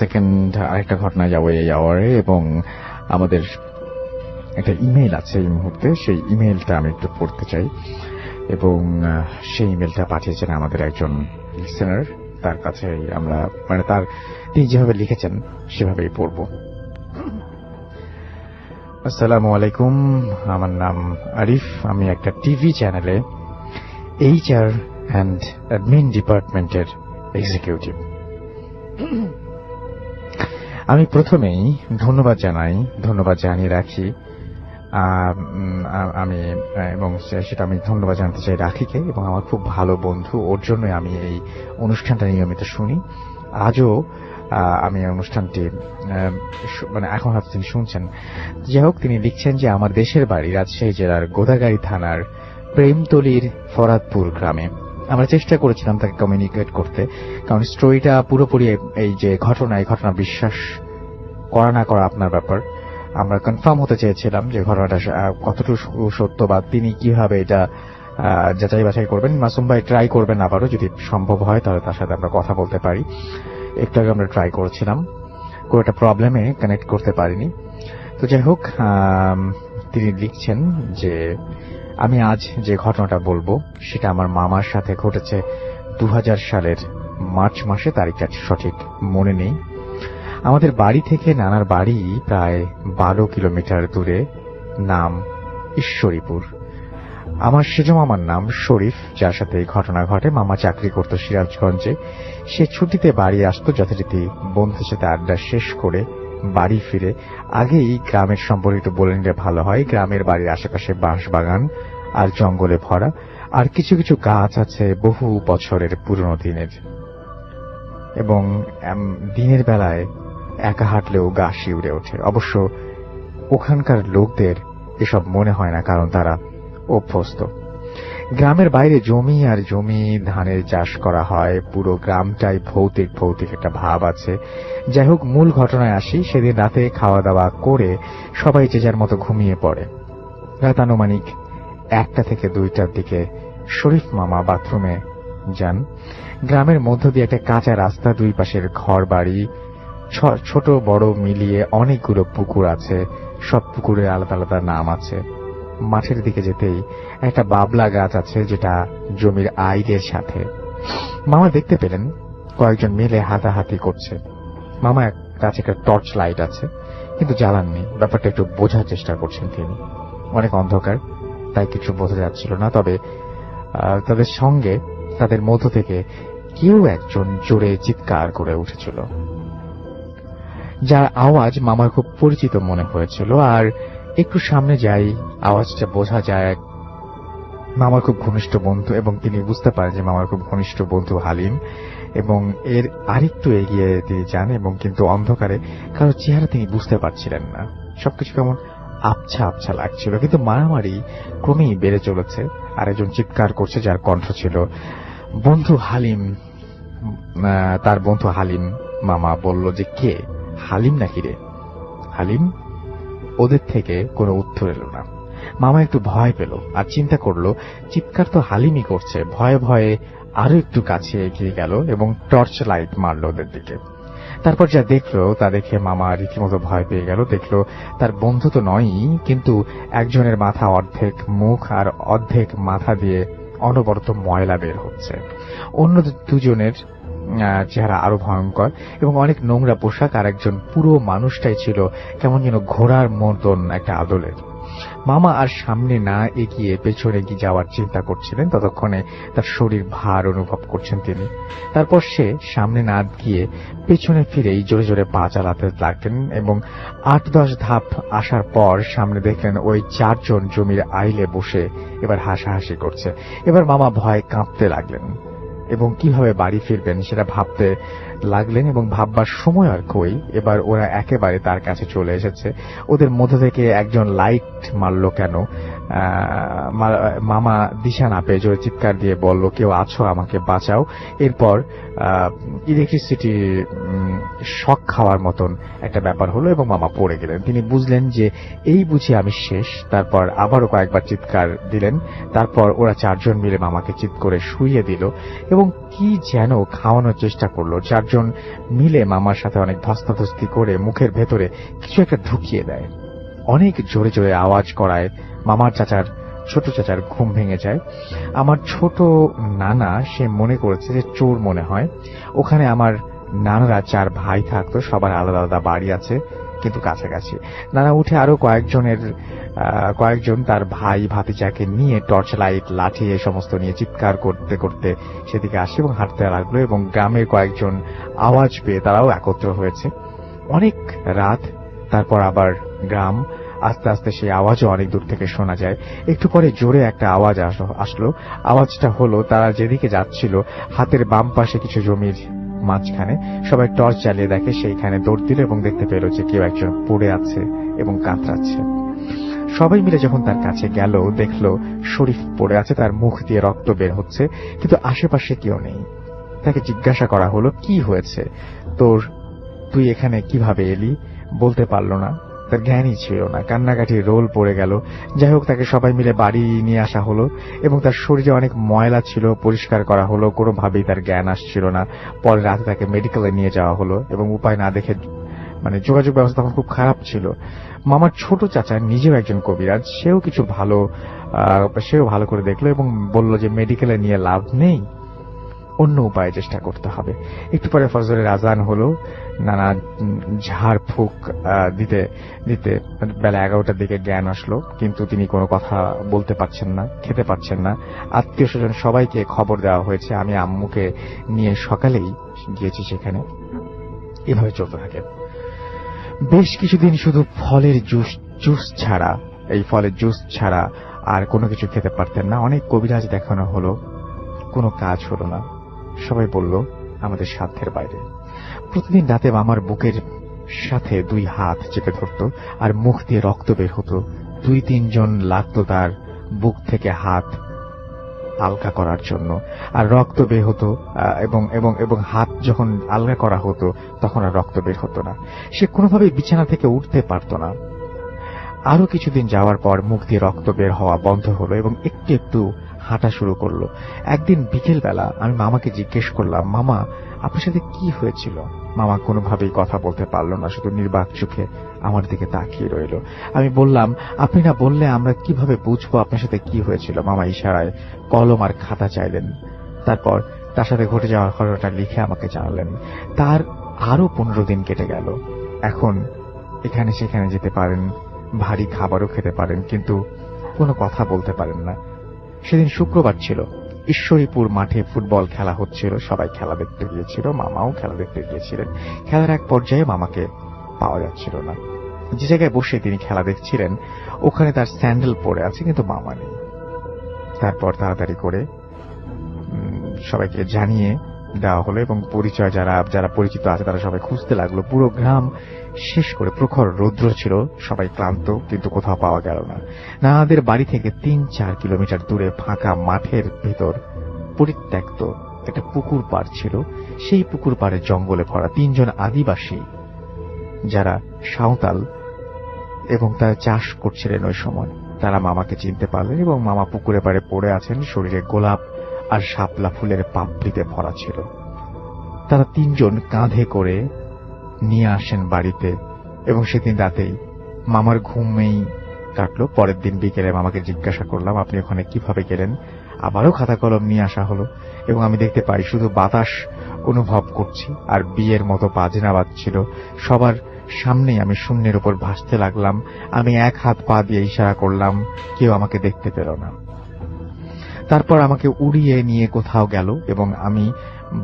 Second আরেকটা ঘটনা যাবো এই আওয়ারে, এবং আমাদের একটা ইমেইল আছে এই মুহূর্তে। সেই ইমেইলটা আমি একটু পড়তে চাই, এবং সেই ইমেইলটা পাঠিয়েছেন আমাদের একজন লিসেনার। তার কাছে আমরা তিনি যেভাবে লিখেছেন সেভাবেই পড়ব। আসসালামু আলাইকুম, আমার নাম আরিফ। আমি একটা টিভি চ্যানেলে HR অ্যান্ড অ্যাডমিন ডিপার্টমেন্টের এক্সিকিউটিভ। আমি প্রথমেই ধন্যবাদ জানিয়ে রাখি আমি, এবং সেটা আমি ধন্যবাদ জানাতে চাই রাখিকে, এবং আমার খুব ভালো বন্ধু, ওর জন্যই আমি এই অনুষ্ঠানটা নিয়মিত শুনি। আজও আমি অনুষ্ঠানটি এখন হয়তো তিনি শুনছেন। যাই হোক, তিনি লিখছেন যে আমার দেশের বাড়ি রাজশাহী জেলার গোদাগাড়ী থানার প্রেমতলির ফরাদপুর গ্রামে। আমরা চেষ্টা করেছিলাম তাকে কমিউনিকেট করতে, কারণ স্টোরিটা পুরোপুরি এই যে ঘটনা বিশ্বাস করা না করা আপনার ব্যাপার। আমরা কনফার্ম হতে চেয়েছিলাম যে ঘটনাটা কতটুকু সত্য, বা তিনি কিভাবে এটা যাচাই বাছাই করবেন। মাসুম ভাই ট্রাই করবেন আবারও, যদি সম্ভব হয় তাহলে তার সাথে আমরা কথা বলতে পারি। একটু আগে আমরা ট্রাই করেছিলাম, কোনো একটা প্রবলেমে কানেক্ট করতে পারিনি। তো যাই হোক, তিনি লিখছেন যে আমি আজ যে ঘটনাটা বলবো সেটা আমার মামার সাথে ঘটেছে 2000 সালের মার্চ মাসে, তারিখটা সঠিক মনে নেই। আমাদের বাড়ি থেকে নানার বাড়ি প্রায় 12 কিলোমিটার দূরে, নাম ঈশ্বরীপুর। আমার সেজ মামার নাম শরীফ, যার সাথে এই ঘটনা ঘটে। মামা চাকরি করত সিরাজগঞ্জে। সে ছুটিতে বাড়ি আসতো যথারীতি বন্ধুদের সাথে আড্ডা শেষ করে বাড়ি ফিরে। আগেই গ্রামের সম্পর্কে একটু বলে নিলে ভালো হয়। গ্রামের বাড়ির আশেপাশে বাঁশ বাগান আর জঙ্গলে ভরা, আর কিছু কিছু গাছ আছে বহু বছরের পুরনো দিনের, এবং দিনের বেলায় একা হাঁটলেও গা শিউরে ওঠে। অবশ্য ওখানকার লোকদের এসব মনে হয় না, কারণ তারা অভ্যস্ত। গ্রামের বাইরে জমি আর জমি ধানের চাষ করা হয়। পুরো গ্রামটাই ভৌতিক একটা ভাব আছে। যাই হোক, মূল ঘটনায় আসি। সেদিন রাতে খাওয়া দাওয়া করে সবাই যে যার মতো ঘুমিয়ে পড়ে। রাত আনুমানিক 1টা থেকে 2টার দিকে শরীফ মামা বাথরুমে যান। গ্রামের মধ্য দিয়ে একটা কাঁচা রাস্তা, দুই পাশের ঘর বাড়ি, ছোট বড় মিলিয়ে অনেকগুলো পুকুর আছে। সব পুকুরের আলাদা আলাদা নাম আছে। মাঠের দিকে যেতেই একটা বাবলা গাছ আছে, যেটা জমির আইলের সাথে। মামা দেখতে পেলেন কয়েকজন মিলে হাতাহাতি করছে। মামার কাছে একটা টর্চ লাইট আছে, কিন্তু জ্বালাননি। ব্যাপারটা একটু বোঝার চেষ্টা করছেন তিনি। অনেক অন্ধকার, তাই কিছু বোঝা যাচ্ছিল না। তবে তাদের সঙ্গে, তাদের মধ্য থেকে কেউ একজন জোরে চিৎকার করে উঠেছিল, যার আওয়াজ মামার খুব পরিচিত মনে হয়েছিল। আর একটু সামনে যাই, আওয়াজটা বোঝা যায় মামার খুব ঘনিষ্ঠ বন্ধু, এবং তিনি বুঝতে পারেন যে মামার খুব ঘনিষ্ঠ বন্ধু হালিম। এবং এর আরেকটু এগিয়ে তিনি যান, এবং কিন্তু অন্ধকারে কারো চেহারা তিনি বুঝতে পারছিলেন না। সবকিছু কেমন আবছা আবছা লাগছিল, কিন্তু মারামারি ক্রমেই বেড়ে চলেছে। আর একজন চিৎকার করছে, যার কণ্ঠ ছিল বন্ধু হালিম। তার বন্ধু হালিম। মামা বলল যে কে, হালিম নাকি রে? হালিম। ওদের থেকে কোনো উত্তর এলো না। মামা একটু ভয় পেল, আর চিন্তা করলো চিৎকার তো হালিমই করছে। ভয়ে ভয়ে আরো একটু কাছে এগিয়ে গেল এবং টর্চ লাইট মারল ওদের দিকে। তারপর যা দেখলো তা দেখে মামা রীতিমতো ভয় পেয়ে গেল। দেখলো তার বন্ধু তো নয়ই, কিন্তু একজনের মাথা অর্ধেক মুখ আর অর্ধেক মাথা দিয়ে অনবরত ময়লা বের হচ্ছে। অন্য দুজনের চেহারা আরো ভয়ঙ্কর, এবং অনেক নোংরা পোশাক। আর একজন পুরো মানুষটাই ছিল কেমন যেন ঘোড়ার মতন একটা আদলের। মামা আর সামনে না এগিয়ে পেছনে গিয়ে যাওয়ার চিন্তা করছিলেন। ততক্ষণে তার শরীর ভার অনুভব করছেন তিনি। তারপর সে সামনে না গিয়ে পেছনে ফিরেই জোরে জোরে পা চালাতে লাগলেন, এবং 8-10 ধাপ আসার পর সামনে দেখলেন ওই 4 জন জমির আইলে বসে এবার হাসাহাসি করছে। এবার মামা ভয়ে কাঁপতে লাগলেন, এবং কিভাবে বাড়ি ফিরবেন সেটা ভাবতে লাগলেন। এবং ভাববার সময় আর কই, এবার ওরা একেবারে তার কাছে চলে এসেছে। ওদের মধ্য থেকে একজন লাইট মারল কেন মামা দিশা না পেয়ে জোরে চিৎকার দিয়ে বলল, কেউ আছো, আমাকে বাঁচাও। এরপর ইলেকট্রিসিটি শক খাওয়ার মতন একটা ব্যাপার হলো এবং মামা পড়ে গেলেন। তিনি বুঝলেন যে এই বুঝি আমি শেষ। তারপর আবারও কয়েকবার চিৎকার দিলেন। তারপর ওরা 4 জন মিলে মামাকে চিৎ করে শুইয়ে দিল এবং কি যেন খাওয়ানোর চেষ্টা করলো। 4 জন মিলে মামার সাথে অনেক ধস্তাধস্তি করে মুখের ভেতরে কিছু একটা ঢুকিয়ে দেয়। অনেক জোরে জোরে আওয়াজ করায় মামার ছোট চাচার ঘুম ভেঙে যায়। আমার ছোট নানা সে মনে করেছে যে চোর মনে হয়। ওখানে আমার নানারা 4 ভাই থাকতো, সবার আলাদা আলাদা বাড়ি আছে কিন্তু কাছাকাছি। নানা উঠে আরো কয়েকজন তার ভাই ভাতিজাকে নিয়ে টর্চ লাইট, লাঠি এই সমস্ত নিয়ে চিৎকার করতে করতে সেদিকে আসে এবং হাঁটতে লাগলো এবং গ্রামের কয়েকজন আওয়াজ পেয়ে তারাও একত্র হয়েছে। অনেক রাত, তারপর আবার গ্রাম। আস্তে আস্তে সেই আওয়াজও অনেক দূর থেকে শোনা যায়। একটু পরে জোরে একটা আওয়াজ আসলো। আওয়াজটা হলো তারা যেদিকে যাচ্ছিল হাতের বাম পাশে কিছু জমির মাঝখানে। সবাই টর্চ জ্বালিয়ে দেখে, সেইখানে দৌড় দিল এবং দেখতে পেল যে কেউ একজন পড়ে আছে এবং কাতরাচ্ছে। সবাই মিলে যখন তার কাছে গেল, দেখলো শরীফ পড়ে আছে, তার মুখ দিয়ে রক্ত বের হচ্ছে, কিন্তু আশেপাশে কেউ নেই। তাকে জিজ্ঞাসা করা হলো, কি হয়েছে তোর, তুই এখানে কিভাবে এলি? বলতে পারল না, তার জ্ঞানই ছিল না। কান্নাকাটি রোল পড়ে গেল। যাই হোক, তাকে সবাই মিলে বাড়ি নিয়ে আসা হলো এবং তার শরীরে অনেক ময়লা ছিল, পরিষ্কার করা হলো। কোনোভাবেই তার জ্ঞান আসছিল না। পরে রাতে তাকে মেডিকেলে নিয়ে যাওয়া হলো এবং উপায় না দেখে, যোগাযোগ ব্যবস্থা তখন খুব খারাপ ছিল। মামার ছোট চাচা নিজেও একজন কবিরাজ, সেও ভালো করে দেখলো এবং বলল যে মেডিকেলে নিয়ে লাভ নেই, অন্য উপায়ে চেষ্টা করতে হবে। একটু পরে ফজরের আজান হলো। নানা ঝাড় ফুঁক দিতে দিতে বেলা 11টার দিকে জ্ঞান আসলো, কিন্তু তিনি কোনো কথা বলতে পারছেন না, খেতে পারছেন না। আত্মীয় স্বজন সবাইকে খবর দেওয়া হয়েছে। আমি আম্মুকে নিয়ে সকালেই গিয়েছি সেখানে। এভাবে চলতে থাকে বেশ কিছুদিন। শুধু ফলের জুস ছাড়া আর কোনো কিছু খেতে পারতেন না। অনেক কবিরাজ দেখানো হলো, কোনো কাজ হলো না। সবাই বলল আমাদের সাধ্যের বাইরে। প্রতিদিন রাতে মামার বুকের সাথে 2 হাত চেপে ধরত আর মুখ দিয়ে রক্ত বের হতো। 2-3 জন লাগতো তার বুক থেকে হাত আলগা করার জন্য, আর রক্ত বের হতো এবং হাত যখন আলগা করা হতো তখন আর রক্ত বের হতো না। সে কোনোভাবে বিছানা থেকে উঠতে পারত না। আরো কিছুদিন যাওয়ার পর মুখ দিয়ে রক্ত বের হওয়া বন্ধ হলো এবং একটু একটু হাঁটা শুরু করলো। একদিন বিকেল বেলা আমি মামাকে জিজ্ঞেস করলাম, মামা আপনার সাথে কি হয়েছিল? মামা কোনোভাবেই কথা বলতে পারলো না, শুধু নির্বাক চোখে আমার দিকে তাকিয়ে রইল। আমি বললাম, আপনি না বললে আমরা কিভাবে বুঝবো আপনার সাথে কি হয়েছিল? মামা ইশারায় কলম আর খাতা চাইলেন। তারপর তার সাথে ঘটে যাওয়ার ঘটনাটা লিখে আমাকে জানালেন। তার আরো 15 দিন কেটে গেল। এখন এখানে সেখানে যেতে পারেন, ভারী খাবারও খেতে পারেন, কিন্তু কোনো কথা বলতে পারেন না। সেদিন শুক্রবার ছিল। ঈশ্বরীপুর মাঠে ফুটবল খেলা হচ্ছিল। সবাই খেলা দেখতে গিয়েছিল, মামাও খেলা দেখতে গিয়েছিলেন। খেলার এক পর্যায়ে মামাকে পাওয়া যাচ্ছিল না। যে জায়গায় বসে তিনি খেলা দেখছিলেন ওখানে তার স্যান্ডেল পরে আছে, কিন্তু মামা নেই। তারপর তাড়াতাড়ি করে সবাইকে জানিয়ে দেওয়া হলো এবং পরিচয় যারা পরিচিত আছে তারা সবাই খুঁজতে লাগলো। পুরো গ্রাম শেষ করে প্রখর রৌদ্র ছিল, সবাই ক্লান্ত, কিন্তু কোথাও পাওয়া গেল না। নানাদের বাড়ি থেকে 3-4 কিলোমিটার দূরে ফাঁকা মাঠের ভেতর পরিত্যক্ত একটা পুকুর পাড় ছিল। সেই পুকুর পাড়ে জঙ্গলে ভরা 3 জন আদিবাসী যারা সাঁওতাল এবং তারা চাষ করছিলেন ওই সময়, তারা মামাকে চিনতে পারলেন এবং মামা পুকুরে পাড়ে পড়ে আছেন, শরীরে গোলাপ আর শাপলা ফুলের পাপড়িতে ভরা ছিল। তারা 3 জন কাঁধে করে নিয়ে আসেন বাড়িতে এবং সেদিন রাতেই মামার ঘুমেই কাটলো। পরের দিন বিকেলে মামাকে জিজ্ঞাসা করলাম, আপনি ওখানে কিভাবে গেলেন? আবারও খাতা কলম নিয়ে আসা হলো এবং আমি দেখতে পাই শুধু বাতাস অনুভব করছি আর বিয়ের মতো বাজনা বাজছিল। সবার সামনেই আমি শূন্যের উপর ভাসতে লাগলাম। আমি 1 হাত পা দিয়ে ইশারা করলাম, কেউ আমাকে দেখতে পেল না। তারপর আমাকে উড়িয়ে নিয়ে কোথাও গেল এবং আমি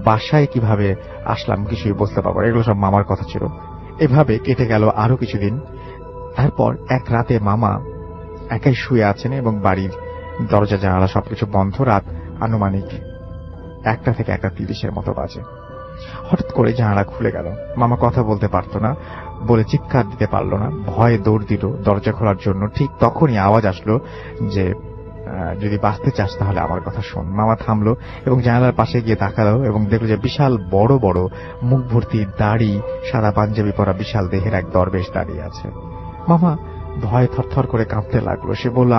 বাসায় কিভাবে আসলাম কিছুই বুঝতে পারবো। এগুলো সব মামার কথা ছিল। এভাবে কেটে গেল আরো কিছুদিন। তারপর এক রাতে মামা একাই শুয়ে আছেন এবং বাড়ির দরজা জানালা সবকিছু বন্ধ। রাত আনুমানিক 1টা থেকে 1:30 মতো বাজে। হঠাৎ করে জানালা খুলে গেল। মামা কথা বলতে পারতো না বলে চিৎকার দিতে পারলো না, ভয়ে দৌড় দিল দরজা খোলার জন্য। ঠিক তখনই আওয়াজ আসলো যে যদি বাঁচতে চাস তাহলে আমার কথা শোন। মামা থামলো এবং জানালার পাশে গিয়ে তাকালো এবং দেখলো যে বিশাল বড় বড় মুখ ভর্তি দাড়ি, সাদা পাঞ্জাবি পরা বিশাল দেহের এক দরবেশ দাঁড়িয়ে আছে। মামা ভয়ে থরথর করে কাঁপতে লাগলো। সে বলল,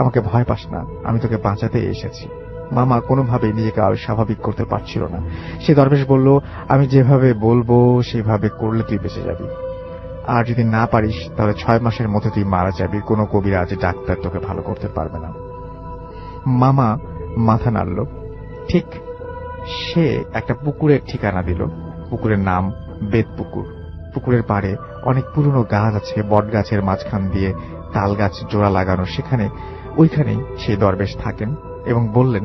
আমাকে ভয় পাস না, আমি তোকে বাঁচাতে এসেছি। মামা কোনোভাবেই নিজেকে আর স্বাভাবিক করতে পারছিল না। সে দরবেশ বলল, আমি যেভাবে বলবো সেভাবে করলে তুই বেঁচে যাবি, আর যদি না পারিস তাহলে 6 মাসের মধ্যে তুই মারা যাবি। কোনো কবিরাজ ডাক্তার তোকে ভালো করতে পারবে না। মামা মাথা নাড়ল। ঠিক সে একটা পুকুরের ঠিকানা দিল। পুকুরের নাম বেদ পুকুর। পুকুরের পাড়ে অনেক পুরনো গাছ আছে, বট গাছের মাঝখান দিয়ে তাল গাছ জোড়া লাগানো। ওইখানেই সেই দরবেশ থাকেন এবং বললেন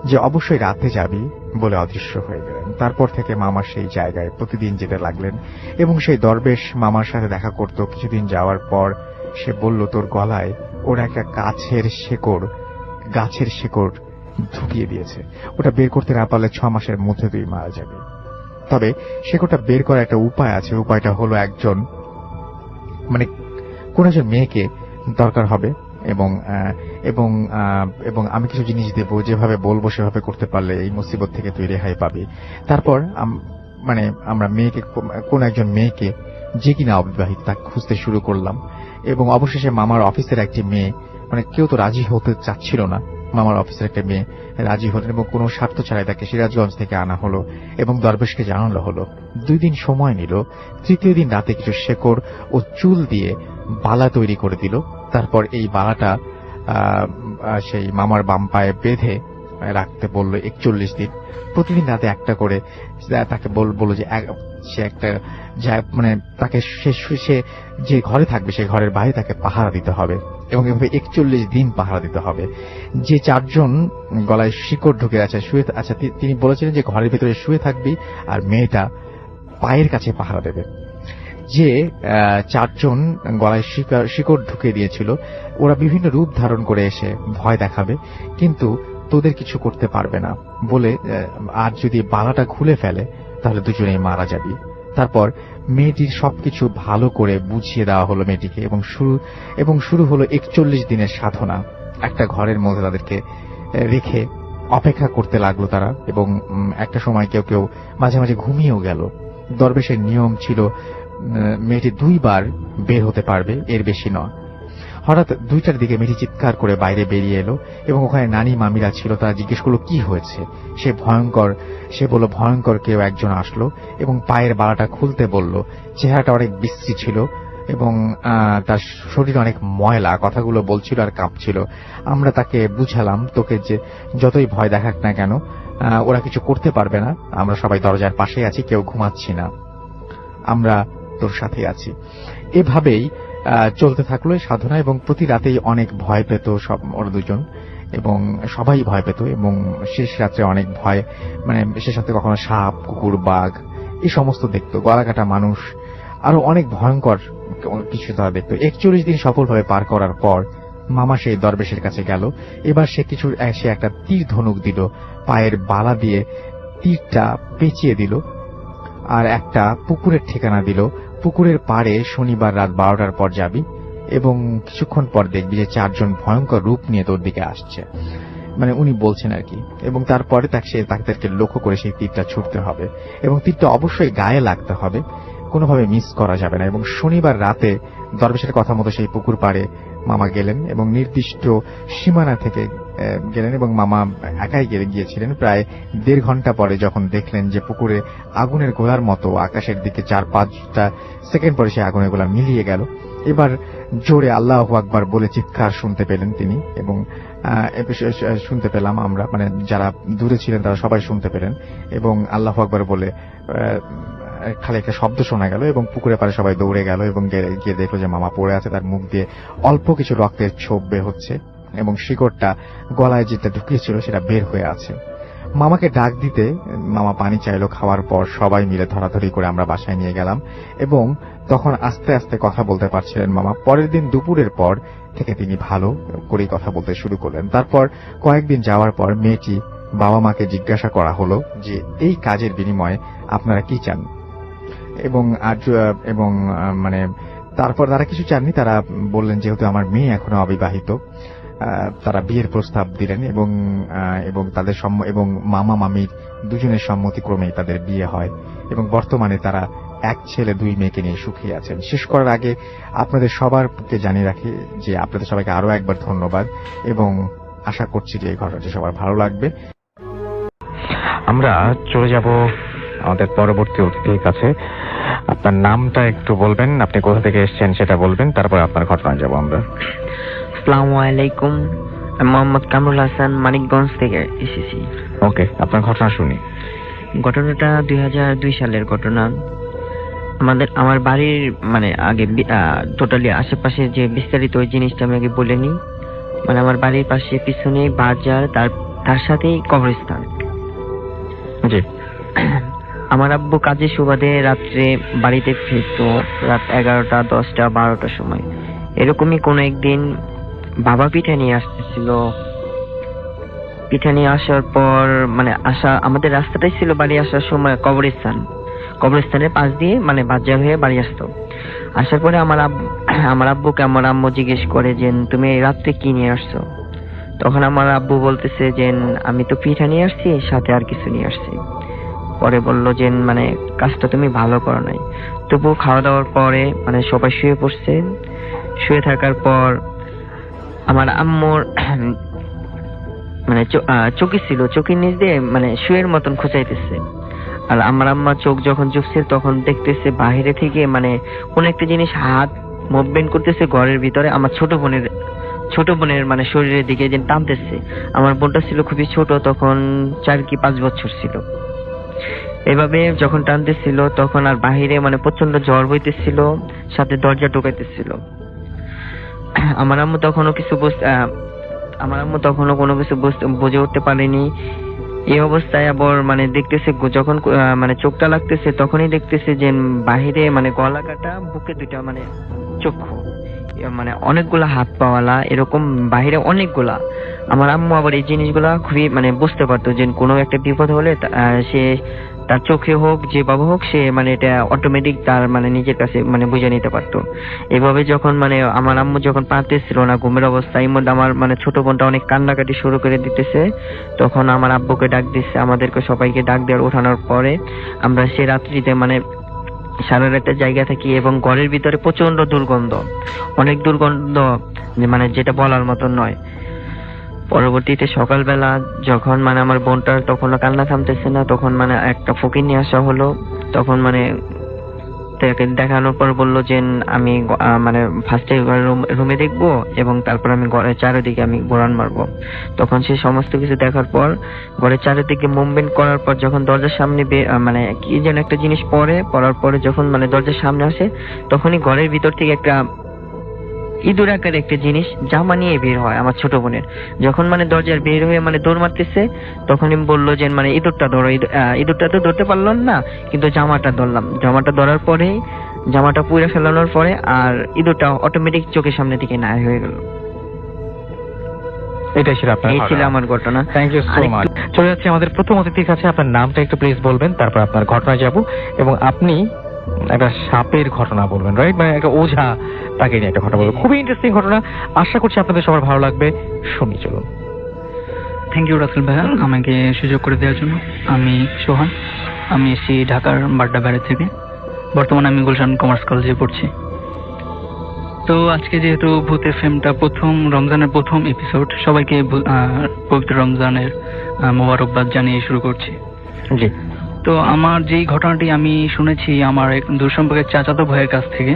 যে অবশ্যই রাতে যাবি বলে অদৃশ্য হয়ে গেলেন। তারপর থেকে মামা সেই জায়গায় প্রতিদিন যেতে লাগলেন এবং সেই দরবেশ মামার সাথে দেখা করত। কিছুদিন যাওয়ার পর সে বলল, তোর গলায় ওরা একটা গাছের শেকড় ঢুকিয়ে দিয়েছে, ওটা বের করতে না পারলে 6 মাসের মধ্যে তুই মারা যাবি। তবে শেকড়টা বের করার একটা উপায় আছে। উপায়টা হলো কোন একজন মেয়েকে দরকার হবে এবং এবং এবং আমি কিছু জিনিস দেব, যেভাবে বলবো সেভাবে করতে পারলে এই মুসিবত থেকে তুই রেহাই পাবি। তারপর আমরা কোন একজন মেয়েকে যে কিনা অবিবাহিত তাকে খুঁজতে শুরু করলাম এবং অবশেষে মামার অফিসের একটি মেয়ে, কেউ তো রাজি হতে চাচ্ছিল না, মামার অফিসের একটা মেয়ে রাজি হলেন এবং কোনো স্বার্থ ছাড়াই তাকে সিরাজগঞ্জ থেকে আনা হলো এবং দরবেশকে জানানো হলো। 2 দিন সময় নিল। 3য় দিন রাতে কিছু শেকড় ও চুল দিয়ে বালা তৈরি করে দিল। তারপর এই বালাটা সেই মামার বাম পায়ে বেঁধে রাখতে বলল 41 দিন। প্রতিদিন রাতে একটা করে তাকে বলল যে সে একটা তাকে সে যে ঘরে থাকবে সেই ঘরের বাইরে তাকে পাহারা দিতে হবে এবং এভাবে 41 দিন পাহারা দিতে হবে। যে 4 জন গলায় শিকড় ঢুকে আছে তিনি বলেছিলেন যে ঘরের ভিতরে শুয়ে থাকবি আর মেয়েটা পায়ের কাছে পাহারা দেবে। যে 4 জন গলায় শিকড় ঢুকে দিয়েছিল ওরা বিভিন্ন রূপ ধারণ করে এসে ভয় দেখাবে, কিন্তু তোদের কিছু করতে পারবে না বলে, আর যদি বালাটা খুলে ফেলে তাহলে দুজনেই মারা যাবি। তারপর মেয়েটির সবকিছু ভালো করে বুঝিয়ে দেওয়া হলো মেয়েটিকে এবং শুরু হলো 41 দিনের সাধনা। একটা ঘরের মধ্যে তাদেরকে রেখে অপেক্ষা করতে লাগলো তারা এবং একটা সময় কেউ কেউ মাঝে মাঝে ঘুমিয়েও গেল। দরবেশের নিয়ম ছিল মেয়েটি 2 বার বের হতে পারবে, এর বেশি নয়। হঠাৎ 2টার দিকে মেয়েটি চিৎকার করে বাইরে বেরিয়ে এলো এবং ওখানে নানি মামিরা ছিল। তারা জিজ্ঞেস করলো কি হয়েছে। সে বলল ভয়ঙ্কর কেউ একজন আসলো এবং পায়ের বালাটা খুলতে বলল। চেহারাটা অনেক বিশ্রী ছিল এবং তার শরীর অনেক ময়লা, কথাগুলো বলছিল আর কাঁপছিল। আমরা তাকে বুঝালাম, তোকে যে যতই ভয় দেখাক না কেন ওরা কিছু করতে পারবে না, আমরা সবাই দরজার পাশেই আছি, কেউ ঘুমাচ্ছি না, আমরা তোর সাথে আছি। এভাবেই চলতে থাকলো এই সাধনা এবং প্রতি রাতেই অনেক ভয় পেত ওরা দুজন এবং সবাই ভয় পেত এবং শেষ রাত্রে অনেক ভয়, শেষ রাত্রে কখনো সাপ, কুকুর, বাঘ এই সমস্ত দেখতো, গলাকাটা মানুষ, আরো অনেক ভয়ঙ্কর কিছু তারা দেখতো। 41 দিন সফলভাবে পার করার পর মামা সেই দরবেশের কাছে গেল। এবার সে একটা তীর ধনুক দিল, পায়ের বালা দিয়ে তীরটা পেঁচিয়ে দিল আর একটা পুকুরের ঠিকানা দিল। পুকুরের পাড়ে শনিবার রাত 12টার পর যাবি এবং কিছুক্ষণ পর দেখবি যে 4 জন ভয়ঙ্কর রূপ নিয়ে তোর দিকে আসছে, উনি বলছেন আর কি। এবং তারপরে তাদেরকে লক্ষ্য করে সেই তীরটা ছুটতে হবে এবং তীরটা অবশ্যই গায়ে লাগতে হবে, কোনোভাবে মিস করা যাবে না। এবং শনিবার রাতে দরবেশের কথা মতো সেই পুকুর পাড়ে মামা গেলেন এবং নির্দিষ্ট সীমানা থেকে গেলেন এবং মামা একাই গিয়েছিলেন। প্রায় 1.5 ঘন্টা পরে যখন দেখলেন যে পুকুরে আগুনের গোলার মতো আকাশের দিকে 4-5টা সেকেন্ড পরে সেই আগুনের গোলা মিলিয়ে গেল। এবার জোরে আল্লাহু আকবার বলে চিৎকার শুনতে পেলেন তিনি এবং শুনতে পেলাম আমরা, যারা দূরে ছিলেন তারা সবাই শুনতে পেলেন এবং আল্লাহু আকবার বলে খালি একটা শব্দ শোনা গেল এবং পুকুরে পাড়ে সবাই দৌড়ে গেল এবং গিয়ে দেখলো যে মামা পড়ে আছে, তার মুখ দিয়ে অল্প কিছু রক্তের ছোপ বের হচ্ছে এবং শিকড়টা গলায় যেটা ঢুকিয়েছিল সেটা বের হয়ে আছে। মামাকে ডাক দিতে মামা পানি চাইলো। খাওয়ার পর সবাই মিলে ধরাধরি করে আমরা বাসায় নিয়ে গেলাম এবং তখন আস্তে আস্তে কথা বলতে পারছিলেন মামা। পরের দিন দুপুরের পর থেকে তিনি ভালো করেই কথা বলতে শুরু করলেন। তারপর কয়েকদিন যাওয়ার পর মেয়েটি বাবা মাকে জিজ্ঞাসা করা হলো যে এই কাজের বিনিময়ে আপনারা কি চান, এবং মানে তারপর তারা কিছু চাননি। তারা বললেন যেহেতু আমার মেয়ে এখনো অবিবাহিত, তারা বিয়ের প্রস্তাব দিলেন এবং তাদের এবং মামা মামির দুজনের সম্মতিক্রমেই তাদের বিয়ে হয়, এবং বর্তমানে তারা এক ছেলে দুই মেয়েকে নিয়ে সুখী আছেন। শেষ করার আগে আপনাদের সবারকে জানিয়ে রাখি যে আপনাদের সবাইকে আরো একবার ধন্যবাদ, এবং আশা করছি যে এই ঘটনাটি সবার ভালো লাগবে। আমরা চলে যাব আমাদের পরবর্তী অতিথির কাছে। আপনার নামটা একটু বলবেন, আপনি কোথা থেকে এসেছেন সেটা বলবেন, তারপর আপনার ঘটনায় যাব আমরা। আসসালামু আলাইকুম, আমি মোহাম্মদ কামরুল হাসান, মানিকগঞ্জ থেকে এসেছি। ওকে, আপনার ঘটনা শুনি। ঘটনাটা 2002 সালের ঘটনা। আমার বাড়ির মানে আগে টোটালি আশেপাশে যে বিস্তারিত ওই জিনিসটা আমি আগে বলে নিই। মানে আমার বাড়ির পাশে পিছনে বাজার, তার সাথেই কবরস্থান। জি। আমার আব্বু কাজের সুবাদে রাত্রে বাড়িতে ফিরতো রাত 11টা, 10টা, 12টার সময়। এরকমই কোন একদিন বাবা পিঠা নিয়ে আসতেছিল। পিঠা নিয়ে আসার পর মানে আমাদের রাস্তাটাই ছিল বাড়ি আসার সময় কবরস্থানের পাশ দিয়ে মানে বাজার হয়ে বাড়ি আসতো। আসার পরে আমার আব্বুকে আমার আম্মু জিজ্ঞেস করে যে তুমি রাত্রে কি নিয়ে আসছো? তখন আমার আব্বু বলতেছে যে আমি তো পিঠা নিয়ে আসছি, সাথে আর কিছু নিয়ে আসছি। পরে বলল যে মানে কাজটা তুমি ভালো করো নাই। তবু খাওয়া দাওয়ার পরে মানে সবাই শুয়ে পড়ছে। শুয়ে থাকার পর আমার আম্মুর মানে চোখে ছিল, চোখের নিচ দিয়ে মানে শুয়ের মতন খোঁচাইতেছে। আর আমার আম্মা চোখ যখন চুপছে তখন দেখতেছে বাহিরে থেকে মানে কোন একটা জিনিস হাত মুভমেন্ট করতেছে ঘরের ভিতরে। আমার ছোট বোনের মানে শরীরের দিকে যে টানতেছে। আমার বোনটা ছিল খুবই ছোট, তখন 4 কি 5 বছর ছিল। এভাবে যখন টানতেছিল তখন আর বাহিরে মানে প্রচন্ড ঝড় বইতেছিল, সাথে দরজা ঢোকাইতেছিল। আমার আম্মু তখনও কোনো কিছু বুঝে উঠতে পারেনি। এই অবস্থায় আবার মানে দেখতেছে যখন মানে চোখটা লাগতেছে তখনই দেখতেছে যে বাহিরে মানে গলা কাটা, বুকে দুইটা মানে চক্ষু, মানে অনেকগুলা হাত পাওয়ালা, এরকম বাহিরে অনেকগুলা। আমার আম্মু আবার এই জিনিসগুলা খুবই মানে বুঝতে পারতো যে কোনো একটা বিপদ হলে সে তার চোখে হোক যে বাবা হোক, সে মানে এটা অটোমেটিক তার মানে নিজের কাছে মানে বুঝে নিতে পারতো। এভাবে যখন মানে আমার আম্মু যখন পারতেছিল না ঘুমের অবস্থায়, এর মধ্যে আমার মানে ছোট বোনটা অনেক কান্নাকাটি শুরু করে দিতেছে। তখন আমার আব্বুকে ডাক দিচ্ছে, আমাদেরকে সবাইকে ডাক দেওয়ার ওঠানোর পরে আমরা সে রাত্রিতে মানে সারা রাতের জায়গা থাকি, এবং ঘরের ভিতরে প্রচন্ড দুর্গন্ধ, অনেক দুর্গন্ধ, মানে যেটা বলার মতন নয়। পরবর্তীতে সকালবেলা যখন মানে আমার বোনটার তখনও কান্না থামতেছে না, তখন মানে একটা ফকির নিয়ে আসা হলো। তখন মানে তাকে দেখানোর পর বললো যে আমি মানে ফার্স্টে রুমে দেখবো এবং তারপর আমি ঘরের চারিদিকে আমি ঘোরান মারবো। তখন সে সমস্ত কিছু দেখার পর ঘরের চারিদিকে মুভমেন্ট করার পর যখন দরজার সামনে মানে কি যেন একটা জিনিস পড়ার পরে যখন মানে দরজার সামনে আসে, তখনই ঘরের ভিতর থেকে একটা ইঁদুর আকার একটা জিনিস জামা নিয়ে বের হয় আমার ছোট বোনের। যখন মানে দরজার বের হয়ে মানে দৌড় মারতেছে, তখনই বললো যে মানে ইঁদুরটা ধরো। ইঁদুরটা তো ধরতে পারলাম না, কিন্তু জামাটা ধরলাম। জামাটা ধরার পরে, জামাটা পুড়ে ফেলানোর পরে আর ইঁদুরটা অটোমেটিক চোখের সামনে থেকে নাই হয়ে গেল। এটাই ছিল আপনার, এই ছিল আমার ঘটনা। Thank you so much. চলে যাচ্ছি আমাদের প্রথম অতিথির কাছে। আপনার নামটা একটু প্লিজ বলবেন, তারপর আপনার ঘটনায় যাব, এবং আপনি একটা সাপের ঘটনা বলবেন, রাইট? মানে একটা ওঝা, তাকে নিয়ে একটা ঘটনা বলবেন। খুবই ইন্টারেস্টিং ঘটনা, আশা করছি আপনাদের সবার ভালো লাগবে। শুনি, চলুন। থ্যাংক ইউ রাসেল ভাইয়া আমাকে সুযোগ করে দেওয়ার জন্য। আমি সোহান, আমি এসেছি ঢাকার বাড্ডা বাড়ি থেকে। বর্তমানে আমি গুলশান কমার্স কলেজে পড়ছি। তো আজকে যেহেতু ভূত এফএমটা রমজানের প্রথম এপিসোড, সবাইকে পবিত্র রমজানের মোবারকবাদ জানিয়ে শুরু করছি। জি। তো আমার যেই ঘটনাটি আমি শুনেছি আমার এক দূরসম্পর্কের চাচাতো ভাইয়ের কাছ থেকে।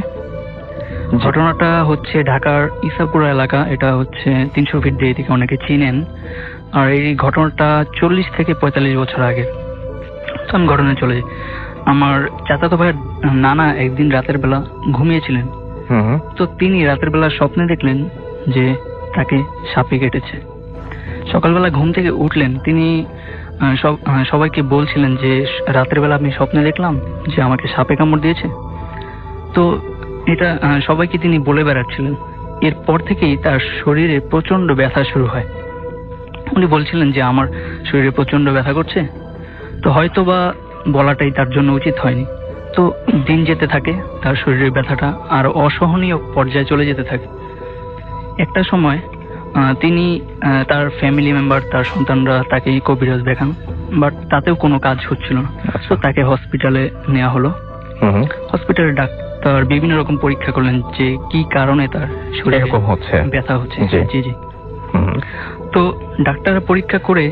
ঘটনাটা হচ্ছে ঢাকার ইসাপুরা এলাকা, এটা হচ্ছে 300 ফিট দিয়ে থেকে অনেকে চিনেন। আর এই ঘটনাটা 40 থেকে 45 বছর আগে। তো আমি ঘটনায় চলে যাই। আমার চাচাতো ভাইয়ের নানা একদিন রাতের বেলা ঘুমিয়েছিলেন। তো তিনি রাতের বেলা স্বপ্নে দেখলেন যে তাকে সাপে কেটেছে। সকালবেলা ঘুম থেকে উঠলেন, তিনি সবাইকে বলছিলেন যে রাতের বেলা আমি স্বপ্নে দেখলাম যে আমাকে সাপে কামড় দিয়েছে। তো এটা সবাইকে তিনি বলে বেড়াচ্ছিলেন। এরপর থেকেই তার শরীরে প্রচন্ড ব্যথা শুরু হয়। উনি বলছিলেন যে আমার শরীরে প্রচন্ড ব্যথা করছে, তো হয়তো বা বলাটাই তার জন্য উচিত হয়নি। তো দিন যেতে থাকে, তার শরীরের ব্যথাটা আর অসহনীয় পর্যায়ে চলে যেতে থাকে। একটা সময় তিনি তার ফ্যামিলি মেম্বার, তার সন্তানরা তাকে কবিরাজ দেখান, বাট তাতেও কোনো কাজ হচ্ছিল না। তো তাকে হসপিটালে নেওয়া হলো। হসপিটালে ডাক্তার বিভিন্ন রকম পরীক্ষা করলেন যে কি কারণে তার শরীরে এরকম হচ্ছে, ব্যথা হচ্ছে। জি। জি জি। তো ডাক্তাররা পরীক্ষা করে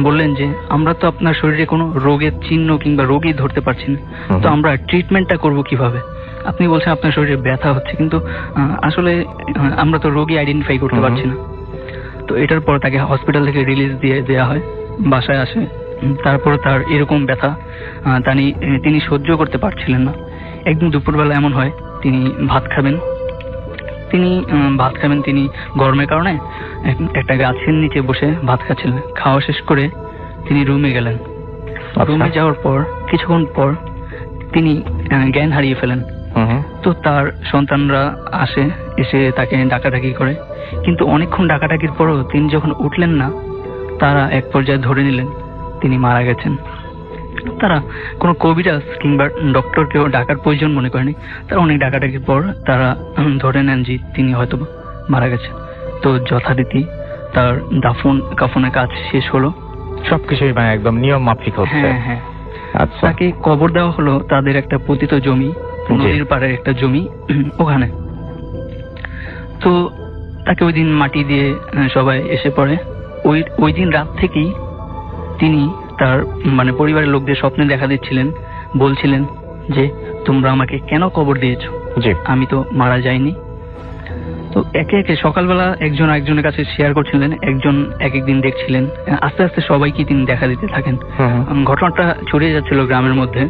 বললেন যে আমরা তো আপনার শরীরে কোনো রোগের চিহ্ন কিংবা রোগই ধরতে পারছি না, তো আমরা ট্রিটমেন্টটা করব কিভাবে? আপনি বলছেন আপনার শরীরে ব্যথা হচ্ছে, কিন্তু আসলে আমরা তো রোগী আইডেন্টিফাই করতে পারছি না। তো এটার পর তাকে হসপিটাল থেকে রিলিজ দিয়ে দেওয়া হয়, বাসায় আসে। তারপর তার এরকম ব্যথা তিনি সহ্য করতে পারছিলেন না। একদিন দুপুরবেলা এমন হয়, তিনি ভাত খাবেন। তিনি গরমের কারণে একটা গাছের নিচে বসে ভাত খাচ্ছিলেন। খাওয়া শেষ করে তিনি রুমে গেলেন। রুমে যাওয়ার পর কিছুক্ষণ পর তিনি জ্ঞান হারিয়ে ফেলেন। তো তার সন্তানরা এসে তাকে ডাকাডাকি করে, কিন্তু অনেকক্ষণ ডাকাডাকির পরও তিনি যখন উঠলেন না, তারা এক পর্যায়ে ধরে নিলেন তিনি মারা গেছেন। তারা কোনো কবিরাজ কিংবা ডক্টরকেও ডাকার প্রয়োজন মনে করেনি। তারা অনেক ডাকাডাকির পর তারা ধরে নেন যে তিনি হয়তো মারা গেছেন। তো যথারীতি তার দাফন কাফনের কাজ শেষ হলো। সবকিছুই মানে একদম নিয়ম মাফিক হচ্ছে। হ্যাঁ হ্যাঁ। আচ্ছা। তাকে কবর দেওয়া হলো তাদের একটা পতিত জমি, নদীর পাড়ের একটা জমি, ওখানে। তো তাকে ওই দিন মাটি দিয়ে সবাই এসে পড়ে। ওই দিন রাত থেকেই তিনি তার মানে পরিবারের লোকদের স্বপ্নে দেখা দিচ্ছিলেন, বলছিলেন যে তোমরা আমাকে কেন কবর দিয়েছো, আমি তো মারা যাইনি। তো একে একে সকালবেলা একজন একজনের কাছে শেয়ার করছিলেন, একজন এক একদিন দেখছিলেন, আস্তে আস্তে সবাইকে তিনি দেখা দিতে থাকেন। ঘটনাটা ছড়িয়ে যাচ্ছিল গ্রামের মধ্যে।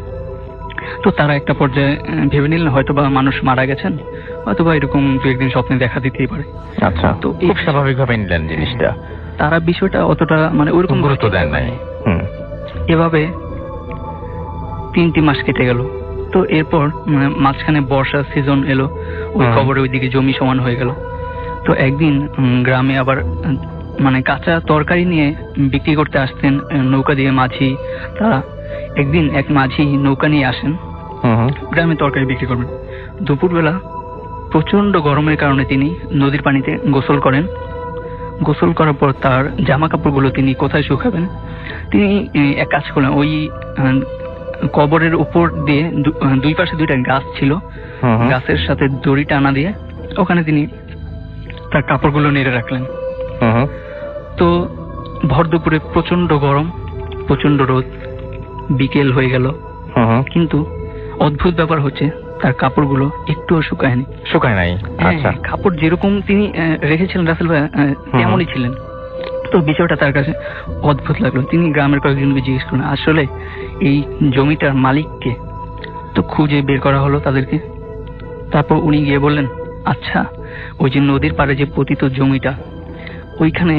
তো তারা একটা পর্যায়ে ভেবে নিলেন হয়তোবা মানুষ মারা গেছেন, হয়তোবা এরকম দু একদিন স্বপ্নে দেখা দিতেই পারে। আচ্ছা। তো খুব স্বাভাবিকভাবে নিলেন জিনিসটা। তারা বিষয়টা অতটা মানে ওইরকম গুরুত্ব দেন নাই। এভাবে 3টি মাস কেটে গেল। তো এরপর মাঝখানে বর্ষা সিজন এলো, ওই খবরে ওইদিকে জমি সমান হয়ে গেল। তো একদিন গ্রামে আবার মানে কাঁচা তরকারি নিয়ে বিক্রি করতে আসতেন নৌকা দিয়ে মাঝি। তারা একদিন এক মাঝি নৌকা নিয়ে আসেন, গ্রামে তরকারি বিক্রি করবেন। দুপুরবেলা প্রচন্ড গরমের কারণে তিনি নদীর পানিতে গোসল করেন। গোসল করার পর তার জামা কাপড়গুলো তিনি কোথায় শুকাবেন? তিনি এক কাজ করলেন, ওই কবরের উপর দিয়ে দুই পাশে দুইটা গাছ ছিল, গাছের সাথে দড়ি টানা দিয়ে ওখানে তিনি তার কাপড়গুলো নেড়ে রাখলেন। তো ভর দুপুরে প্রচন্ড গরম, প্রচন্ড রোদ, বিকেল হয়ে গেল, কিন্তু অদ্ভুত ব্যাপার হচ্ছে তার কাপড়গুলো একটুও শুকায় নাই। আচ্ছা। কাপড় যেরকম তিনি রেখেছিলেন রাসেল ভাই তেমনই ছিলেন। তো বিষয়টা তার কাছে অদ্ভুত লাগলো। তিনি গ্রামের কয়েকজনকে জিজ্ঞেস করলেন আসলে এই জমিটার মালিককে। তো খুঁজে বের করা হলো তাদেরকে। তারপর উনি গিয়ে বললেন, আচ্ছা ওই যে নদীর পাড়ে যে পতিত জমিটা, ওইখানে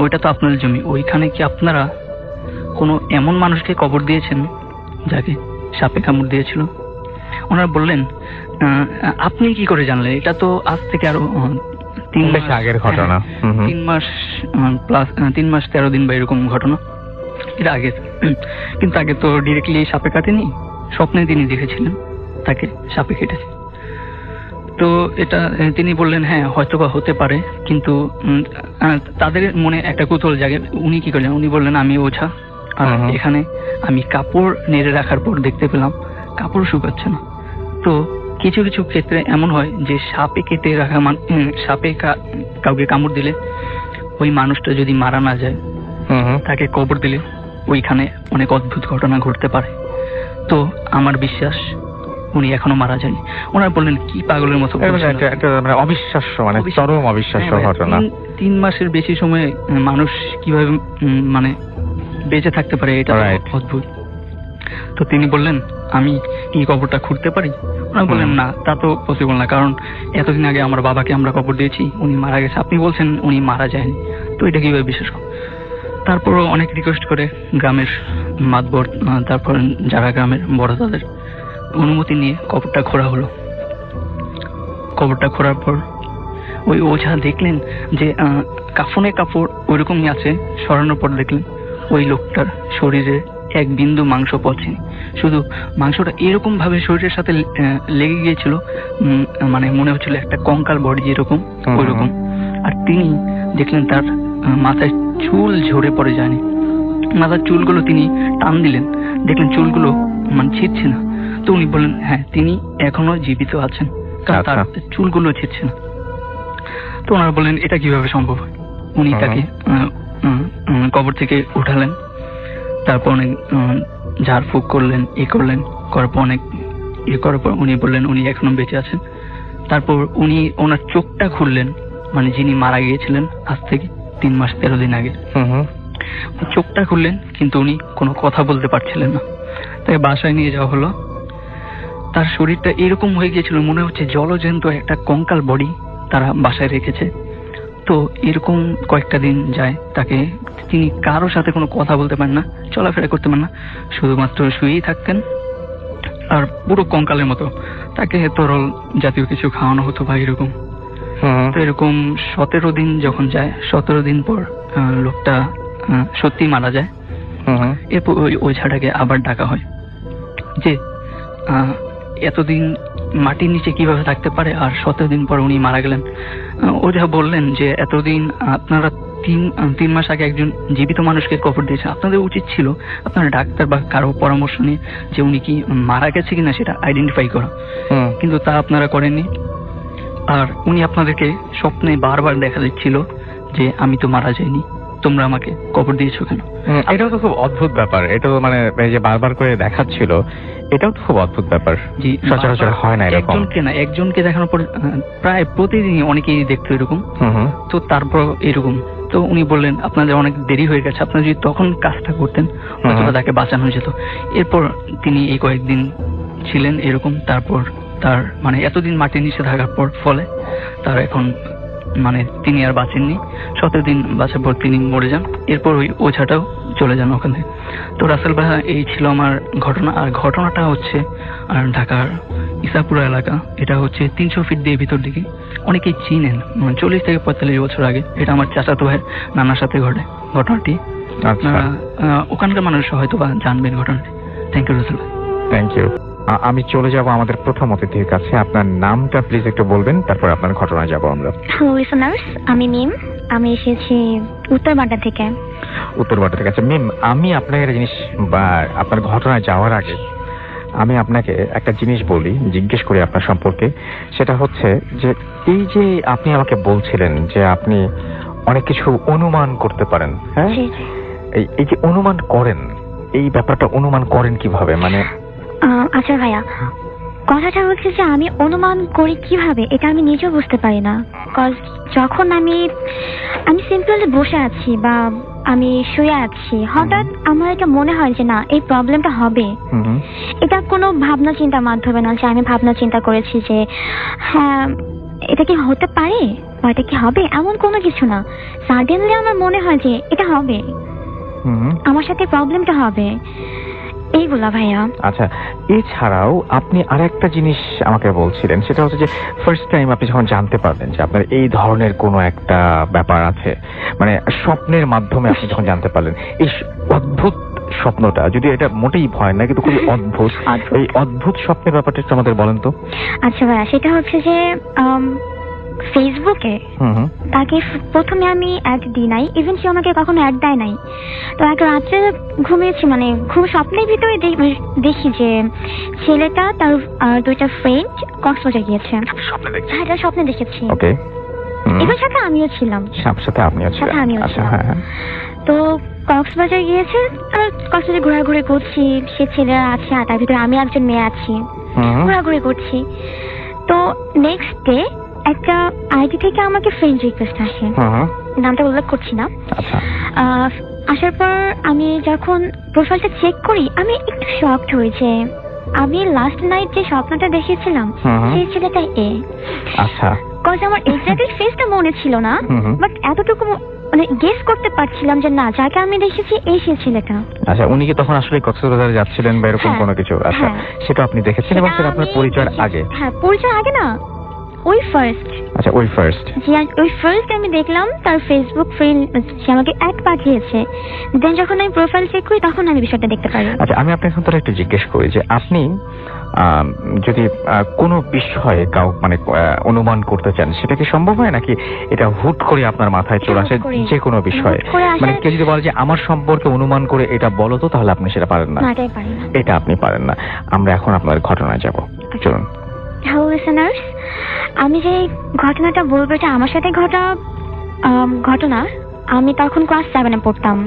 ওইটা তো আপনাদের জমি, ওইখানে কি আপনারা কোনো এমন মানুষকে কবর দিয়েছেন যাকে সাপে কামড় দিয়েছিল? ওনারা বললেন, আপনি কি করে জানলেন? এটা তো আজ থেকে আরো 3 মাস আগের ঘটনা। 3 মাস প্লাস 3 মাস 13 দিন বা এরকম ঘটনা, এটা আগে। কিন্তু আগে তো ডিরেক্টলি সাপে কাটেনি, স্বপ্নে তিনি দেখেছিলেন তাকে সাপে কেটেছে। তো এটা তিনি বললেন হ্যাঁ হয়তোবা হতে পারে, কিন্তু তাদের মনে একটা কৌতূহল জাগে। উনি কি করলেন? উনি বললেন আমি ওঝা, আর এখানে আমি কাপড় নেড়ে রাখার পর দেখতে পেলাম কাপড় শুকাচ্ছে না। তো কিছু কিছু ক্ষেত্রে এমন হয় যে সাপে কেটে রাখা সাপে কাউকে কামড় দিলে ওই মানুষটা যদি মারা না যায়, তাকে কবর দিলে ওইখানে অনেক অদ্ভুত ঘটনা ঘটতে পারে। তো আমার বিশ্বাস উনি এখনো মারা যায়নি। ওনারা বললেন কি পাগলের মতো, অবিশ্বাস্য, মানে চরম অবিশ্বাস্য ঘটনা। 3 মাসের বেশি সময় মানুষ কিভাবে মানে বেঁচে থাকতে পারে, এটা অদ্ভুত। তো তিনি বললেন আমি কি কবরটা খুঁড়তে পারি? ওনারা বললেন না, তা তো পসিবল না, কারণ এতদিন আগে আমার বাবাকে আমরা কবর দিয়েছি, উনি মারা গেছে, আপনি বলছেন উনি মারা যায়নি, তো এটা কিভাবে বিশ্বাস করব? তারপরও অনেক রিকোয়েস্ট করে গ্রামের মাতবর, তারপর যারা গ্রামের বড় তাদের অনুমতি নিয়ে কবরটা খোঁড়া হলো। কবরটা খোঁড়ার পর ওই ওঝা দেখলেন যে কাফনে কাপড় ওইরকমই আছে, সরানোর পর দেখলেন ওই লোকটার শরীরে এক বিন্দু মাংস পচেনি, শুধু মাংসটা এরকম ভাবে শরীরের সাথে লেগে গিয়েছিল, মানে মনে হচ্ছিল একটা কঙ্কাল বডি যেরকম ওইরকম। আর তিনি দেখলেন তার মাথায় চুল ঝরে পড়ে যায়নি, মাথার চুলগুলো তিনি টান দিলেন, দেখলেন চুলগুলো মানে ছিঁড়ছে না। তো উনি বললেন হ্যাঁ তিনি এখনো জীবিত আছেন, কারণ তার চুলগুলো ছিঁড়ছে না। তো ওনারা বললেন এটা কিভাবে সম্ভব। উনি তাকে কবর থেকে উঠালেন, তারপর অনেক ঝাড়ফুঁক করলেন, করার পর অনেক করার পর উনি বললেন উনি এখনো বেঁচে আছেন। তারপর উনি ওনার চোখটা খুললেন, মানে যিনি মারা গিয়েছিলেন আজ থেকে 3 মাস 13 দিন আগে, চোখটা খুললেন, কিন্তু উনি কোনো কথা বলতে পারছিলেন না। তাকে বাসায় নিয়ে যাওয়া হলো। তার শরীরটা এরকম হয়ে গিয়েছিল, মনে হচ্ছে জলজন্ত একটা কঙ্কাল বডি তারা বাসায় রেখেছে। তো এরকম কয়েকটা দিন যায়, তাকে তিনি কারোর সাথে কোনো কথা বলতে পারেন না, চলাফেরা করতে পারেন না, শুধুমাত্র শুয়েই থাকতেন। আর পুরো কঙ্কালের মতো তাকে তরল জাতীয় কিছু খাওয়ানো হতো বা এরকম। তো এরকম 17 দিন যখন যায়, 17 দিন পর লোকটা সত্যি মারা যায়। এরপর ওই ওঝাটাকে আবার ডাকা হয় যে এতদিন মাটির নিচে কিভাবে থাকতে পারে, আর 17 দিন পর উনি মারা গেলেন। ওঝা বললেন যে এতদিন আপনারা 3 মাস আগে একজন জীবিত মানুষকে কবর দিয়েছেন, আপনাদের উচিত ছিল আপনারা ডাক্তার বা কারো পরামর্শ নিয়ে যে উনি কি মারা গেছে কিনা সেটা আইডেন্টিফাই করা, কিন্তু তা আপনারা করেননি। আর উনি আপনাদেরকে স্বপ্নে বারবার দেখা দিচ্ছিল যে আমি তো মারা যাইনি, তোমরা আমাকে কবর দিয়েছো কেন। এটাও তো খুব অদ্ভুত ব্যাপার, এটা তো মানে এই যে বারবার করে দেখাচ্ছিল, এটাও তো খুব অদ্ভুত ব্যাপার। জি, সচরাচর হয় না এরকম। একজনকে দেখানোর পর প্রায় প্রতিদিনই অনেকেই দেখতো এরকম। তো তারপর এরকম। তো উনি বললেন আপনাদের অনেক দেরি হয়ে গেছে, আপনারা যদি তখন কাজটা করতেন হয়তো তাকে বাঁচানো হয়ে যেত। এরপর তিনি এই কয়েকদিন ছিলেন এরকম। তারপর তার মানে এতদিন মাটির নিচে থাকার পর ফলে তার এখন মানে তিনি আর বাঁচেননি। 17 দিন বাঁচার পর তিনি মরে যান। এরপর ওই ওঝাটাও চলে যান ওখানে। তো রাসেল ভাইয়া এই ছিল আমার ঘটনা। আর ঘটনাটা হচ্ছে ঢাকার ইসাপুরা এলাকা, এটা হচ্ছে 300 ফিট দিয়ে ভিতর দিকে। অনেকেই চিনেন, 40 থেকে 45 বছর আগে এটা আমার চাচাতো ভাইয়ের নানার সাথে ঘটে ঘটনাটি। আপনারা ওখানকার মানুষ হয়তো বা জানবেন ঘটনাটি। থ্যাংক ইউ রাসেল ভাই। Thank you. আমি চলে যাব আমাদের প্রথম অতিথির কাছে। আপনার নামটা প্লিজ একটু বলবেন, তারপর আপনার ঘটনায় যাব আমরা। হ্যালো লিসেনার্স, আমি মিম। আমি এসেছি উত্তরবাড্ডা থেকে। উত্তরবাড্ডা থেকে। আচ্ছা মিম, আমি আপনাকে একটা জিনিস বা আপনার ঘটনায় যাওয়ার আগে আমি আপনাকে একটা জিনিস বলি, জিজ্ঞেস করি আপনার সম্পর্কে। সেটা হচ্ছে যে এই যে আপনি আমাকে বলছিলেন যে আপনি অনেক কিছু অনুমান করতে পারেন, হ্যাঁ, এই যে অনুমান করেন, এই ব্যাপারটা অনুমান করেন কিভাবে? মানে আচ্ছা ভাইয়া, কথাটা হচ্ছে যে আমি অনুমান করি কিভাবে এটা আমি নিজেও বুঝতে পারি না। যখন আমি সিম্পলি বসে আছি বা আমি শুয়ে আছি, হঠাৎ আমার এটা মনে হয় যে না এই প্রবলেমটা হবে। এটা কোনো ভাবনা চিন্তার মাধ্যমে না যে আমি ভাবনা চিন্তা করেছি যে হ্যাঁ এটা কি হতে পারে বা এটা কি হবে, এমন কোনো কিছু না। সাডেনলি আমার মনে হয় যে এটা হবে, আমার সাথে প্রবলেমটা হবে, এইগুলা ভাইয়া। আচ্ছা, এছাড়াও আপনি আরেকটা জিনিস আমাকে বলছিলেন, সেটা হচ্ছে যে ফার্স্ট টাইম আপনি যখন জানতে পারলেন যে আপনার এই ধরনের কোনো একটা ব্যাপার আছে, মানে স্বপ্নের মাধ্যমে আপনি যখন জানতে পারলেন, এই অদ্ভুত স্বপ্নটা, যদি এটা মোটেই ভয় না কিন্তু খুবই অদ্ভুত, এই অদ্ভুত স্বপ্নের ব্যাপারটা একটু আমাদের বলেন তো। আচ্ছা ভাইয়া, সেটা হচ্ছে যে ফেসবুকে তাকে প্রথমে আমি অ্যাড দিই নাই, ইভেন সে আমাকে কখনো অ্যাড দেয় নাই। তো এক রাত্রে ঘুমিয়েছি, মানে স্বপ্নের ভিতরে দেখি যে ছেলেটা তার 2টা ফ্রেন্ড কক্সবাজার গিয়েছে। হ্যাঁ, এটা স্বপ্নে দেখেছি। এবার সাথে আমিও ছিলাম। সাথে আমিও ছিলাম। তো কক্সবাজার গিয়েছে, কক্সবাজার ঘোরাঘুরি করছি, সে ছেলেরা আছে আর তার ভিতরে আমি একজন মেয়ে আছি, ঘোরাঘুরি করছি। তো নেক্সট ডে একটা আইডি থেকে আমাকে ফ্রেন্ড রিকোয়েস্ট আসে, নামটা উল্লেখ করছি না। আসার পর আমি যখন প্রোফাইলটা চেক করি, আমি একটু শকড হয়েছে। আমি লাস্ট নাইট যে স্বপ্নটা দেখেছিলাম সেই ছেলেটা আচ্ছা, কজ আমার এক্স্যাক্টলি ফেসটা মনে ছিল না, বাট এতটুকু মানে গেস করতে পারছিলাম যে না, যাকে আমি দেখেছি এই সেই ছেলেটা। আচ্ছা, উনি কি তখন আসলে কক্সবাজারে যাচ্ছিলেন বা এরকম কোনো কিছু? আচ্ছা, সেটা আপনি দেখেছেন এবং সেটা আপনার পরিচয়ের আগে? হ্যাঁ, পরিচয় আগে না, ওই ফার্স্ট আচ্ছা, ওই ফার্স্ট। জি, ওই ফার্স্ট আমি দেখলাম তার ফেসবুক ফ্রেন্ড, সে আমাকে অ্যাড পাঠিয়েছে। দেন যখন আমি প্রোফাইল চেক করি তখন আমি বিষয়টা দেখতে পারি। আচ্ছা, আমি আপনাকে এখন একটু জিজ্ঞেস করি যে আপনি যদি কোনো বিষয়ে মানে অনুমান করতে চান, সেটা কি সম্ভব হয় নাকি এটা হুট করে আপনার মাথায় চলে আসে যে কোনো বিষয়ে? মানে কেউ যদি বলে যে আমার সম্পর্কে অনুমান করে এটা বলো তো, তাহলে আপনি সেটা পারেন না? এটা আপনি পারেন না। আমরা এখন আপনার ঘটনায় যাব, চলুন। হ্যালো লিসেনার্স, আমি যে ঘটনাটা বলবো এটা আমার সাথে ঘটা ঘটনা। আমি তখন ক্লাস 7-এ পড়তাম।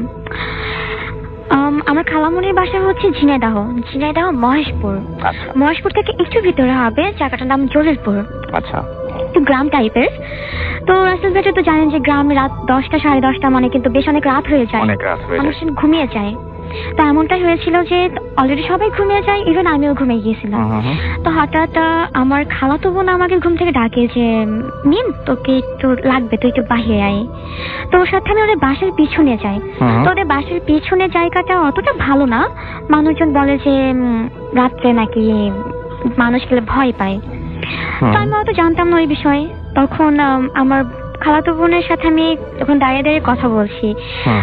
আমার খালামুনির বাসা হচ্ছে ঝিনাইদহ মহেশপুর। মহেশপুর থেকে একটু ভিতরে হবে, জায়গাটার নাম জলিলপুর। আচ্ছা, একটু গ্রাম টাইপের। তো রাসেল ভাই তো জানেন যে গ্রামে রাত 10টা 10:30 মানে কিন্তু বেশ অনেক রাত হয়ে যায়, মানুষ ঘুমিয়ে যায়। তো এমনটাই হয়েছিল যে অলরেডি সবাই ঘুমিয়ে যায়, ইভেন আমিও ঘুমিয়ে গিয়েছিলাম। তো হঠাৎ আমার খালাতো বোন আমাকে ঘুম থেকে ডাকে যে মিম, তোকে একটু লাগবে, তুই একটু বাহিরে আয়। তো ওর সাথে আমি ওদের বাসার পিছনে যাই। তো ওদের বাসার পিছনে জায়গাটা অতটা ভালো না, মানুষজন বলে যে রাত্রে নাকি মানুষ গেলে ভয় পায়। তো আমি অত জানতাম না ওই বিষয়ে। তখন আমার খালাতো বোনের সাথে আমি তখন দাঁড়িয়ে দাঁড়িয়ে কথা বলছি।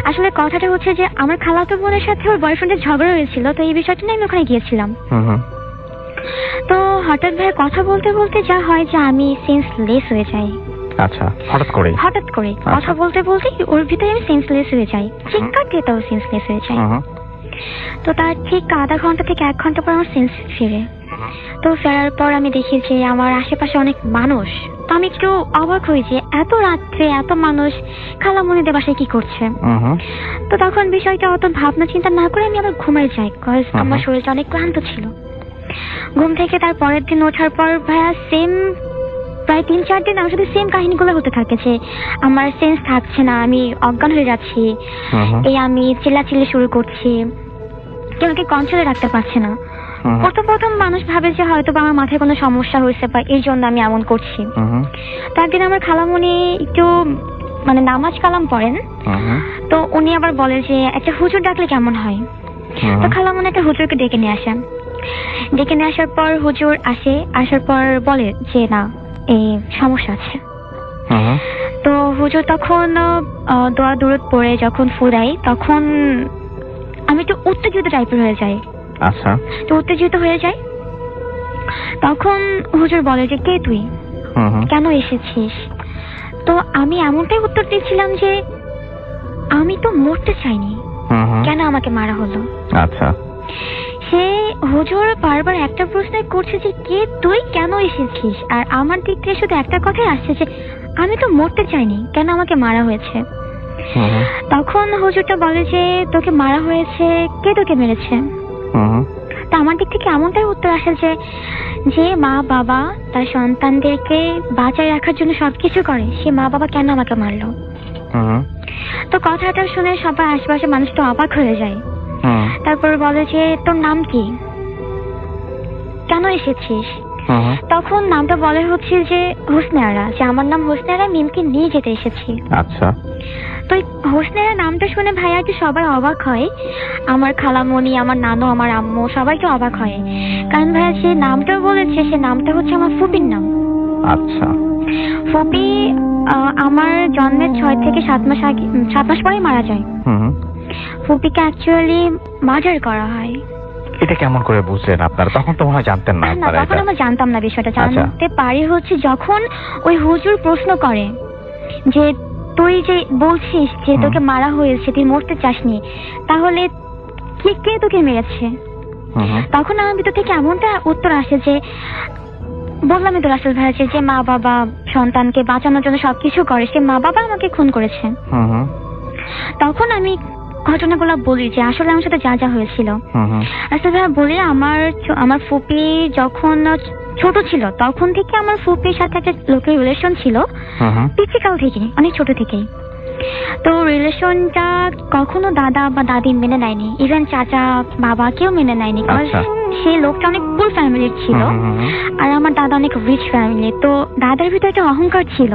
আসলে কথাটা হচ্ছে যে আমার খালাতো বোনের সাথে ওর বয়ফ্রেন্ডের ঝগড়া হয়েছিল, তো এই বিষয়টা নিয়ে আমি ওখানে গিয়েছিলাম। তো হঠাৎ ভাই কথা বলতে বলতে যা হয় যে আমি সেন্সলেস হয়ে যাই। আচ্ছা, হঠাৎ করে কথা বলতে বলতে ওর ভিতরে আমি সেন্সলেস হয়ে যাই, চিৎকার দিয়ে তাও সেন্সলেস হয়ে যাই। তো তার ঠিক আধা ঘন্টা থেকে 1 ঘন্টা পর আমার সেন্স ফিরে। তো ফেরার পর আমি দেখি যে আমার আশেপাশে অনেক মানুষ। তো আমি একটু অবাক হই যে এত রাত্রে এত মানুষ খালামণিদের বাসায় কি করছে। তো তখন বিষয়টা অত ভাবনা চিন্তা না করে আমি আবার ঘুমাই যাই, কজ আমার শরীরটা অনেক ক্লান্ত ছিল। ঘুম থেকে তার পরের দিন ওঠার পর ভাইয়া সেম প্রায় 3-4 দিন আমার সাথে সেম কাহিনীগুলো হতে থাকে যে আমার সেন্স থাকছে না, আমি অজ্ঞান হয়ে যাচ্ছি, এই আমি চিল্লাচিল্লি শুরু করছি, কেউ আমাকে কন্ট্রোলে রাখতে পারছে না। প্রথম মানুষ ভাবে যে হয়তো বা আমার মাথায় কোনো সমস্যা হয়েছে বা এই জন্য আমি এমন করছি। তো একদিন আমার খালামণি একটু মানে নামাজ কালাম পড়েন, তো উনি আবার বলে যে একটা হুজুর ডাকলে কেমন হয়। তো খালামণি একটা হুজুরকে ডেকে নিয়ে আসেন। ডেকে নিয়ে আসার পর হুজুর আসার পর বলে যে না, এই সমস্যা আছে। তো হুজুর তখন দোয়া দুরুদ পড়ে যখন ফুরাই, তখন আমি একটু উত্তেজিত টাইপের হয়ে যাই। আচ্ছা, তো উত্তেজিত হয়ে যায়। তখন হুজুর বলে যে কে তুই, কেন এসেছিস? তো আমি এমনটাই উত্তর দিচ্ছিলাম যে আমি তো মরতে চাইনি, কেন আমাকে মারা হলো। আচ্ছা, সে হুজুর বারবার একটা প্রশ্ন করছে যে কে তুই, কেন এসেছিস, আর আমার দিক থেকে শুধু একটা কথাই আসছে যে আমি তো মরতে চাইনি, কেন আমাকে মারা হয়েছে। তখন হুজুরটা বলে যে তোকে মারা হয়েছে, কে তোকে মেরেছে? তা আমার দিক থেকে এমনটাই উত্তর আসে যে যে মা বাবা তার সন্তানদেরকে বাঁচায় রাখার জন্য সবকিছু করে, সে মা বাবা কেন আমাকে মারলো। তো কথাটা শুনে সবাই আশেপাশে মানুষ তো অবাক হয়ে যায়। তারপর বলে যে তোর নাম কি, কেন এসেছিস? তখন নামটা বলে হচ্ছে যে হোসনেয়ারা, যে আমার নাম হোসনেয়ারা, মিমকে নিয়ে যেতে এসেছি। আচ্ছা, তো হোসনেয়ারা নামটা শুনে ভাইয়া কি সবাই অবাক হয়, আমার খালামণি, আমার নানু, আমার আম্মু সবাই তো অবাক হয়, কারণ ভাইয়া সে নামটা বলেছে, সে নামটা হচ্ছে আমার ফুপির নাম। আচ্ছা, ফুপি আমার জন্মের 6 থেকে 7 মাস পরে মারা যায়। ফুপিকে অ্যাকচুয়ালি মার্ডার করা হয়। এটা কেমন করে বুঝলেন আপনারা? তখন তো মনে হয় জানতেন না আপনারা? তখন আমরা জানতাম না বিষয়টা। জানতে পারি হচ্ছে যখন ওই হুজুর প্রশ্ন করে যে তুই যে বলছিস যে তোকে মারা হয়েছে, তুই মরতে চাসনি, তাহলে কে তোকে মেরেছে? তখন আমার ভিতর থেকে এমনটা উত্তর আসে যে বললামই তো রাসেল ভাই, যে মা বাবা সন্তানকে বাঁচানোর জন্য সবকিছু করে, সে মা বাবা আমাকে খুন করেছে। তখন আমি ঘটনাগুলো বলি যে আসলে আমার সাথে যা যা হয়েছিল। রাসেল ভাই বলি, আমার ফুপি যখন ছোট ছিল তখন থেকে আমার ফুপির সাথে একটা লোকের রিলেশন ছিল, পিছিকাল থেকে, অনেক ছোট থেকেই। তো রিলেশনটা কখনো দাদা বা দাদি মেনে নেয়নি, ইভেন চাচা বাবা কেউ মেনে নেয়নি, কারণ সেই লোকটা অনেক পুর ফ্যামিলির ছিল, আর আমার দাদা অনেক রিচ ফ্যামিলি। তো দাদার ভিতরে একটা অহংকার ছিল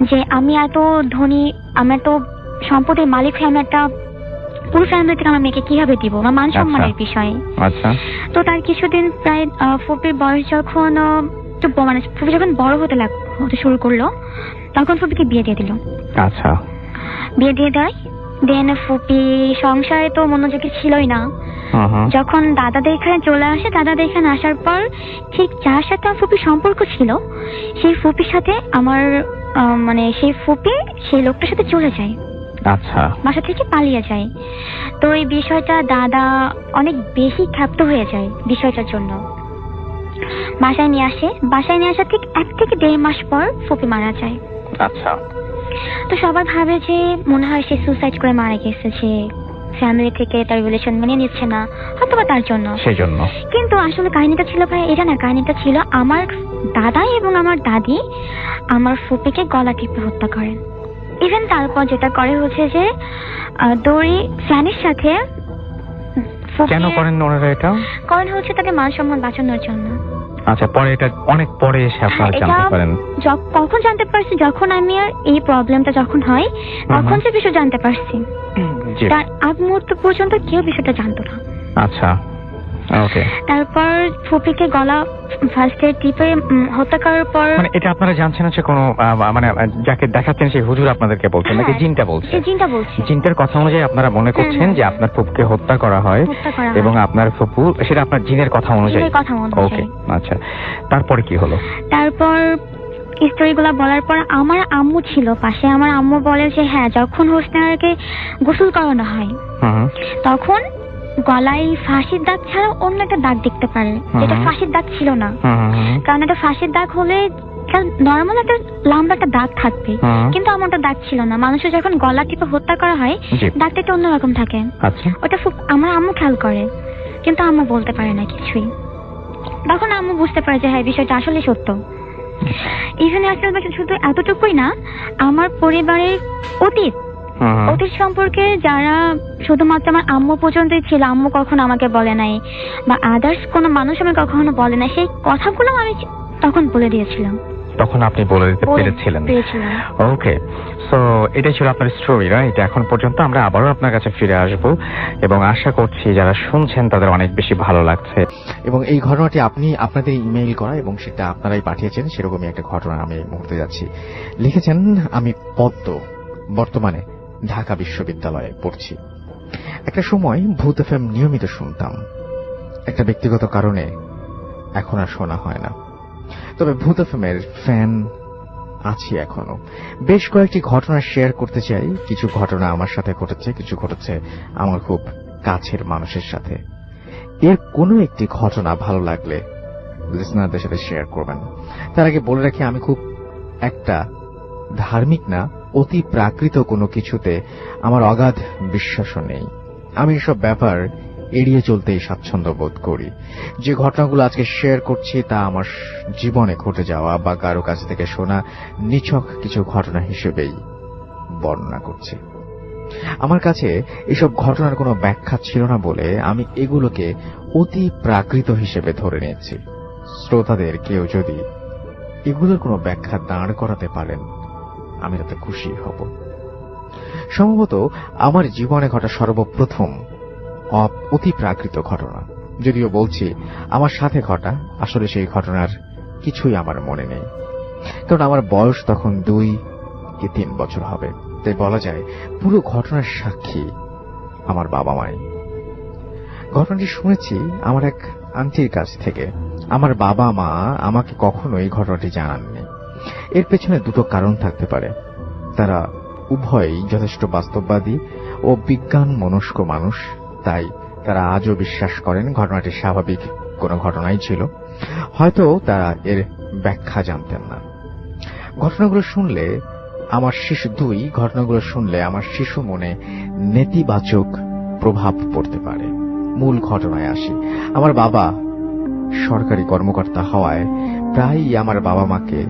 যে আমি এত ধনী, আমি এত সম্পদের মালিক হয়ে আমি একটা পুরো ফ্যামিলি থেকে আমার মেয়েকে কিভাবে দিব, আমার মান সম্মানের বিষয়ে। তো তার কিছুদিন প্রায় ফুপির বয়স যখন মানে ফুপি যখন বড় হতে শুরু করলো, তখন ফুপিকে বিয়ে দিয়ে দিল। আচ্ছা। বিয়ে দিয়ে দেয়, দেন ফুপি সংসারে তো মনোযোগী ছিলই না। যখন দাদাদের এখানে চলে আসে, দাদাদের এখানে আসার পর ঠিক যার সাথে আমার ফুপির সম্পর্ক ছিল, সেই ফুপির সাথে আমার মানে সেই ফুপি সেই লোকটার সাথে চলে যায়। আচ্ছা। বাসা থেকে পালিয়ে যায়। তো এই বিষয়টা দাদা অনেক বেশি ক্ষাপ্ত হয়ে যায় বিষয়টার জন্য। বাসায় নিয়ে আসে, বাসায় নিয়ে আসার ঠিক 1 থেকে 1.5 মাস পর ফুপি মারা যায়। আচ্ছা। তো সবাই ভাবে যে মনে হয় সে সুসাইড করে মারা গেছে, সে ফ্যামিলি থেকে তার রিলেশন মেনে নিচ্ছে না, অথবা তার জন্য সেজন্য। কিন্তু আসলে কাহিনীটা ছিল ভাই এটা না, কাহিনীটা ছিল আমার দাদা এবং আমার দাদি আমার ফুপিকে গলা টিপে হত্যা করেন। ইভেন তারপর যেটা করে হচ্ছে যে দড়ি ফ্যানের সাথে। কেন করেন ওনারা এটা? কারণ হচ্ছে তাকে মান সম্মান বাঁচানোর জন্য। আচ্ছা, পরে এটা অনেক পরে এসে আপনারা জানতে পারেন? কখন জানতে পারছি? যখন আমি আর এই প্রবলেমটা যখন হয় তখন যে বিষয় জানতে পারছি। তার আগ মুহূর্ত পর্যন্ত কেউ বিষয়টা জানতো না। আচ্ছা, ওকে। তারপর ফুপিকে গলা ফার্স্টে টিপে হত্যা করার পর, মানে এটা আপনারা জানছেন হচ্ছে কোনো মানে যাকে দেখাচ্ছেন সেই হুজুর আপনাদেরকে বলছেন নাকি জিনটা বলছে? জিনটা বলছে। জিনটার কথা অনুযায়ী আপনারা মনে করছেন যে আপনার ফুপুকে হত্যা করা হয় এবং আপনার ফুপু সেটা আপনার জিনের কথা অনুযায়ী? ওকে, আচ্ছা। তারপরে কি হলো? তারপর স্টোরিগুলো বলার পর আমার আম্মু ছিল পাশে। আমার আম্মু বলে যে হ্যাঁ, যখন হোসনাকে গোসল করানো হয় তখন গলায় ফাঁসির দাগ ছাড়া অন্য একটা দাগ দেখতে পারে, যেটা ফাঁসির দাগ ছিল না। কারণ এটা ফাঁসির দাগ হলে নর্মাল একটা লম্বা একটা দাগ থাকবে, কিন্তু আমার একটা দাগ ছিল না। মানুষের যখন গলা টিপে হত্যা করা হয় দাগটা একটু অন্যরকম থাকে। ওটা আমার আম্মু খেয়াল করে, কিন্তু আম্মু বলতে পারে না কিছুই। তখন আম্মু বুঝতে পারে যে হ্যাঁ, বিষয়টা আসলে সত্য। ইভেন আসলে শুধু এতটুকুই না, আমার পরিবারের অতীত সম্পর্কে যারা শুধুমাত্র আমার আম্মু পর্যন্তই ছিল, আম্মু কখনো আমাকে বলে নাই বা আদার্স কোনো মানুষ আমাকে কখনো বলে নাই, সেই কথাগুলো আমি তখন বলে দিয়েছিলাম। তখন আপনি বলে দিতে পেরেছিলেন? ওকে, সো এটাই ছিল আপনার স্টোরি, রাইট? এখন পর্যন্ত আমরা আবারও আপনার কাছে ফিরে আসব এবং আশা করছি যারা শুনছেন তাদের অনেক বেশি ভালো লাগছে। এবং এই ঘটনাটি আপনি আপনাদের ইমেইল করা এবং সেটা আপনারাই পাঠিয়েছেন, সেরকমই একটা ঘটনা আমি এই মুহূর্তে যাচ্ছি। লিখেছেন, আমি পদ্ম, বর্তমানে ঢাকা বিশ্ববিদ্যালয়ে পড়ছি। একটা সময় ভূত এফএম নিয়মিত শুনতাম। একটা ব্যক্তিগত কারণে এখন আর শোনা হয় না, তবে ভূত এফএম এর ফ্যান আছি এখনো। বেশ কয়েকটি ঘটনা শেয়ার করতে চাই। কিছু ঘটনা আমার সাথে ঘটেছে, কিছু ঘটেছে আমার খুব কাছের মানুষের সাথে। এর কোনো একটি ঘটনা ভালো লাগলে লিসনারদের সাথে শেয়ার করবেন। তার আগে বলে রাখি, আমি খুব একটা ধার্মিক না, অতি প্রাকৃত কোনো কিছুতে আমার অগাধ বিশ্বাসও নেই। আমি এসব ব্যাপার এড়িয়ে চলতেই স্বাচ্ছন্দ্য বোধ করি। যে ঘটনাগুলো আজকে শেয়ার করছি তা আমার জীবনে ঘটে যাওয়া বা কারো কাছ থেকে শোনা নিছক কিছু ঘটনা হিসেবেই বর্ণনা করছি। আমার কাছে এসব ঘটনার কোনো ব্যাখ্যা ছিল না বলে আমি এগুলোকে অতি প্রাকৃত হিসেবে ধরে নিয়েছি। শ্রোতাদের কেউ যদি এগুলোর কোনো ব্যাখ্যা দাঁড় করাতে পারেন আমি তাতে খুশি হব। সম্ভবত আমার জীবনে ঘটা সর্বপ্রথম অতি প্রাকৃত ঘটনা, যদিও বলছি আমার সাথে ঘটা, আসলে সেই ঘটনার কিছুই আমার মনে নেই, কারণ আমার বয়স তখন 2 কি 3 বছর হবে। তাই বলা যায় পুরো ঘটনার সাক্ষী আমার বাবা মাই। ঘটনাটি শুনেছি আমার এক আন্টির কাছ থেকে। আমার বাবা মা আমাকে কখনো এই ঘটনাটি জানাননি। এর পেছনে দুটো কারণ থাকতে পারে। তারা উভয়ই যথেষ্ট বাস্তববাদী ও বিজ্ঞান মনস্ক মানুষ, তাই তারা আজও বিশ্বাস করেন ঘটনাটি স্বাভাবিক কোনো ঘটনাই ছিল। হয়তো তারা এর ব্যাখ্যা জানতেন না। ঘটনাগুলো শুনলে আমার শিশু মনে নেতিবাচক প্রভাব পড়তে পারে। মূল ঘটনায় আসি। আমার বাবা সরকারি কর্মকর্তা হওয়ায় প্রায়ই আমার বাবা মাকে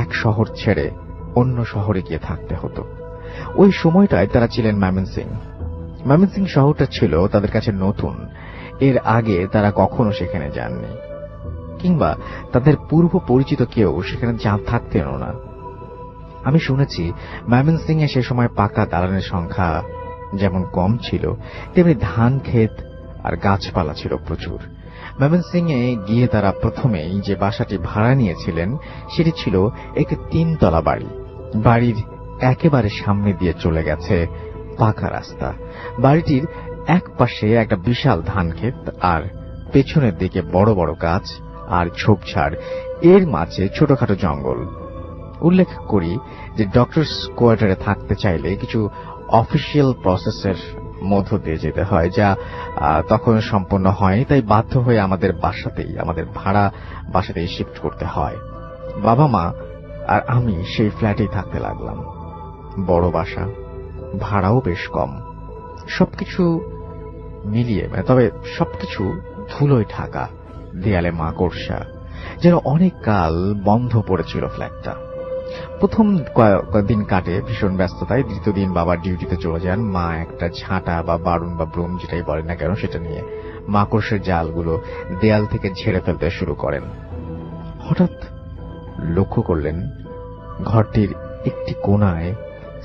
এক শহর ছেড়ে অন্য শহরে গিয়ে থাকতে হতো। ওই সময়টায় তারা ছিলেন ময়মনসিংহ শহরটা ছিল তাদের কাছে নতুন। এর আগে তারা কখনো সেখানে যাননি, কিংবা তাদের পূর্ব পরিচিত কেউ সেখানে থাকতেনও না। আমি শুনেছি ময়মনসিংহে সে সময় পাকা দালানের সংখ্যা যেমন কম ছিল, তেমনি ধান ক্ষেত আর গাছপালা ছিল প্রচুর। ময়মনসিংহে গিয়ে তারা প্রথমেই যে বাসাটি ভাড়া নিয়েছিলেন সেটি ছিল একটি 3 তলা বাড়ি। বাড়ির একেবারে সামনে দিয়ে চলে গেছে পাকা রাস্তা। বাড়িটির এক পাশে একটা বিশাল ধানক্ষেত আর পেছনের দিকে বড় বড় গাছ আর ঝোপঝাড়, এর মাঝে ছোটখাটো জঙ্গল। উল্লেখ করি যে ডক্টরস কোয়ার্টারে থাকতে চাইলে কিছু অফিসিয়াল প্রসেসের মধ্য দিয়ে যেতে হয়, যা তখন সম্পন্ন হয়। তাই বাধ্য হয়ে আমাদের ভাড়া বাসাতেই শিফট করতে হয়। বাবা মা আর আমি সেই ফ্ল্যাটেই থাকতে লাগলাম। বড় বাসা, ভাড়াও বেশ কম, সবকিছু মিলিয়ে তবে সবকিছু ধুলোয় ঢাকা, দেয়ালে মাকড়সা, যেন অনেক কাল বন্ধ পড়েছিল ফ্ল্যাটটা। প্রথম কয়েকদিন কাটে ভীষণ ব্যস্ততায়। দ্বিতীয় দিন বাবা ডিউটিতে চলে যান। মা একটা ঝাঁটা বা বারুন বা ব্রুম যেটাই বলেন না কেন সেটা নিয়ে মাকড়সের জালগুলো দেয়াল থেকে ঝেড়ে ফেলতে শুরু করেন। হঠাৎ লক্ষ্য করলেন ঘরটির একটি কোণায়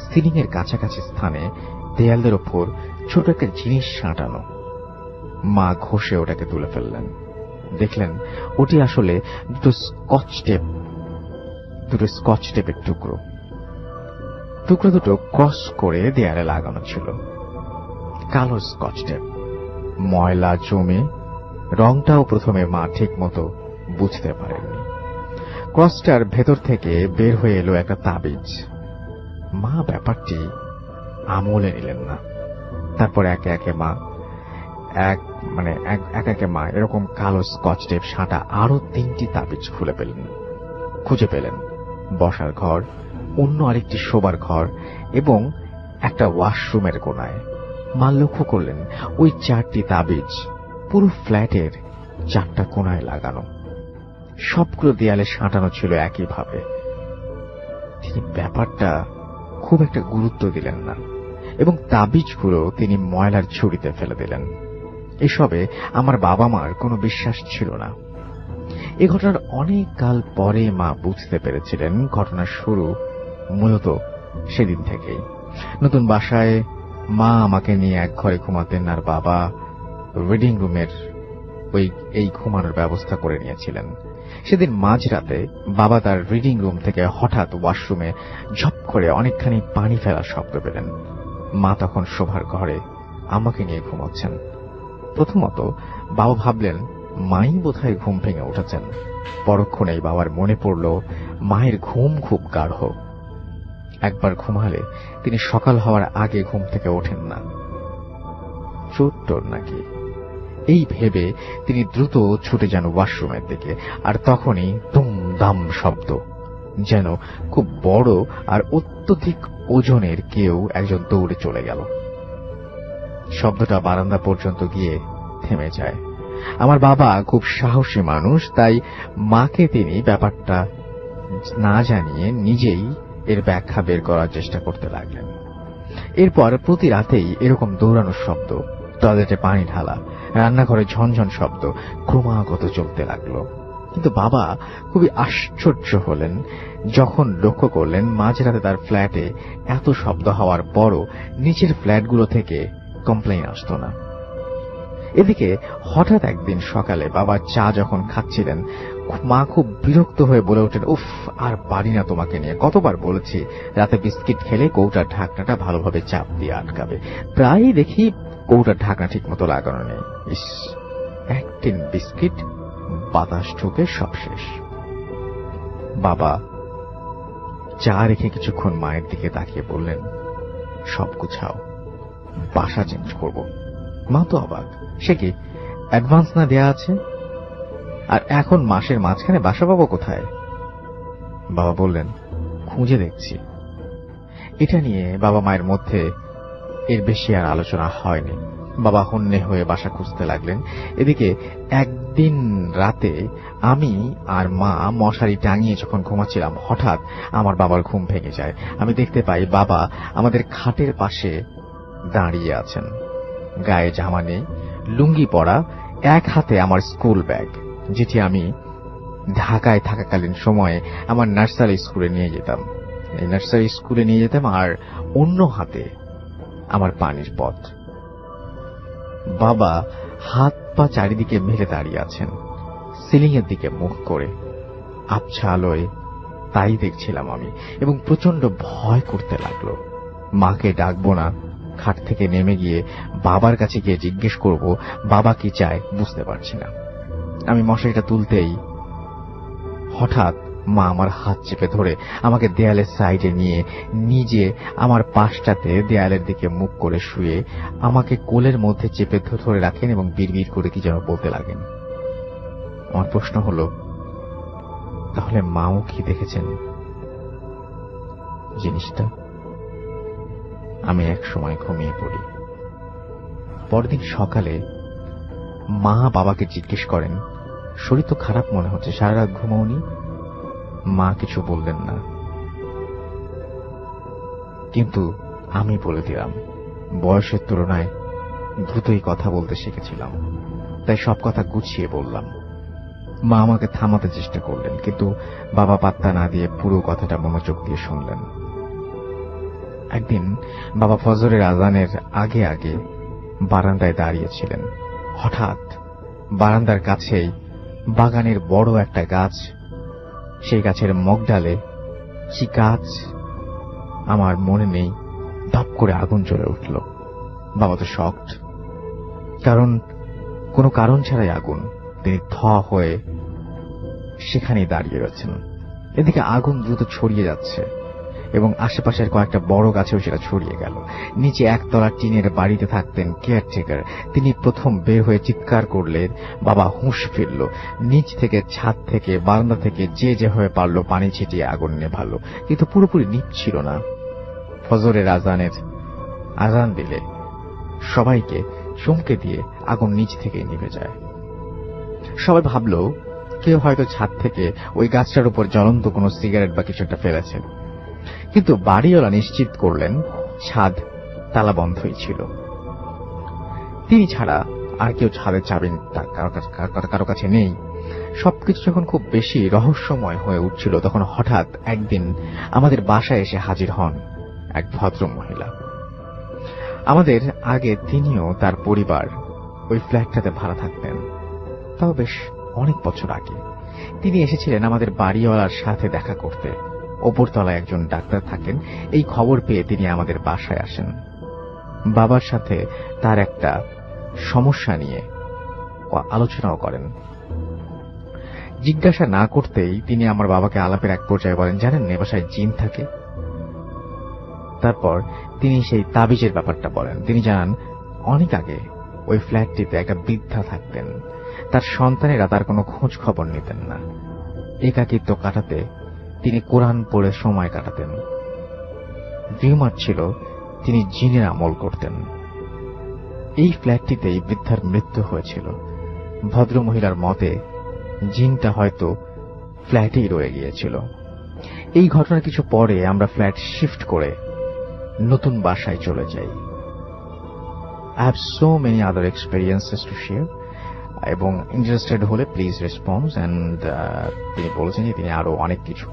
সিলিং এর কাছাকাছি স্থানে দেয়ালের ওপর ছোট একটা জিনিস সাঁটানো। মা ঘষে ওটাকে তুলে ফেললেন। দেখলেন ওটি আসলে দুটো স্কচ টেপের টুকরো দুটো ক্রস করে দেয়ালে লাগানো ছিল। কালো স্কচ টেপ, ময়লা জমে রংটাও প্রথমে মা ঠিক মতো বুঝতে পারেননি। ক্রসটার ভেতর থেকে বের হয়ে এলো একটা তাবিজ। মা ব্যাপারটি আমলে নিলেন না। তারপর একে একে মা এরকম কালো স্কচ টেপ সাঁটা আরো 3টি তাবিজ খুঁজে পেলেন। বসার ঘর, অন্য আরেকটি শোবার ঘর এবং একটা ওয়াশরুমের কোণায়। মা লক্ষ্য করলেন ওই 4টি তাবিজ পুরো ফ্ল্যাটের 4টা কোণায় লাগানো। সবগুলো দেয়ালে সাঁটানো ছিল একইভাবে। তিনি ব্যাপারটা খুব একটা গুরুত্ব দিলেন না এবং তাবিজগুলো তিনি ময়লার ঝুড়িতে ফেলে দিলেন। এসবে আমার বাবা মার কোনো বিশ্বাস ছিল না। এই ঘটনার অনেক কাল পরে মা বুঝতে পেরেছিলেন ঘটনার শুরু মূলত সেদিন থেকেই। নতুন বাসায় মা আমাকে নিয়ে এক ঘরে ঘুমাতেন আর বাবা রিডিং রুমের এই ঘুমানোর ব্যবস্থা করে নিয়েছিলেন। সেদিন মাঝরাতে বাবা তার রিডিং রুম থেকে হঠাৎ ওয়াশরুমে ঝপ করে অনেকখানি পানি ফেলার শব্দ পেলেন। মা তখন শোবার ঘরে আমাকে নিয়ে ঘুমাচ্ছেন। প্রথমত বাবা ভাবলেন মাই বোধহয় ঘুম ভেঙে উঠেছেন। পরক্ষণেই বাবার মনে পড়ল মায়ের ঘুম খুব গাঢ়। একবার ঘুমালে তিনি সকাল হওয়ার আগে ঘুম থেকে ওঠেন না। চোর নাকি, এই ভেবে তিনি দ্রুত ছুটে যান ওয়াশরুমের দিকে। আর তখনই দুম দাম শব্দ, যেন খুব বড় আর অত্যধিক ওজনের কেউ একজন দৌড়ে চলে গেল। শব্দটা বারান্দা পর্যন্ত গিয়ে থেমে যায়। আমার বাবা খুব সাহসী মানুষ, তাই মাকে তিনি ব্যাপারটা না জানিয়ে নিজেই এর ব্যাখ্যা বের করার চেষ্টা করতে লাগলেন। এরপর প্রতি রাতেই এরকম দৌড়ানোর শব্দ, টয়লেটে পানি ঢালা, রান্নাঘরে ঝনঝন শব্দ ক্রমাগত চলতে লাগলো। কিন্তু বাবা খুবই আশ্চর্য হলেন যখন লক্ষ্য করলেন মাঝরাতে তার ফ্ল্যাটে এত শব্দ হওয়ার পরও নিচের ফ্ল্যাটগুলো থেকে কমপ্লেইন আসতো না। এদিকে হঠাৎ একদিন সকালে বাবা চা যখন খাচ্ছিলেন, মা খুব বিরক্ত হয়ে বলে ওঠেন, উফ, আর পারি না তোমাকে নিয়ে, কতবার বলেছি রাতে বিস্কিট খেলে কৌটার ঢাকনাটা ভালোভাবে চাপ দিয়ে আটকাবে। প্রায়ই দেখি কৌটার ঢাকনা ঠিক মতো লাগানো নেই। ইস, 1 টিন বিস্কিট, বাতাস ঢুকে সব শেষ। বাবা চা রেখে কিছুক্ষণ মায়ের দিকে তাকিয়ে বললেন, সব গুছাও, বাসা চেঞ্জ করব। মা তো অবাক, সে কি অ্যাডভান্স না দেয়া আছে? আর এখন মাসের মাঝখানে বাসা পাবো কোথায়? বাবা বললেন, খুঁজে দেখছি। এটা নিয়ে বাবা মায়ের মধ্যে এর বেশি আর আলোচনা হয়নি। বাবা হন্যে হয়ে বাসা খুঁজতে লাগলেন। এদিকে একদিন রাতে আমি আর মা মশারি টাঙিয়ে যখন ঘুমাচ্ছিলাম, হঠাৎ আমার বাবার ঘুম ভেঙে যায়। আমি দেখতে পাই বাবা আমাদের খাটের পাশে দাঁড়িয়ে আছেন। গায়ে জামা নেই, লুঙ্গি পরা, এক হাতে আমার স্কুল ব্যাগ, যেটি আমি ঢাকায় থাকাকালীন সময়ে আমার নার্সারি স্কুলে নিয়ে যেতাম। এই নার্সারি স্কুলে নিয়ে যেতাম, আর অন্য হাতে আমার পানির পথ। বাবা হাত পা চারিদিকে মেলে দাঁড়িয়ে আছেন, সিলিং এর দিকে মুখ করে। আবছা আলোয় তাই দেখছিলাম আমি, এবং প্রচন্ড ভয় করতে লাগলো। মাকে ডাকবো না, খাট থেকে নেমে গিয়ে বাবার কাছে গিয়ে জিজ্ঞেস করব বাবা কি চায়, বুঝতে পারছি না। আমি মশারিটা তুলতেই হঠাৎ মা আমার হাত চেপে ধরে আমাকে দেয়ালের সাইডে নিয়ে নিজে আমার পাশটাতে দেয়ালের দিকে মুখ করে শুয়ে আমাকে কোলের মধ্যে চেপে ধরে রাখেন এবং বিড়বিড় করে কি যেন বলতে লাগেন। আমার প্রশ্ন হলো, তাহলে মাও কি দেখেছেন জিনিসটা? আমি এক সময় ঘুমিয়ে পড়ি। পরদিন সকালে মা বাবাকে জিজ্ঞেস করেন, শরীর তো খারাপ মনে হচ্ছে, সারা রাত ঘুমাওনি? মা কিছু বললেন না, কিন্তু আমি বলে দিলাম, বয়সের তুলনায় দ্রুতই কথা বলতে শিখেছিলাম, তাই সব কথা গুছিয়ে বললাম। মা আমাকে থামাতে চেষ্টা করলেন, কিন্তু বাবা পাত্তা না দিয়ে পুরো কথাটা মনোযোগ দিয়ে শুনলেন। একদিন বাবা ফজরের আজানের আগে আগে বারান্দায় দাঁড়িয়েছিলেন। হঠাৎ বারান্দার কাছেই বাগানের বড় একটা গাছ, সেই গাছের মগডালে কি গাছ আমার মনে নেই, ধপ করে আগুন জ্বলে উঠল। বাবা তো শকড, কারণ কোনো কারণ ছাড়াই আগুন। তিনি থ হয়ে সেখানেই দাঁড়িয়ে রয়েছেন। এদিকে আগুন দ্রুত ছড়িয়ে যাচ্ছে এবং আশেপাশের কয়েকটা বড় গাছেও সেটা ছড়িয়ে গেল। নিচে একতলা টিনের বাড়িতে থাকতেন কেয়ারটেকার। তিনি প্রথম বের হয়ে চিৎকার করলেন, বাবা হুঁশ ফিরল। নিচ থেকে, ছাদ থেকে, বারান্দা থেকে যে যেভাবে পারল পানি ছিটিয়ে আগুন নেভালো, কিন্তু পুরোপুরি নিভছিল না। ফজরের আজান দিলে সবাইকে চমকে দিয়ে আগুন নিচ থেকেই নিভে যায়। সবাই ভাবল কেউ হয়তো ছাদ থেকে ওই গাছটার উপর জ্বলন্ত কোনো সিগারেট বা কিছু একটা ফেলেছে, কিন্তু বাড়িওয়ালা নিশ্চিত করলেন ছাদ তালাবন্ধই ছিল। তিনি ছাড়া আর কেউ ছাদের চাবি কারো কাছে নেই। সবকিছু যখন খুব বেশি রহস্যময় হয়ে উঠছিল, তখন হঠাৎ একদিন আমাদের বাসায় এসে হাজির হন এক ভদ্র মহিলা। আমাদের আগে তিনিও তার পরিবার ওই ফ্ল্যাটটাতে ভাড়া থাকতেন, তাও বেশ অনেক বছর আগে। তিনি এসেছিলেন আমাদের বাড়িওয়ালার সাথে দেখা করতে। ওপরতলায় একজন ডাক্তার থাকেন, এই খবর পেয়ে তিনি আমাদের বাসায় আসেন। বাবার সাথে তার একটা সমস্যা নিয়ে আলোচনাও করেন। জিজ্ঞাসা না করতেই তিনি আমার বাবাকে আলাপের এক পর্যায়ে বলেন, জানেন এ বাসায় জিন থাকে। তারপর তিনি সেই তাবিজের ব্যাপারটা বলেন। তিনি জানান অনেক আগে ওই ফ্ল্যাটটিতে একটা বৃদ্ধা থাকতেন, তার সন্তানেরা তার কোনো খোঁজ খবর নিতেন না। একাকিত্ব কাটাতে তিনি কোরআন পড়ে সময় কাটাতেন। রিউমার ছিল, তিনি জিনের আমল করতেন। এই ফ্ল্যাটটিতেই বৃদ্ধার মৃত্যু হয়েছিল। ভদ্রমহিলার মতে জিনটা হয়তো ফ্ল্যাটেই রয়ে গিয়েছিল। এই ঘটনার কিছু পরে আমরা ফ্ল্যাট শিফট করে নতুন বাসায় চলে যাই। I have so many other experiences to share, এবং ইন্টারেস্টেড হলে প্লিজ রেসপন্স। অ্যান্ড তিনি বলেছেন যে তিনি আরো অনেক কিছু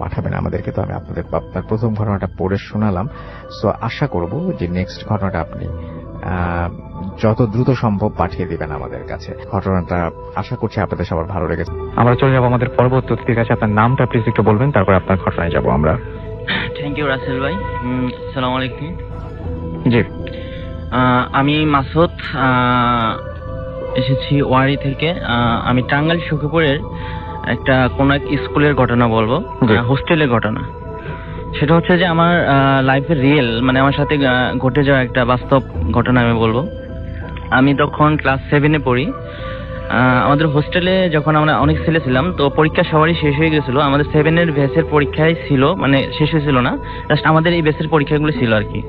পাঠাবেন আমাদেরকে। তো আমি আপনার প্রথম ঘটনাটা পড়ে শোনালাম। সো আশা করব যে নেক্সট ঘটনাটা আপনি যত দ্রুত সম্ভব পাঠিয়ে দিবেন আমাদের কাছে। ঘটনাটা আশা করছি আপনাদের সবার ভালো লেগেছে। আমরা চলে যাবো আমাদের পরবর্তী অতিথির কাছে। আপনার নামটা প্লিজ একটু বলবেন, তারপর আপনার ঘটনায় যাব আমরা। থ্যাংক ইউ রাসেল ভাই। আসসালামু আলাইকুম। জি, আমি মাসুদ, এসেছি ওয়ারি থেকে। আমি টাঙ্গাইল সখীপুরের একটা কোন এক স্কুলের ঘটনা বলবো, হোস্টেলের ঘটনা। সেটা হচ্ছে যে আমার লাইফের রিয়েল, মানে আমার সাথে ঘটে যাওয়া একটা বাস্তব ঘটনা আমি বলবো। আমি তখন ক্লাস 7-এ পড়ি। আমাদের হোস্টেলে যখন আমরা অনেক ছেলে ছিলাম, তো পরীক্ষা সবারই শেষ হয়ে গেছিল। আমাদের 7-এর ব্যাচের পরীক্ষাই ছিল, মানে শেষ হয়েছিল না, জাস্ট আমাদের এই ব্যাচের পরীক্ষাগুলো ছিল আর কি।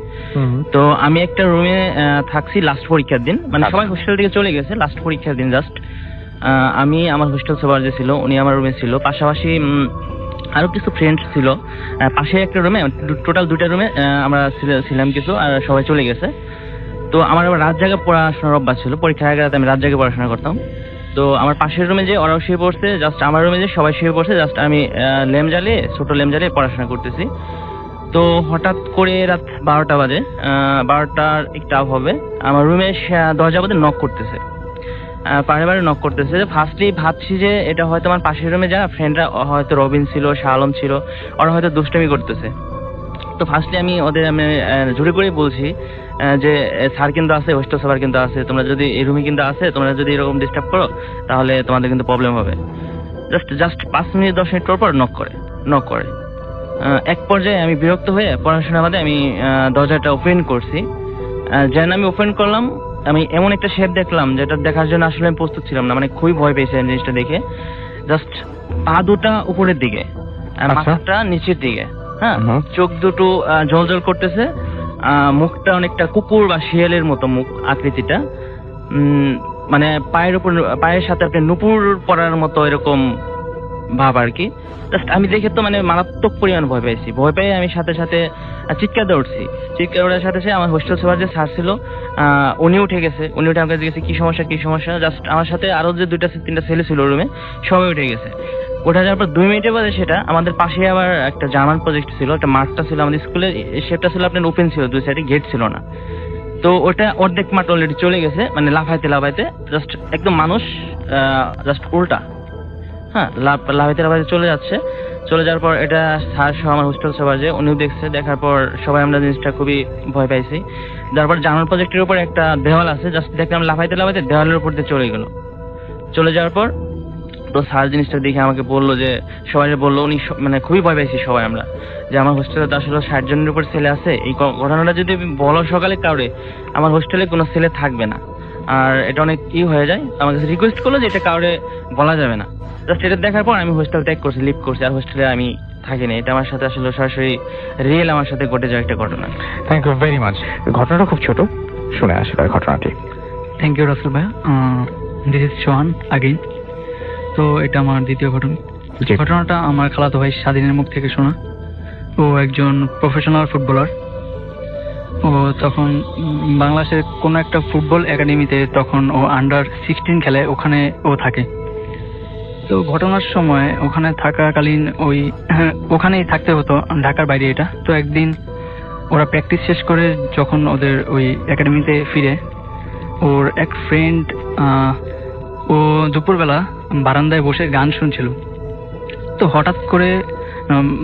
তো আমি একটা রুমে থাকছি লাস্ট পরীক্ষার দিন, মানে সবাই হোস্টেল থেকে চলে গেছে, লাস্ট পরীক্ষার দিন জাস্ট আমি, আমার হোস্টেল সুপার যে ছিল উনি আমার রুমে ছিল, পাশাপাশি আরো কিছু ফ্রেন্ডস ছিল। পাশে একটা রুমে, টোটাল 2টা রুমে আমরা ছিলাম কিছু, আর সবাই চলে গেছে। তো আমার আবার রাত জায়গা পড়াশোনার অভ্যাস ছিল, পরীক্ষার আগে রাতে আমি রাত জায়গায় পড়াশোনা করতাম। তো আমার পাশের রুমে যে ওরাও শুয়ে পড়ছে, জাস্ট আমার রুমে যে সবাই শুয়ে পড়ছে, জাস্ট আমি ছোট ল্যাম্প জ্বালিয়ে পড়াশোনা করতেছি। তো হঠাৎ করে রাত 12টা বাজে, 12টার একটা হবে, আমার রুমে দরজা বাদে নক করতেছে। বারে নক করতেছে। ফার্স্টলি ভাবছি যে এটা হয়তো আমার পাশের রুমে যারা ফ্রেন্ডরা, হয়তো রবিন ছিল, শাহ আলম ছিল, ওরা হয়তো দুষ্টামি করতেছে। তো ফার্স্টলি আমি ওদের জোরে করে বলছি যে স্যার কিন্তু আছে, হোস্টেল স্যার কিন্তু আছে, তোমরা যদি এই রুমে কিন্তু আছে, তোমরা যদি এরকম ডিস্টার্ব করো তাহলে তোমাদের কিন্তু প্রবলেম হবে। জাস্ট 5 মিনিট 10 মিনিট পর নক করে এক পর্যায়ে আমি বিরক্ত হয়ে পড়াশোনা বাদে আমি দরজাটা ওপেন করছি। যেন আমি ওপেন করলাম, আমি এমন একটা শেপ দেখলাম যেটা দেখার জন্য আসলে আমি প্রস্তুত ছিলাম না, মানে খুবই ভয় পেয়েছি জিনিসটা দেখে। জাস্ট পা দুটা উপরের দিকে, মাথাটা নিচের দিকে, হ্যাঁ, চোখ দুটো জল করতেছে, মুখটা অনেকটা কুকুর বা শিয়ালের মতো মুখ আকৃতিটা, মানে পায়ের সাথে আপনি নুপুর পরার মতো এরকম ভাব আর কি। জাস্ট আমি দেখে তো মানে মারাত্মক পরিমাণ ভয় পেয়েছি। ভয় পেয়ে আমি সাথে সাথে চিৎকার দিয়ে উঠছি। চিৎকার ওঠার সাথে সাথে আমার হোস্টেল সুপার যে স্যার ছিল উনি উঠে গেছে। উনি উঠে আমাকে জিজ্ঞেস কি সমস্যা। জাস্ট আমার সাথে আরো যে 2-3টা ছেলে ছিল রুমে, সবাই উঠে গেছে। ওঠা যাওয়ার পর 2 মিনিটের বাদে সেটা আমাদের পাশে আবার একটা জার্মান প্রজেক্ট ছিল, একটা মাঠটা ছিল আমাদের স্কুলের, সেটা ছিল আপনার ওপেন ছিল, 2 সাইডে গেট ছিল না। তো ওটা অর্ধেক মাঠ অলরেডি চলে গেছে, মানে লাফাইতে জাস্ট একদম মানুষ জাস্ট উল্টা, হ্যাঁ, লাফাইতে চলে যাওয়ার পর এটা স্যার সহ আমার হোস্টেল সবার যে উনিও দেখছে। দেখার পর সবাই আমরা জিনিসটা খুবই ভয় পাইছি। তারপর জার্মান প্রজেক্টের উপর একটা দেওয়াল আছে, জাস্ট দেখলাম লাফাইতে দেওয়ালের উপর দিয়ে চলে যাওয়ার পর তো স্যার জিনিসটা দেখে আমাকে বললো যে, সবাই বললো, উনি মানে খুবই ভয় পাইছি সবাই আমরা, যে আমার হোস্টেলে তো আসলে 60 জনের উপর ছেলে আছে, এই ঘটনাটা যদি বলো সকালে কাউরে, আমার হোস্টেলে কোনো ছেলে থাকবে না, আর এটা অনেক হয়ে যায়। আমাকে রিকোয়েস্ট করলো যে এটা কাউরে বলা যাবে না। জাস্ট এটা দেখার পর আমি হোস্টেল ত্যাগ করছি, লিভ করছি, আর হোস্টেলে আমি থাকিনি। এটা আমার সাথে আসলে সরাসরি রিয়েল আমার সাথে ঘটে যাওয়া একটা ঘটনা। Thank you very much. ঘটনাটা খুব ছোট, শুনে আসলে ঘটনাটি। থ্যাংক ইউ রাসেল ভাইয়া। This is Sohan again. তো এটা আমার দ্বিতীয় ঘটনা। ঘটনাটা আমার খালাতো ভাই স্বাধীনের মুখ থেকে শোনা। ও একজন প্রফেশনাল ফুটবলার। ও তখন বাংলাদেশের কোনো একটা ফুটবল একাডেমিতে তখন ও আন্ডার 16 খেলে, ওখানে ও থাকে। তো ঘটনার সময় ওখানে থাকাকালীন ওখানেই থাকতে হতো, ঢাকার বাইরে এটা। তো একদিন ওরা প্র্যাকটিস শেষ করে যখন ওদের ওই একাডেমিতে ফিরে, ওর এক ফ্রেন্ড ও দুপুরবেলা বারান্দায় বসে গান শুনছিল। তো হঠাৎ করে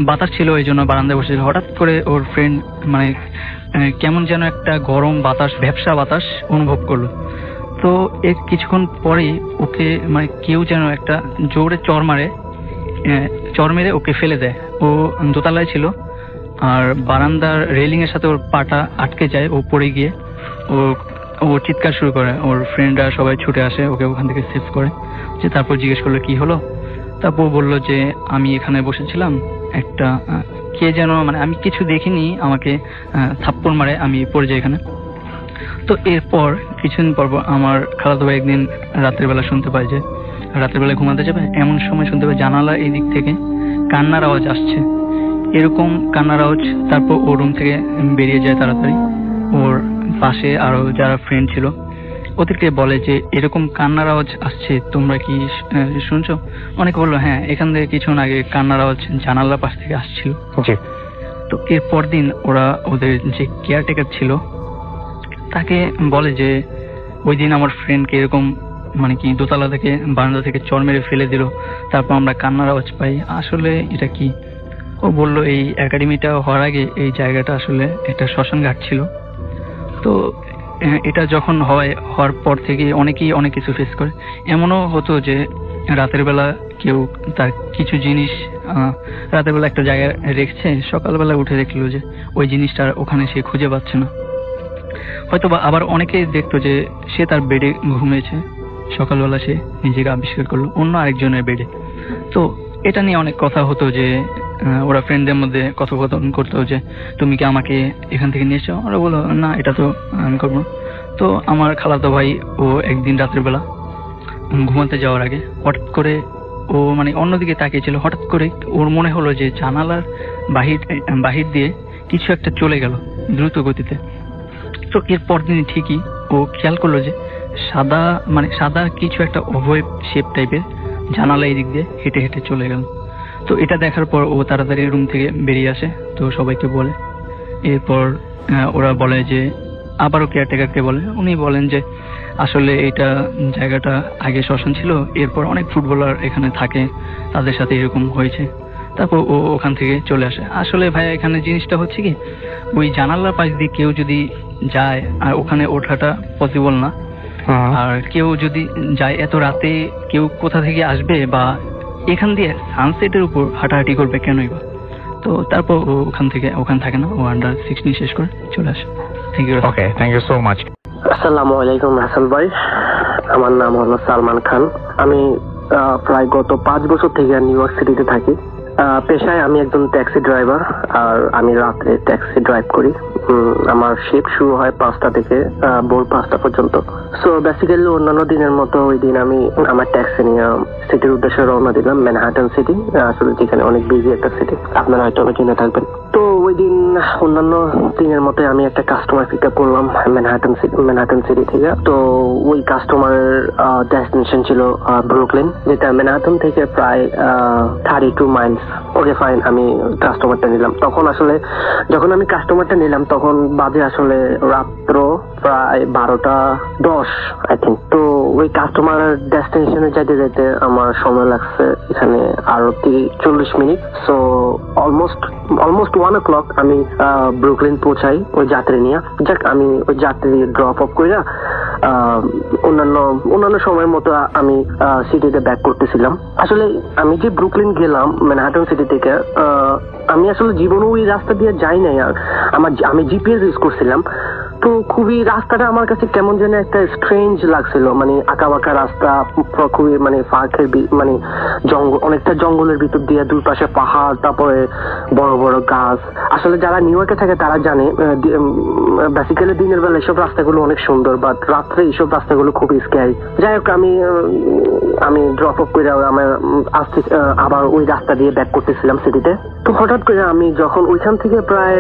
বাতাস ছিল, এই জন্য বারান্দায় বসেছিল। হঠাৎ করে ওর ফ্রেন্ড মানে কেমন যেন একটা গরম বাতাস, ভ্যাপসা বাতাস অনুভব করলো। তো কিছুক্ষণ পরেই ওকে মানে কেউ যেন একটা জোরে চর মেরে ওকে ফেলে দেয়। ও দোতলায় ছিল, আর বারান্দার রেলিং এর সাথে ওর পাটা আটকে যায়। ও পড়ে গিয়ে ও চিৎকার শুরু করে। ওর ফ্রেন্ডরা সবাই ছুটে আসে, ওকে ওখান থেকে সেভ করে। যে তারপর জিজ্ঞেস করলো কি হলো। তারপর বললো যে আমি এখানে বসেছিলাম, একটা কে যেন মানে আমি কিছু দেখিনি, আমাকে থাপ্পড় মারে, আমি পড়ে যাই এখানে। তো এরপর কিছুদিন পর আমার খালাতো ভাই একদিন রাতের বেলা শুনতে পায় যে রাতের বেলা ঘুমাতে যাবে, এমন সময় শুনতে পায় জানালা এই দিক থেকে কান্নার আওয়াজ আসছে, এরকম কান্নার আওয়াজ। তারপর ও রুম থেকে বেরিয়ে যায় তাড়াতাড়ি। ওর পাশে আরো যারা ফ্রেন্ড ছিল ওদেরকে বলে যে এরকম কান্নার আওয়াজ আসছে, তোমরা কি শুনছো? অনেকে বললো হ্যাঁ, এখান থেকে কিছুক্ষণ আগে কান্নার আওয়াজ জানালার পাশ থেকে আসছিল। তো এরপর দিন ওরা ওদের যে কেয়ারটেকার ছিল তাকে বলে যে ওই দিন আমার ফ্রেন্ডকে এরকম মানে কি দোতলা থেকে বারান্দা থেকে চর মেরে ফেলে দিল, তারপর আমরা কান্নার আওয়াজ পাই। আসলে এটা কি? ও বলল এই একাডেমিটা হওয়ার আগে এই জায়গাটা আসলে একটা শ্মশান ঘাট ছিল। তো এটা যখন হওয়ার পর থেকে অনেকেই অনেক কিছু ফেস করে। এমনও হতো যে রাতের বেলা কেউ তার কিছু জিনিস রাতের বেলা একটা জায়গায় রেখেছে, সকালবেলা উঠে দেখলো যে ওই জিনিসটা ওখানে সে খুঁজে পাচ্ছে না। হয়তো বা আবার অনেকে দেখতো যে সে তার বেডে ঘুমিয়েছে, সকালবেলা সে নিজেকে আবিষ্কার করলো অন্য আরেকজনের বেডে। তো এটা নিয়ে অনেক কথা হতো যে ওরা ফ্রেন্ডদের মধ্যে কথোপকথন করতো যে তুমি কি আমাকে এখান থেকে নিয়ে এসো? ওরা বললো না, এটা তো আমি করবো না। তো আমার খালাতো ভাই ও একদিন রাতের বেলা ঘুমাতে যাওয়ার আগে হঠাৎ করে ও মানে অন্যদিকে তাকিয়েছিল। হঠাৎ করে ওর মনে হলো যে জানালার বাহির দিয়ে কিছু একটা চলে গেল দ্রুত গতিতে। তো এরপর দিন ঠিকই ও খেয়াল করলো যে সাদা কিছু একটা অভয় শেপ টাইপের জানালা এই দিক দিয়ে হেঁটে হেঁটে চলে গেল। তো এটা দেখার পর ও তাড়াতাড়ি রুম থেকে বেরিয়ে আসে, তো সবাইকে বলে। এরপর ওরা বলে যে আবারও কেয়ারটেকারকে বলে, উনি বলেন যে আসলে এটা জায়গাটা আগে শ্মশান ছিল, এরপর অনেক ফুটবলার এখানে থাকে, তাদের সাথে এরকম হয়েছে, তারপর ও ওখান থেকে চলে আসে। আসলে ভাইয়া এখানে জিনিসটা হচ্ছে কি, ওই জানালার পাশ দিয়ে কেউ যদি যায় আর ওখানে ওঠাটা পসিবল না, আর কেউ যদি যায় এত রাতে কেউ কোথা থেকে আসবে বা এখান দিয়ে সানসেটের উপর হাঁটাহাঁটি করবে কেনই বা। তো তারপর ও ওখান থাকে না, ও আন্ডার 16 শেষ করে চলে আসে। Thank you. Okay, thank you so much. আসসালামু আলাইকুম হাসান ভাই, আমার নাম হলো সালমান খান। আমি প্রায় গত 5 বছর থেকে নিউ ইয়র্ক সিটিতে থাকি। পেশায় আমি একজন ট্যাক্সি ড্রাইভার, আর আমি রাত্রে ট্যাক্সি ড্রাইভ করি। আমার শিফট শুরু হয় 5টা থেকে ভোর 5টা পর্যন্ত। সো বেসিক্যালি অন্যান্য দিনের মতো ওই দিন আমি আমার ট্যাক্সি নিয়ে সিটির উদ্দেশ্যে রওনা দিলাম, ম্যানহাটন সিটি, আসলে যেখানে অনেক বিজি একটা সিটি, আপনারা হয়তো জেনে থাকবেন। তো ওই দিন অন্যান্য দিনের মতো আমি একটা কাস্টমার পিক আপ করলাম ম্যানহাটন সিটি থেকে। তো ওই কাস্টমারের ডেস্টিনেশন ছিল ব্রুকলিন, যেটা ম্যানহাটন থেকে প্রায় 32 মাইলস। ওকে ফাইন, আমি কাস্টমারটা নিলাম। তখন আসলে যখন আমি কাস্টমারটা নিলাম তখন বাজে আসলে রাত্র প্রায় 12:10 আই থিঙ্ক। তো ওই কাস্টমার ডেস্টিনেশনে যেতে যেতে আমার সময় লাগছে এখানে আরো 40 মিনিট। সো অলমোস্ট 1 o'clock আমি ব্রুকলিন পৌঁছাই ওই যাত্রী নিয়ে। যাক, আমি ওই যাত্রী ড্রপ অফ করে অন্যান্য সময়ের মতো আমি সিটিতে ব্যাক করতেছিলাম। আসলে আমি যে ব্রুকলিন গেলাম ম্যানহাটন সিটি থেকে, আমি আসলে জীবনে ওই রাস্তা দিয়ে যাই নাই। আর আমি জিপিএস ইউজ করছিলাম, তো খুবই রাস্তাটা আমার কাছে কেমন যেন একটা স্ট্রেঞ্জ লাগছিল। মানে আঁকা বাঁকা রাস্তা, খুবই মানে ফাঁকের মানে অনেকটা জঙ্গলের ভিতর দিয়ে, দুই পাশে পাহাড়, তারপরে বড় বড় গাছ। আসলে যারা নিউ ইয়র্কে থাকে তারা জানে বেসিক্যালি দিনের বেলা এইসব রাস্তাগুলো অনেক সুন্দর, বাট রাত্রে এইসব রাস্তাগুলো খুবই স্ক্যারি। যাই হোক, আমি ড্রপ অফ করে আবার ওই রাস্তা দিয়ে ব্যাক করতেছিলাম সিটিতে। তো হঠাৎ করে আমি যখন ওইখান থেকে প্রায়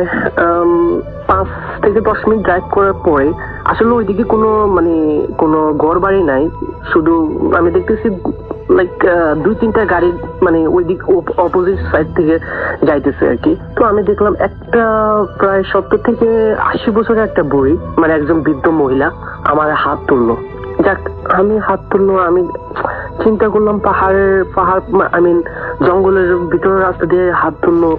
5 থেকে 10 মিনিট ড্রাইভ করার পরে আসলে ওইদিকে কোনো ঘর বাড়ি নাই, শুধু আমি দেখতেছি লাইক 2-3টা গাড়ি মানে ওই দিক অপোজিট সাইড থেকে যাইতেছে আর কি। তো আমি দেখলাম একটা প্রায় 70 থেকে 80 বছরের একটা বুড়ি, মানে একজন বৃদ্ধ মহিলা আমার হাত তুললো। যাক, আমি হাত তুললো, আমি চিন্তা করলাম পাহাড় জঙ্গলের ভিতরের রাস্তা দিয়ে হাত তুললো।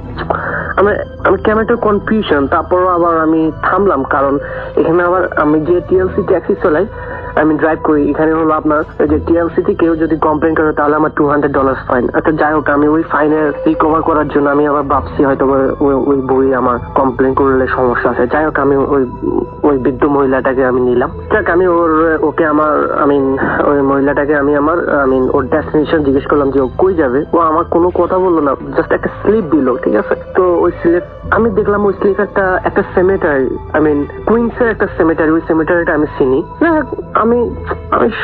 আমি কেমন একটা কনফিউশন। তারপর আবার আমি থামলাম, কারণ এখানে আবার আমি যে টিএলসি ট্যাক্সি চালাই, আমি ড্রাইভ করি, এখানে হলো আপনার যে টিএলসিতে কেউ যদি কমপ্লেন করে তাহলে আমার $200 ফাইন। আচ্ছা যাই হোক, আমি ওই ফাইনের রিকভার করার জন্য আমি আবার ভাবছি হয়তো ওই বই আমার কমপ্লেন করলে সমস্যা আছে। যাই হোক, আমি ওই বৃদ্ধ মহিলাটাকে আমি নিলাম। যাক, আমি ওই মহিলাটাকে ওর ডেস্টিনেশন জিজ্ঞেস করলাম যে ও কই যাবে। ও আমার কোনো কথা বললো না, জাস্ট একটা স্লিপ দিল, ঠিক আছে। তো ওই স্লিপ আমি দেখলাম, ওই স্লিপ একটা সেমেটারি, কুইন্সের একটা সেমেটারি, ওই সেমেটারিটা আমি চিনি। আমি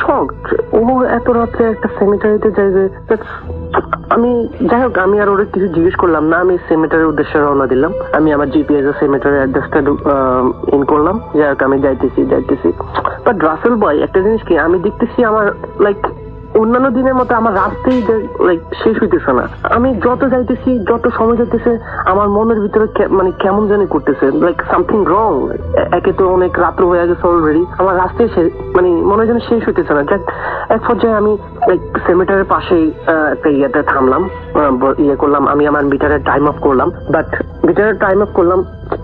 শকড, ও এত রাত্রে একটা সেমেটারিতে যাইবে। আমি যাই হোক, আমি আর ওরা কিছু জিজ্ঞেস করলাম না, আমি সেমেটারির উদ্দেশ্যে রওনা দিলাম। আমি আমার জিপিএস এর সেমেটারির অ্যাড্রেসটা ইন করলাম। যাই হোক, আমি যাইতেছি। বাট রাসেল ভাই, একটা জিনিস কি, আমি দেখতেছি আমার লাইক অন্যান্য দিনের মতো আমার রাস্তাই লাইক শেষ হইতেছে না। আমি যত যাইতেছি, যত সময় যাইতেছে, আমার মনের ভিতরে মানে কেমন জানি করতেছে, লাইক সামথিং রং। একে তো অনেক রাত্র হয়ে গেছে অলরেডি, আমার রাস্তায় মানে মনে হয় যেন শেষ হইতেছে না। যাক, এক পর্যায়ে আমি লাইক সেমেটারের পাশেই একটা ইয়েতে থামলাম, করলাম, আমি আমার মিটারের টাইম অফ করলাম। বাট মিটারের টাইম অফ করলাম,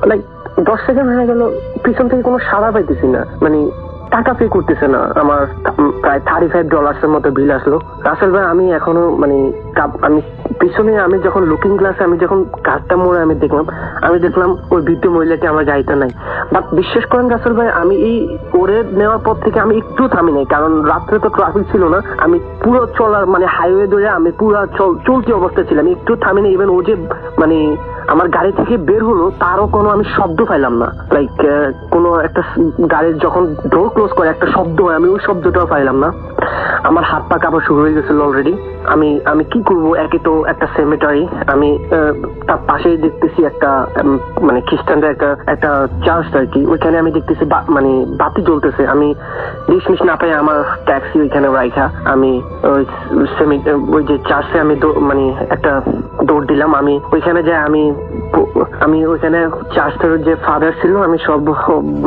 লাইক 10 সেকেন্ড হয়ে গেল, পিছন থেকে কোনো সাড়া পাইতেছি না, মানে টাকা পে করতেছে না। আমার প্রায় $35 মতো বিল আসলো। রাসেল ভাই, আমি এখনো মানে আমি পিছনে, আমি যখন লুকিং গ্লাসে আমি যখন কারটা মোড়ে আমি দেখলাম ওই বৃদ্ধ মহিলাটি আমার গাড়িতে নাই। বাট বিশ্বাস করেন রাসেল ভাই, আমি এই করে নেওয়ার পর থেকে আমি একটু থামি নাই, কারণ রাত্রে তো ট্রাফিক ছিল না। আমি পুরো চলার মানে হাইওয়ে ধরে আমি পুরো চলতি অবস্থায় ছিলাম, একটু থামি নাই। ইভেন ও যে মানে আমার গাড়ি থেকে বের হলো তারও কোনো আমি শব্দ পাইলাম না। লাইক কোনো একটা গাড়ির যখন ডোর ক্লোজ করে একটা শব্দ হয়, আমি ওই শব্দটাও পাইলাম না। আমার হাত পা কাঁপা শুরু হয়ে গেছিল অলরেডি। আমি কি করবো, একে তো একটা সেমেটারি, আমি তার পাশেই দেখতেছি একটা মানে খ্রিস্টানদের একটা চার্চ আর কি, ওইখানে আমি দেখতেছি মানে বাতি জ্বলতেছে। আমি ডিসমিস না পাই আমার ট্যাক্সি ওইখানে রাইখা আমি ওই যে চার্চে আমি মানে একটা দৌড় দিলাম। আমি ওইখানে যাই, আমি আমি ওইখানে চার্চটার যে ফাদার ছিল আমি সব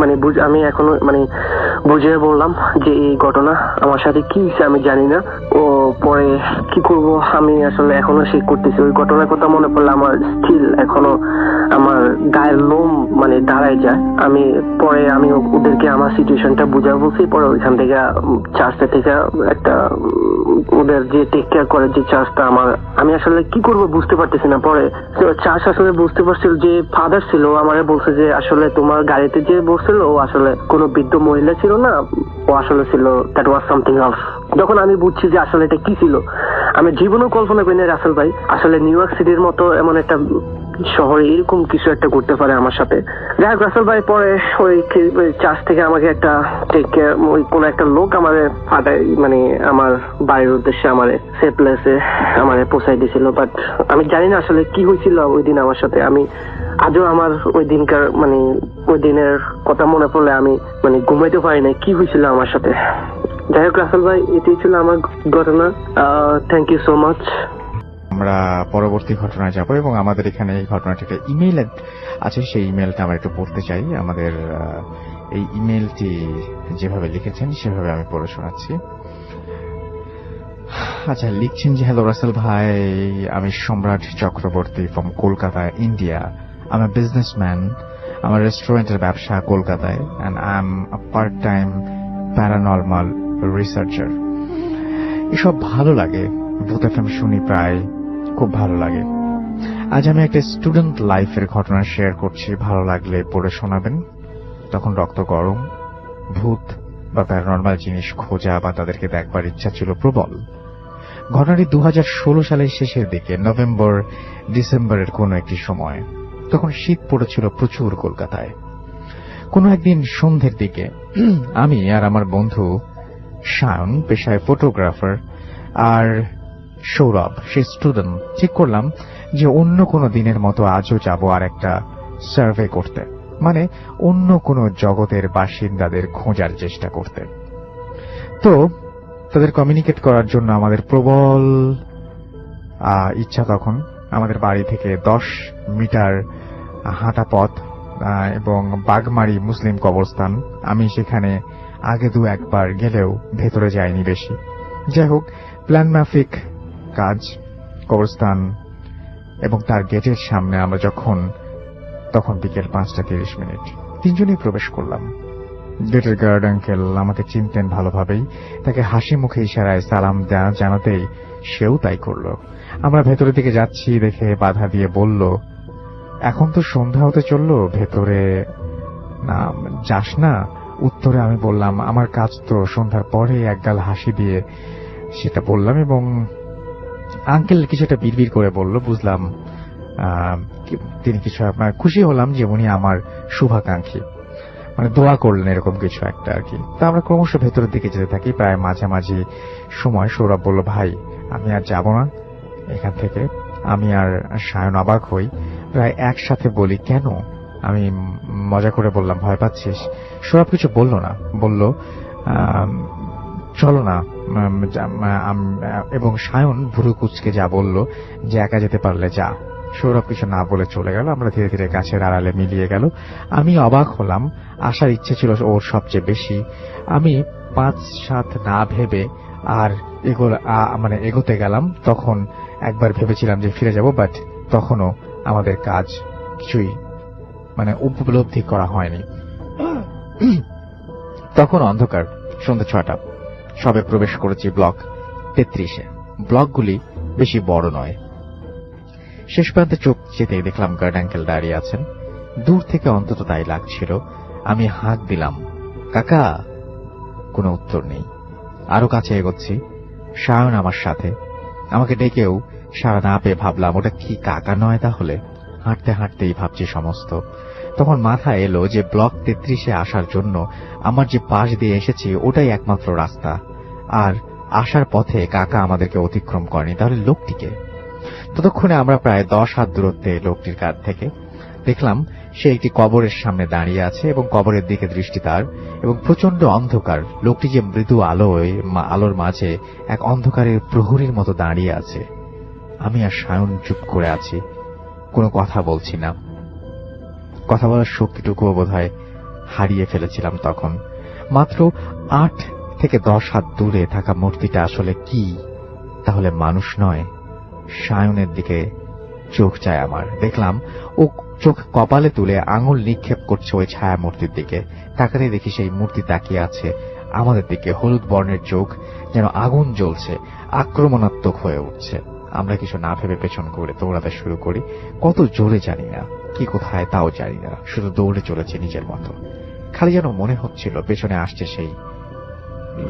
মানে আমি এখনো মানে বুঝিয়ে বললাম যে এই ঘটনা আমার সাথে কি হয়েছে আমি জানি না। ও পরে কি করব আমি আসলে এখনো সেই করতেছি। ওই ঘটনার কথা মনে পড়লে আমার স্টিল এখনো আমার গায়ের লোম মানে দাঁড়ায় যায়। আমি পরে আমি ওদেরকে আমার সিচুয়েশনটা বুঝা বলছি। পরে ওইখান থেকে চার্চটা থেকে একটা ওদের যে টেক কেয়ার করে যে চার্চটা আমি আসলে কি করব বুঝতে পারতেছি না। পরে চার্চ আসলে বুঝতে পারছিল যে ফাদার ছিল আমারে বলছে যে আসলে তোমার গাড়িতে যে বসছিল ও আসলে কোনো বৃদ্ধ মহিলা ছিল না, ও আসলে ছিল দ্যাট ওয়াজ সামথিং এলস। যখন আমি বুঝছি যে আসলে এটা কি ছিল, আমি জীবনেও কল্পনা করি না রাসেল ভাই আসলে নিউ ইয়র্ক সিটির মতো এমন একটা শহরে এরকম কিছু একটা করতে পারে আমার সাথে। যাই হোক রাসেল ভাই পরে ওই চার্চ থেকে আমাকে একটা ওই কোন একটা লোক আমারে মানে আমার বাড়ির উদ্দেশ্যে আমারে সে প্লেসে আমারে পৌঁছাই দিয়েছিল। বাট আমি জানি না আসলে কি হয়েছিল ওই দিন আমার সাথে। আমি আজও আমার ওই দিনকার মানে ওই দিনের কথা মনে পড়লে আমি মানে ঘুমাইতে পারি না কি হয়েছিল আমার সাথে। যাই হোক রাসেল ভাই এটাই ছিল আমার ঘটনা। Thank you so much. আমরা পরবর্তী ঘটনায় যাব এবং আমাদের এখানে এই ঘটনাটিতে ইমেইল আছে, সেই ইমেইলটা আমরা একটু পড়তে চাই। আমাদের এই ইমেইলটি যেভাবে লিখেছেন সেভাবে আমি পড়ে শোনাচ্ছি। আচ্ছা, লিখছেন যে হ্যালো রাসেল ভাই, আমি সম্রাট চক্রবর্তী ফ্রম কলকাতা, ইন্ডিয়া। আমি বিজনেসম্যান, আমার রেস্টুরেন্টের ব্যবসা কলকাতায়, and I am a part time paranormal researcher. এসব ভালো লাগে, ভূত এফএম শুনি প্রায়, খুব ভালো লাগে। আজ আমি একটা স্টুডেন্ট লাইফের ঘটনা শেয়ার করছি, ভালো লাগলে পড়ে শোনাবেন। তখন রক্ত গরম, ভূত বা প্যারানর্মাল জিনিস খোঁজা বা তাদেরকে দেখবার ইচ্ছা ছিল প্রবল। ঘটনাটি 2016 সালের শেষের দিকে, নভেম্বর ডিসেম্বরের কোন একটি সময়। তখন শীত পড়েছিল প্রচুর কলকাতায়। কোন একদিন সন্ধ্যের দিকে আমি আর আমার বন্ধু শায়ন, পেশায় ফটোগ্রাফার, আর সৌরভ, সে স্টুডেন্ট, ঠিক করলাম যে অন্য কোনো দিনের মতো আজও যাব আর একটা সার্ভে করতে, মানে অন্য কোনো জগতের বাসিন্দাদের খোঁজার চেষ্টা করতে। তো তাদের কমিউনিকেট করার জন্য আমাদের প্রবল ইচ্ছা। তখন আমাদের বাড়ি থেকে 10 মিটার হাঁটা পথ এবং বাগমারি মুসলিম কবরস্থান। আমি সেখানে আগে 2-1 গেলেও ভেতরে যাইনি বেশি। যাই হোক, প্ল্যান মাফিক কাজ, কবরস্থান এবং তার গেটের সামনে আমরা তখন বিকেল 5:30। তিনজনই প্রবেশ করলাম। গেটের গার্ড আঙ্কেল আমাকে চিনতেন ভালোভাবেই। তাকে হাসি মুখে ইশারায় সালাম জানাতেই সেও তাই করল। আমরা ভেতরের দিকে যাচ্ছি দেখে বাধা দিয়ে বলল, এখন তো সন্ধ্যা হতে চলল, ভেতরে না যাস না? উত্তরে আমি বললাম, আমার কাজ তো সন্ধ্যার পরে, একগাল হাসি দিয়ে সেটা বললাম এবং আঙ্কেল কিছুটা বিড়বিড় করে বলল, বুঝলাম তিনি কিছু, আপনার খুশি হলাম যে উনি আমার শুভাকাঙ্ক্ষী, মানে দোয়া করলেন এরকম কিছু একটা আর কি। তো আমরা ক্রমশ ভেতরের দিকে যেতে থাকি। প্রায় মাঝামাঝি সময় সৌরভ বলল, ভাই আমি আর যাব না এখান থেকে। আমি আর সায়ন অবাক হই, প্রায় একসাথে বলি, কেন? আমি মজা করে বললাম, ভয় পাচ্ছিস? সৌরভ কিছু বলল না, বলল চলো না। এবং সায়ন ভুরু কুচকে যা বলল যে একা যেতে পারলে যা। সৌরভ কিছু না বলে চলে গেল। আমরা ধীরে ধীরে গাছের আড়ালে মিলিয়ে গেল। আমি অবাক হলাম, আসার ইচ্ছে ছিল ওর সবচেয়ে বেশি। আমি 5-7 না ভেবে আর এগোতে গেলাম। তখন একবার ভেবেছিলাম যে ফিরে যাব, বাট তখনও আমাদের কাজ কিছুই উপলব্ধি করা হয়নি। তখন অন্ধকার, সন্ধ্যা 6টা। সবে প্রবেশ করেছি ব্লক 33-এ। ব্লকগুলি বেশি বড় নয়। শেষ প্রান্তে চোখ যেতেই দেখলাম গার্ড আঙ্কেল দাঁড়িয়ে আছেন। দূর থেকে অন্তত তাই লাগছিল। আমি হাঁক দিলাম, কাকা। কোনো উত্তর নেই। আরো কাছে এগোচ্ছি, সায়ন আমার সাথে। আমাকে ডেকেও সাড়া না পেয়ে ভাবলাম, ওটা কি কাকা নয় তাহলে? হাঁটতে হাঁটতেই ভাবছি সমস্ত। তখন মাথায় এলো যে ব্লক 33-এ আসার জন্য আমার যে পাশ দিয়ে এসেছি ওটাই একমাত্র রাস্তা, আর আসার পথে কাকা আমাদেরকে অতিক্রম করেনি। তাহলে লোকটিকে? ততক্ষণে আমরা প্রায় 10 হাত দূরত্বে লোকটির কাছ থেকে দেখলাম সে একটি কবরের সামনে দাঁড়িয়ে আছে এবং কবরের দিকে দৃষ্টি তার, এবং প্রচন্ড অন্ধকার। লোকটি যে মৃদু আলোর মাঝে এক অন্ধকারের প্রহরীর মতো দাঁড়িয়ে আছে। আমি আর সায়ন চুপ করে আছি। কোনো কথা বলছি না। কথা বলার শক্তিটুকুও বোধহয় হারিয়ে ফেলেছিলাম তখন। মাত্র 8 থেকে 10 হাত দূরে থাকা মূর্তিটা আসলে কি? তাহলে মানুষ নয়? সায়নের দিকে চোখ যায় আমার। দেখলাম ও চোখ কপালে তুলে আঙুল নিক্ষেপ করছে ওই ছায়া মূর্তির দিকে। তাকাতে দেখি সেই মূর্তি তাকিয়ে আছে আমাদের দিকে, হলুদ বর্ণের চোখ, যেন আগুন জ্বলছে, আক্রমণাত্মক হয়ে উঠছে। আমরা কিছু না ভেবে পেছন করে দৌড়াতে শুরু করি। কত জোরে জানি না, কি কোথায় তাও জানি না, শুধু দৌড়ে চলেছে নিজের মতো। খালি যেন মনে হচ্ছিল পেছনে আসছে সেই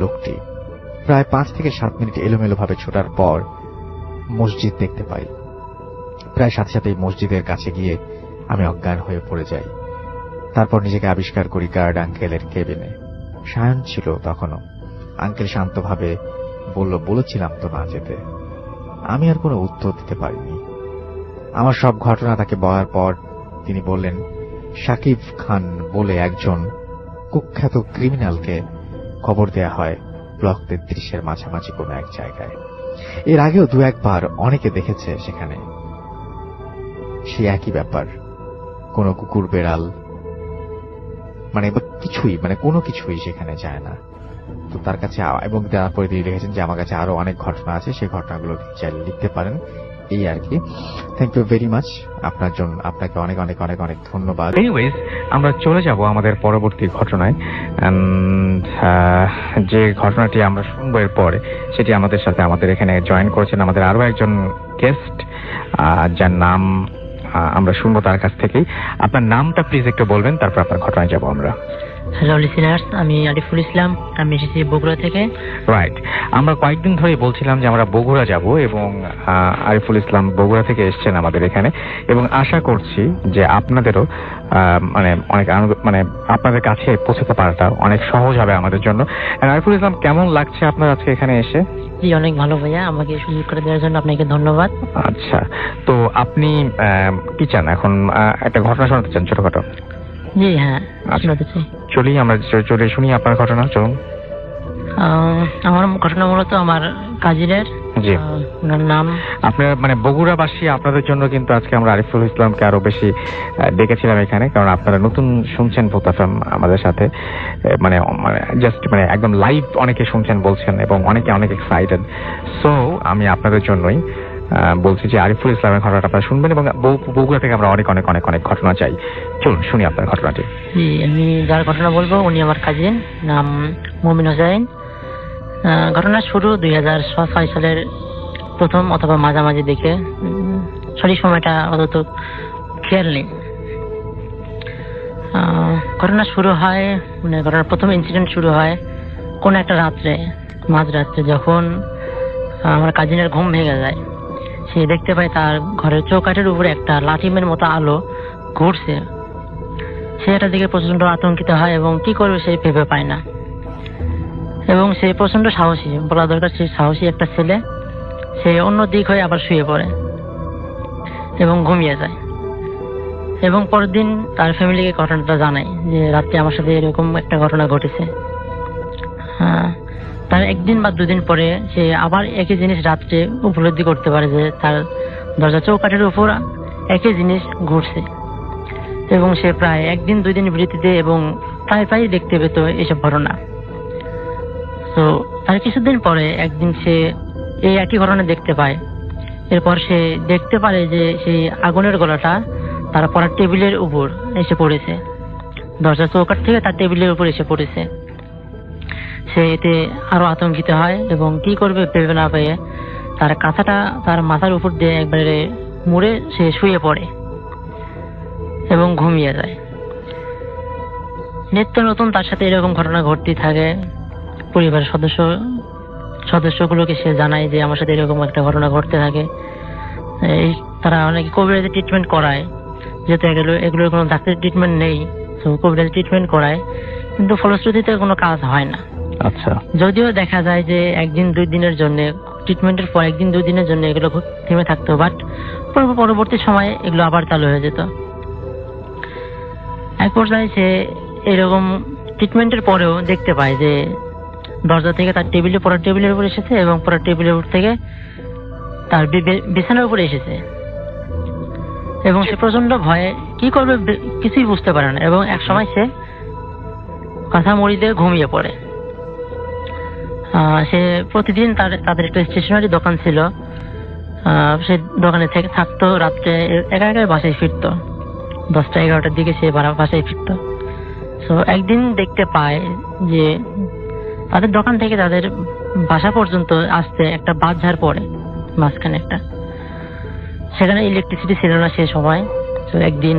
লোকটি। প্রায় 5 থেকে 7 মিনিট এলোমেলো ভাবে ছোটার পর মসজিদ দেখতে পাই। প্রায় সাথে সাথেই মসজিদের কাছে গিয়ে আমি অজ্ঞান হয়ে পড়ে যাই। তারপর নিজেকে আবিষ্কার করি গার্ড আঙ্কেলের কেবিনে। সায়ন ছিল তখনও। আঙ্কেল শান্তভাবে বলেছিলাম তো না যেতে। আমি আর কোনো উত্তর দিতে পারিনি। আমার সব ঘটনা তাকে বলার পর তিনি বললেন, শাকিব খান বলে একজন কুখ্যাত ক্রিমিনালকে খবর দেয়া হয় ব্লক 33-এর মাঝামাঝি কোনো এক জায়গায়। এর আগেও 2-1 বার অনেকে দেখেছে সেখানে সে একই ব্যাপার। কোনো কুকুর বেড়াল কোনো কিছুই সেখানে যায় না। তো তার কাছে, এবং তারপরে তিনি লিখেছেন যে আমার কাছে আরো অনেক ঘটনা আছে, সেই ঘটনাগুলো চাইলে লিখতে পারেন। এই আর কি। থ্যাংক ইউ ভেরি মাচ আপনাকে অনেক অনেক অনেক অনেক ধন্যবাদ। এনিওয়েজ, আমরা চলে যাব আমাদের পরবর্তী ঘটনায়। যে ঘটনাটি আমরা শুনবো এর পরে, সেটি আমাদের এখানে জয়েন করেছেন আমাদের আরো একজন গেস্ট, যার নাম আমরা শুনবো তার কাছ থেকেই। আপনার নামটা প্লিজ একটু বলবেন, তারপর আপনার ঘটনায় যাব আমরা। হ্যালো লিসেনার্স, আমি আরিফুল ইসলাম, আমি এসেছি বগুড়া থেকে। রাইট, আমরা কয়েকদিন ধরে বলছিলাম যে আমরা বগুড়া যাব, এবং আরিফুল ইসলাম বগুড়া থেকে এসেছেন আমাদের এখানে, এবং আশা করছি যে আপনাদেরও অনেক আপনাদের কাছে পৌঁছতে পারাটা অনেক সহজ হবে আমাদের জন্য। আরিফুল ইসলাম, কেমন লাগছে আপনার আজকে এখানে এসে? জি, অনেক ভালো ভাইয়া, আমাকে সুযোগ করে দেওয়ার জন্য আপনাকে ধন্যবাদ। আচ্ছা, তো আপনি কি চান এখন? একটা ঘটনা শোনাতে চান ছোটখাটো? জি হ্যাঁ, শোনাতে চাই। আমরা শুনি আপনার ঘটনা, চলুন। আমার ঘটনা মূলত আমার কাজিনের। জি, ওনার নাম। আপনার বগুড়াবাসী, আপনাদের জন্য কিন্তু আজকে আমরা আরিফুল ইসলামকে আরো বেশি ডেকেছিলাম এখানে, কারণ আপনারা নতুন শুনছেন ভোক্তা এফএম আমাদের সাথে, জাস্ট একদম লাইভ অনেকে শুনছেন বলছেন, এবং অনেকে অনেক এক্সাইটেড। সো আমি আপনাদের জন্যই বলছি যে আরিফুল ইসলামের ঘটনাটা আপনারা শুনবেন, এবং বগুড়া থেকে আমরা অনেক অনেক অনেক অনেক ঘটনা চাই। চলুন শুনি আপনার ঘটনাটি। জি, আমি যার ঘটনা বলবো উনি আমার কাজিন, নাম মুমিন হোসেন। ঘটনা শুরু 2006 সালের প্রথম অথবা মাঝামাঝি দিকে, সঠিক সময়টা অত খেয়াল নেই। ঘটনা শুরু হয়, ঘটনার প্রথম ইনসিডেন্ট শুরু হয় কোন একটা রাত্রে, মাঝরাত্রে, যখন আমার কাজিনের ঘুম ভেঙে যায়। সে দেখতে পায় তার ঘরের চৌকাঠের উপরে একটা লাঠিমের মতো আলো ঘুরছে। সে এটা দেখে প্রচন্ড আতঙ্কিত হয়, এবং কি করবে সে ভেবে পায় না। এবং সে প্রচন্ড সাহসী, বলা দরকার সে সাহসী একটা ছেলে। সে অন্য দিক হয়ে আবার শুয়ে পড়ে এবং ঘুমিয়ে যায়, এবং পরের দিন তার ফ্যামিলিকে ঘটনাটা জানায় যে রাত্রে আমার সাথে এরকম একটা ঘটনা ঘটেছে। তার 1 দিন বা 2 দিন পরে সে আবার একই জিনিস রাত্রে উপলব্ধি করতে পারে যে তার দরজা চৌকাঠের উপর একই জিনিস ঘুরছে, এবং সে প্রায় 1 দিন 2 দিন বিরতিতে এবং প্রায় দেখতে পেত এসব ঘটনা। তো তার কিছুদিন পরে একদিন সে এই একই ঘটনা দেখতে পায়। এরপর সে দেখতে পারে যে সেই আগুনের গোলাটা তার পড়ার টেবিলের উপর এসে পড়েছে, দরজা চৌকাঠ থেকে তার টেবিলের উপর এসে পড়েছে। সে এতে আরো আতঙ্কিত হয়, এবং কি করবে ভেবে না পেয়ে তার কাঁথাটা তার মাথার উপর দিয়ে একবারে মুড়ে সে শুয়ে পড়ে এবং ঘুমিয়ে যায়। নিত্য নতুন তার সাথে এরকম ঘটনা ঘটতেই থাকে। পরিবারের সদস্যগুলোকে সে জানায় যে আমার সাথে এরকম একটা ঘটনা ঘটতে থাকে। তারা অনেকে কবিরাজি ট্রিটমেন্ট করায়, যেহেতু এগুলোর কোনো ডাক্তারি ট্রিটমেন্ট নেই, তো কবিরাজি ট্রিটমেন্ট করায়, কিন্তু ফলশ্রুতিতে কোনো কাজ হয় না। আচ্ছা, যদিও দেখা যায় যে 1 দিন 2 দিনের জন্য ট্রিটমেন্টের পর 1 দিন 2 দিনের জন্য এগুলো থেমে থাকতো, বাট পরবর্তী সময়ে এগুলো আবার চালু হয়ে যেত। এক পর্যায়ে সে এরকম ট্রিটমেন্টের পরেও দেখতে পায় যে দরজা থেকে তার পড়ার টেবিলের উপর এসেছে, এবং পড়ার টেবিলের উপর থেকে তার বিছানার উপরে এসেছে। এবং সে প্রচন্ড ভয়ে কি করবে কিছুই বুঝতে পারে না, এবং এক সময় সে কাঁথা মুড়ি দিয়ে ঘুমিয়ে পড়ে। সে প্রতিদিন তাদের একটা স্টেশনারি দোকান ছিল, সে দোকানে থেকে থাকতো, রাত্রে একা বাসায় ফিরতো, 10টা-11টার দিকে সে বাসায় ফিরতো। তো একদিন দেখতে পায় যে তাদের দোকান থেকে তাদের বাসা পর্যন্ত আসতে একটা বাঁধঝাড় পড়ে মাঝখানে একটা, সেখানে ইলেকট্রিসিটি ছিল না সে সময়। তো একদিন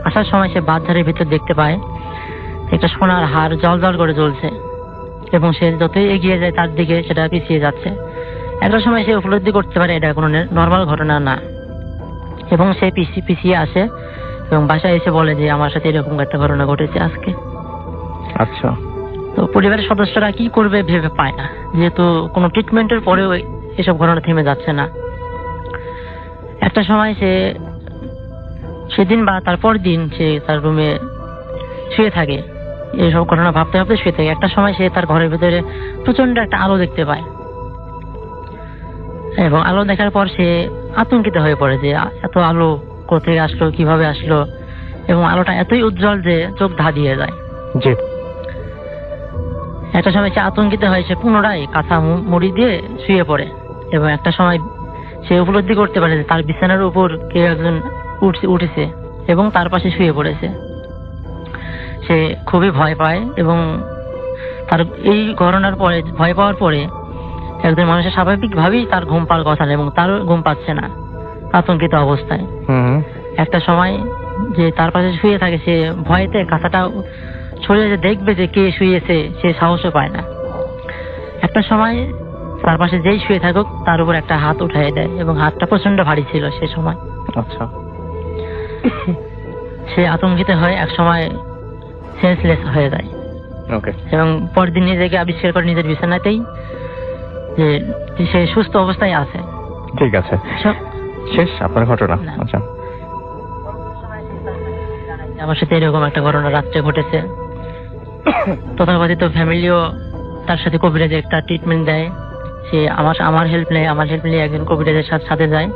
আসার সময় সে বাঁধঝাড়ের ভিতর দেখতে পায় একটা সোনার হার জল জল করে জ্বলছে, এবং সে যতই এগিয়ে যায় তার দিকে সেটা পিছিয়ে যাচ্ছে। একটা সময় সে উপলব্ধি করতে পারে এটা কোনো নর্মাল ঘটনা না, এবং সে পিছিয়ে আসে এবং বাসায় এসে বলে যে আমার সাথে এরকম একটা ঘটনা ঘটেছে আজকে। আচ্ছা। তো পরিবারের সদস্যরা কি করবে ভেবে পায় না, যেহেতু কোনো ট্রিটমেন্টের পরেও এসব ঘটনা থেমে যাচ্ছে না। একটা সময় সেদিন বা তারপর দিন সে তার রুমে শুয়ে থাকে, এইসব ঘটনা ভাবতে ভাবতে শুয়ে থাকে। একটা সময় সে তার ঘরের ভিতরে প্রচন্ড একটা আলো দেখতে পায়, এবং আলো দেখার পর সে আতঙ্কিত হয়ে পড়ে যে এত আলো কোথায় আসলো, কিভাবে আসলো, এবং আলোটা এতই উজ্জ্বল যে চোখ ধাঁধিয়ে যায়। জি। একটা সময় সে আতঙ্কিত হয়ে সে পুনরায় কাঁথা মুড়ি দিয়ে শুয়ে পড়ে, এবং একটা সময় সে উপলব্ধি করতে পারে যে তার বিছানার উপর কেউ একজন উঠেছে এবং তার পাশে শুয়ে পড়েছে। সে খুবই ভয় পায়, এবং তার এই ঘটনার পরে ভয় পাওয়ার পরে একজন মানুষের স্বাভাবিকভাবেই তার ঘুম পাওয়ার কথা না, এবং তার ঘুম পাচ্ছে না আতঙ্কিত অবস্থায়। একটা সময় যে তার পাশে শুয়ে থাকে সে ভয়েতে কাঁথাটা ছড়িয়ে যে দেখবে যে কে শুয়েছে সে সাহসও পায় না। একটা সময় তার পাশে যেই শুয়ে থাকুক তার উপর একটা হাত উঠাই দেয়, এবং হাতটা প্রচন্ড ভারী ছিল সে সময়। আচ্ছা। সে আতঙ্কিত হয়ে এক সময় সেন্সলেস হয়ে যায়। ওকে। এবং পরদিন নিজেকে আবিষ্কার করে নিজের বিছানাতেই যে সে সুস্থ অবস্থায় আছে। ঠিক আছে, শেষ আপনার ঘটনা? আচ্ছা। আমার সাথে এরকম একটা ঘটনা রাত্রে ঘটেছে। তথাকথিত ফ্যামিলিও তার সাথে কবিরাজের একটা ট্রিটমেন্ট দেয়। সে আমার হেল্প নেয়, আমার হেল্প নিয়ে একজন কবিরাজের সাথে যায়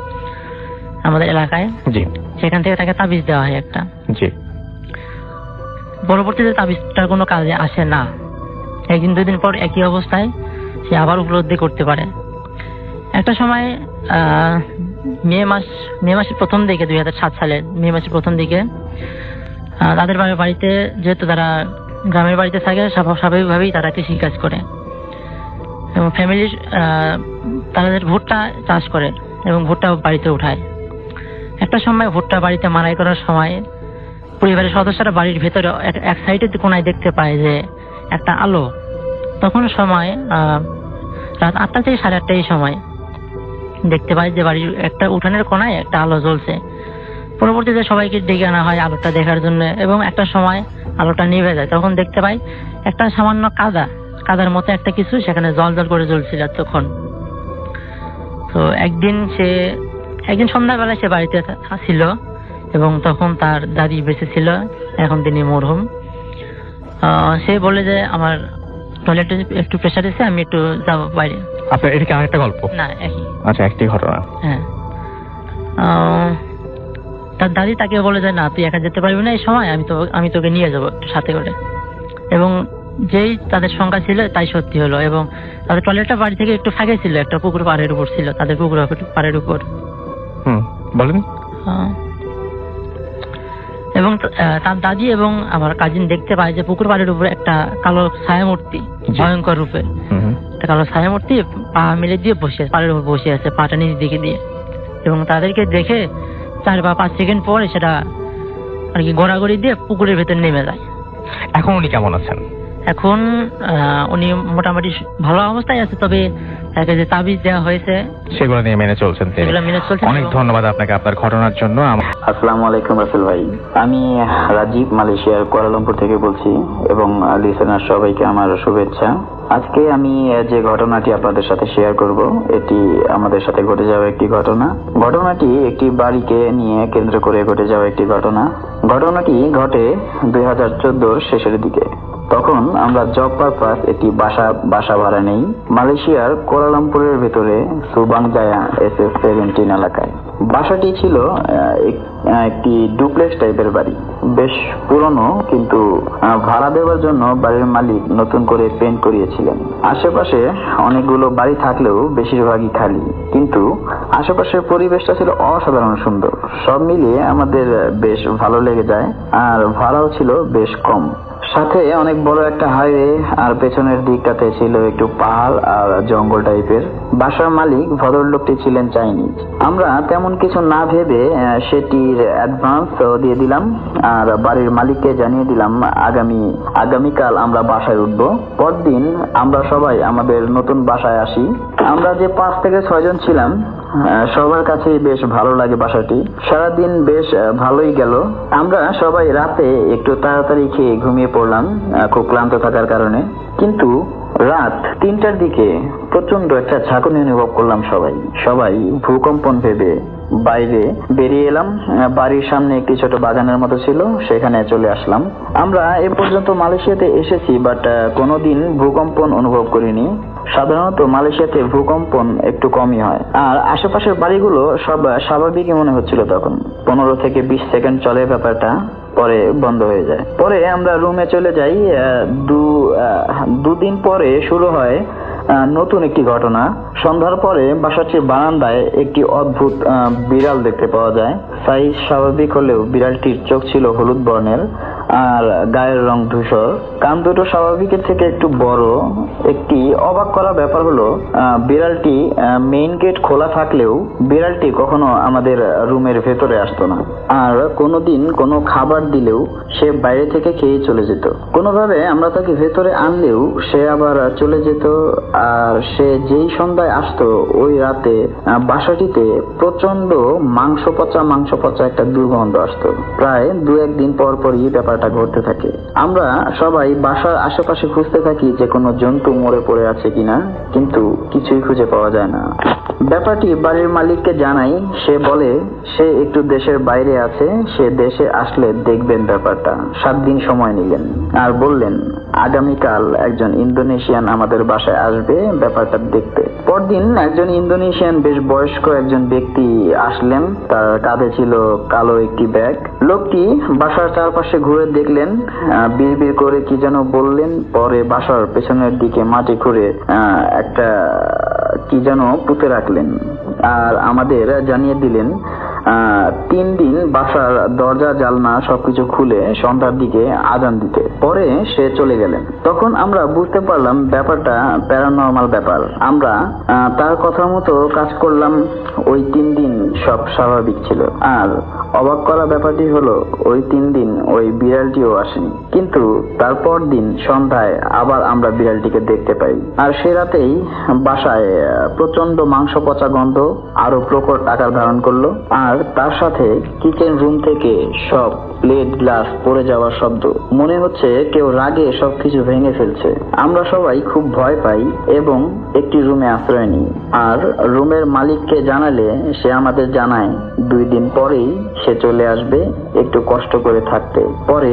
আমাদের এলাকায়। জি। সেখান থেকে তাকে তাবিজ দেওয়া হয় একটা। জি। পরবর্তীতে তাবিজটার কোনো কাজে আসে না। 1-2 দিন পর একই অবস্থায় সে আবার উপলব্ধি করতে পারে। একটা সময় মে মাসের প্রথম দিকে 2007 সালের মে মাসের প্রথম দিকে তাদের বাড়িতে, যেহেতু তারা গ্রামের বাড়িতে থাকে, স্বাভাবিকভাবেই তারা কৃষিকাজ করে এবং ফ্যামিলির তাদের ভুট্টা চাষ করে এবং ভুট্টা বাড়িতে উঠায়। একটা সময় ভুট্টা বাড়িতে মাড়াই করার সময় পরিবারের সদস্যরা বাড়ির ভেতরে এক সাইডে কোনায় দেখতে পায় যে একটা আলো। তখন সময় রাত 8টা থেকে 8:30 সময় দেখতে পায় যে বাড়ির একটা উঠানের কোনায় একটা আলো জ্বলছে। পরবর্তীতে সবাইকে ডেকে আনা হয় আলোটা দেখার জন্য, এবং একটা সময় আলোটা নিভে যায়। তখন দেখতে পাই একটা সামান্য কাদার মতো একটা কিছু সেখানে জল জল করে জ্বলছিল তখন। তো একদিন সন্ধ্যাবেলায় সে বাড়িতে ছিল, এবং তখন তার দাদি বেঁচে ছিল, এখন তিনি মরহুম। সে বলে যে আমার টয়লেটে একটু প্রেসার এসে আমি একটু যাবো বাইরে। আপনার এটা কি আরেকটা গল্প? না, একই। আচ্ছা, একটি ঘটনা। হ্যাঁ। তার দাদি তাকে বলে যায় না তুই একা যেতে পারবি না এই সময়, আমি তোকে নিয়ে যাবো একটু সাথে করে। এবং যেই তাদের সংখ্যা ছিল তাই সত্যি হলো, এবং তাদের টয়লেটটা বাড়ি থেকে একটু ফাঁকে ছিল, একটা পুকুর পাড়ের উপর ছিল, তাদের পুকুর পাড়ের উপর। বলেন। এবং তার দাদি এবং আমার কাজিন দেখতে পায় যে পুকুর পাড়ের উপরে একটা কালো ছায়া মূর্তি, ভয়ঙ্কর রূপে একটা কালো ছায়া মূর্তি পা মেলে দিয়ে পাড়ের উপর বসে আছে, পাটা নিচ দিকে দিয়ে। এবং তাদেরকে দেখে 4 বা 5 সেকেন্ড পরে সেটা আর কি গড়াগড়ি দিয়ে পুকুরের ভেতর নেমে যায়। এখন উনি কেমন আছেন? এখন উনি মোটামুটি ভালো অবস্থায় আছে, তবে তাকে যে তাবিজ দেওয়া হয়েছে সেগুলো নিয়ে মেনে চলছেন। অনেক ধন্যবাদ আপনাকে আপনার ঘটনার জন্য। আসসালামু আলাইকুম রাসেল ভাই, আমি রাজীব মালয়েশিয়ার কুয়ালালামপুর থেকে বলছি, এবং লিসেনার সবাইকে আমার শুভেচ্ছা। আজকে আমি যে ঘটনাটি আপনাদের সাথে শেয়ার করব, এটি আমাদের সাথে ঘটে যাওয়া একটি ঘটনা। ঘটনাটি একটি বাড়িকে নিয়ে কেন্দ্র করে ঘটে যাওয়া একটি ঘটনা। ঘটনাটি ঘটে 2014 শেষের দিকে। তখন আমরা জব পারপাস একটি বাসা ভাড়া নেই মালয়েশিয়ার কুয়ালালামপুরের ভেতরে সুবাং জায়া SF-17 এলাকায়। বাসাটি ছিল একটি ডুপ্লেক্স টাইপের বাড়ি, বেশ পুরনো, কিন্তু ভাড়া দেওয়ার জন্য বাড়ির মালিক নতুন করে পেইন্ট করিয়েছিলেন। আশেপাশে অনেকগুলো বাড়ি থাকলেও বেশিরভাগই খালি, কিন্তু আশেপাশের পরিবেশটা ছিল অসাধারণ সুন্দর। সব মিলিয়ে আমাদের বেশ ভালো লেগে যায়, আর ভাড়াও ছিল বেশ কম। সাথে অনেক বড় একটা হাইওয়ে, আর পেছনের দিকটাতে ছিল একটু পাহাড় আর জঙ্গল টাইপের। বাসার মালিক ভদ্রলোকটি ছিলেন চাইনিজ। আমরা তেমন কিছু না ভেবে সেটির অ্যাডভান্স দিয়ে দিলাম, আর বাড়ির মালিককে জানিয়ে দিলাম আগামীকাল আমরা বাসায় উঠবো। পরদিন আমরা সবাই আমাদের নতুন বাসায় আসি। আমরা যে 5 থেকে 6 জন ছিলাম, সবার কাছে বেশ ভালো লাগে বাসাটি। সারাদিন বেশ ভালোই গেল। আমরা সবাই রাতে একটু তাড়াতাড়ি খেয়ে ঘুমিয়ে পড়লাম, খুব ক্লান্ত থাকার কারণে। কিন্তু রাত 3টার দিকে প্রচন্ড একটা ঝাঁকুনি অনুভব করলাম। সবাই ভূকম্পন ভেবে বাইরে বেরিয়ে এলাম। বাড়ির সামনে একটি ছোট বাগানের মতো ছিল, সেখানে চলে আসলাম। আমরা এ পর্যন্ত মালয়েশিয়াতে এসেছি, বাট কোনোদিন ভূকম্পন অনুভব করিনি। সাধারণত মালয়েশিয়াতে ভূকম্পন একটু কমই হয়, আর আশেপাশের বাড়িগুলো সব স্বাভাবিকই মনে হচ্ছিল তখন। 15 থেকে 20 সেকেন্ড চলে ব্যাপারটা, পরে বন্ধ হয়ে যায়। পরে আমরা রুমে চলে যাই। দুদিন পরে শুরু হয় নতুন একটি ঘটনা। সন্ধ্যার পরে বাসাটির বারান্দায় একটি অদ্ভুত বিড়াল দেখতে পাওয়া যায়। সাইজ স্বাভাবিক হলেও বিড়ালটির চোখ ছিল হলুদ বর্ণের, আর গায়ের রং ধূসর। কান দুটো স্বাভাবিকের থেকে একটু বড়। একটি অবাক করা ব্যাপার হলো, বিড়ালটি মেইন গেট খোলা থাকলেও বিড়ালটি কখনো আমাদের রুমের ভেতরে আসতো না, আর কোনোদিন কোনো খাবার দিলেও সে বাইরে থেকে খেয়ে চলে যেত। কোনোভাবে আমরা তাকে ভেতরে আনলেও সে আবার চলে যেত। আর সে যেই সন্ধ্যায় আসতো, ওই রাতে বাসাটিতে প্রচন্ড মাংস পচা একটা দুর্গন্ধ আসতো। প্রায় 2-1 দিন পর পরই ব্যাপারটা ঘটতে থাকে। আমরা সবাই বাসার আশেপাশে খুঁজতে থাকি যে কোনো জন্তু মরে পড়ে আছে কিনা, কিন্তু কিছুই খুঁজে পাওয়া যায় না। ব্যাপারটি বাড়ির মালিককে জানাই। সে বলে সে একটু দেশের বাইরে আছে, সে দেশে আসলে দেখবেন ব্যাপারটা। 7 দিন সময় নিলেন, আর বললেন আগামীকাল একজন ইন্দোনেশিয়ান আমাদের বাসায় আসবে ব্যাপারটা দেখতে। পরদিন একজন ইন্দোনেশিয়ান বেশ বয়স্ক একজন ব্যক্তি আসলেন। তার কাঁধে ছিল কালো একটি ব্যাগ। লোকটি বাসার চারপাশে ঘুরে দেখলেন, বিড়বিড় করে কি যেন বললেন। পরে বাসার পেছনের দিকে মাটি খুঁড়ে একটা কি যেন পুঁতে রাখলেন, আর আমাদের জানিয়ে দিলেন 3 দিন বাসার দরজা জানলা সবকিছু খুলে সন্ধ্যার দিকে আজান দিতে। পরে সে চলে গেলেন। তখন আমরা বুঝতে পারলাম ব্যাপারটা প্যারানর্মাল ব্যাপার। আমরা তার কথা মতো কাজ করলাম। ওই 3 দিন সব স্বাভাবিক ছিল। আর অবাক করা ব্যাপারটি হলো, ওই 3 দিন ওই বিড়ালটিও আসেনি, কিন্তু তারপর দিন সন্ধ্যায় আবার আমরা বিড়ালটিকে দেখতে পাই। আর সে রাতেই বাসায় প্রচন্ড মাংস পচা গন্ধ আরো প্রকট আকার ধারণ করলো, আর তার সাথে কিচেন রুম থেকে সব প্লেট গ্লাস পড়ে যাওয়ার শব্দ। মনে হচ্ছে কেউ রাগে সবকিছু ভেঙে ফেলছে। আমরা সবাই খুব ভয় পাই এবং একটি রুমে আশ্রয় নিই। আর রুমের মালিককে জানালে সে আমাদের জানায় 2 দিন পরেই সে চলে আসবে একটু কষ্ট করে থাকতে। পরে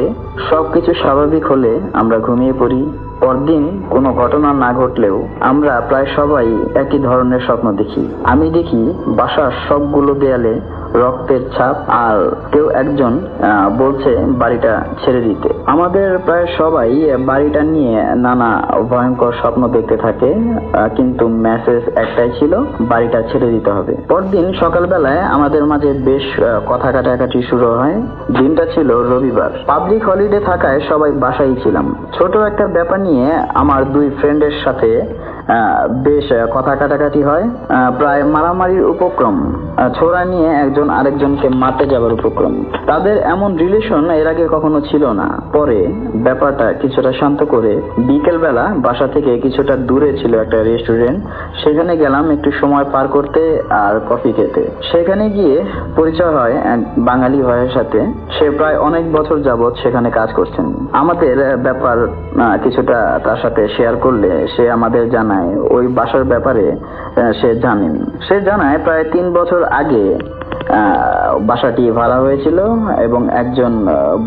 সবকিছু স্বাভাবিক হলে আমরা ঘুমিয়ে পড়ি। পরদিন কোনো ঘটনা না ঘটলেও আমরা প্রায় সবাই একই ধরনের স্বপ্ন দেখি। আমি দেখি বাসার সবগুলো দেয়ালে রক্তের ছাপ, আর কেউ একজন বলছে বাড়িটা ছেড়ে দিতে। আমাদের প্রায় সবাই বাড়িটা নিয়ে নানা ভয়ঙ্কর স্বপ্ন দেখতে থাকে, কিন্তু মেসেজ একটাই ছিল, বাড়িটা ছেড়ে দিতে হবে। পরদিন সকালবেলায় আমাদের মাঝে বেশ কথা কাটাকাটি শুরু হয়। দিনটা ছিল রবিবার, পাবলিক হলিডে থাকায় সবাই বাসায় ছিলাম। ছোট একটা ব্যাপার নিয়ে আমার 2 ফ্রেন্ডের সাথে বেশ কথা কাটাকাটি হয়, প্রায় মারামারির উপক্রম। ছোড়া নিয়ে একজন আরেকজনকে মারতে যাবার উপক্রম। তাদের এমন রিলেশন এর আগে কখনো ছিল না। পরে ব্যাপারটা কিছুটা শান্ত করে বিকেল বেলা বাসা থেকে কিছুটা দূরে ছিল একটা রেস্টুরেন্ট, সেখানে গেলাম একটু সময় পার করতে আর কফি খেতে। সেখানে গিয়ে পরিচয় হয় এক বাঙালি ভাইয়ের সাথে। সে প্রায় অনেক বছর যাবত সেখানে কাজ করছেন। আমাদের ব্যাপার কিছুটা তার সাথে শেয়ার করলে সে আমাদের জানায় ওই বাসার ব্যাপারে সে জানেন। সে জানায় প্রায় 3 বছর আগে বাসাটি ভাড়া হয়েছিল এবং একজন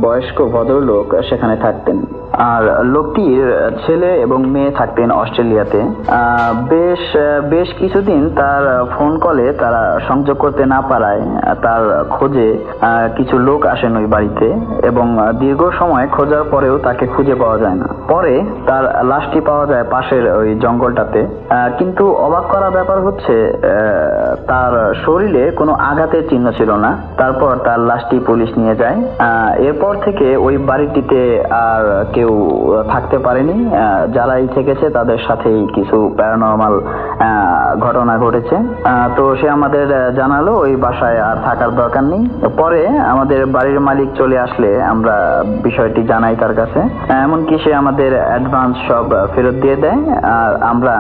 বয়স্ক ভদ্রলোক সেখানে থাকতেন। আর লোকটির ছেলে এবং মেয়ে থাকতেন অস্ট্রেলিয়াতে। বেশ কিছুদিন তার ফোন কলে তারা সংযোগ করতে না পারায় তার খোঁজে কিছু লোক আসেন ওই বাড়িতে এবং দীর্ঘ সময় খোঁজার পরেও তাকে খুঁজে পাওয়া যায় না। পরে তার লাশটি পাওয়া যায় পাশের ওই জঙ্গলটাতে। কিন্তু অবাক করা ব্যাপার হচ্ছে তার শরীরে কোনো আঘাতের চিহ্ন ছিল না। তারপর তার লাশটি পুলিশ নিয়ে যায়। এরপর থেকে ওই বাড়িটিতে আর কেউ থাকতে পারেনি। যারাই থেকেছে তাদের সাথেই কিছু প্যারানরমাল ঘটনা ঘটেছে। তো সে আমাদের জানালো ওই বাসায় আর থাকার দরকার নেই। পরে আমাদের বাড়ির মালিক চলে আসলে আমরা বিষয়টি জানাই তার কাছে, এমনকি সে আমাদের অ্যাডভান্স সব ফেরত দিয়ে দেয়। আর আমরা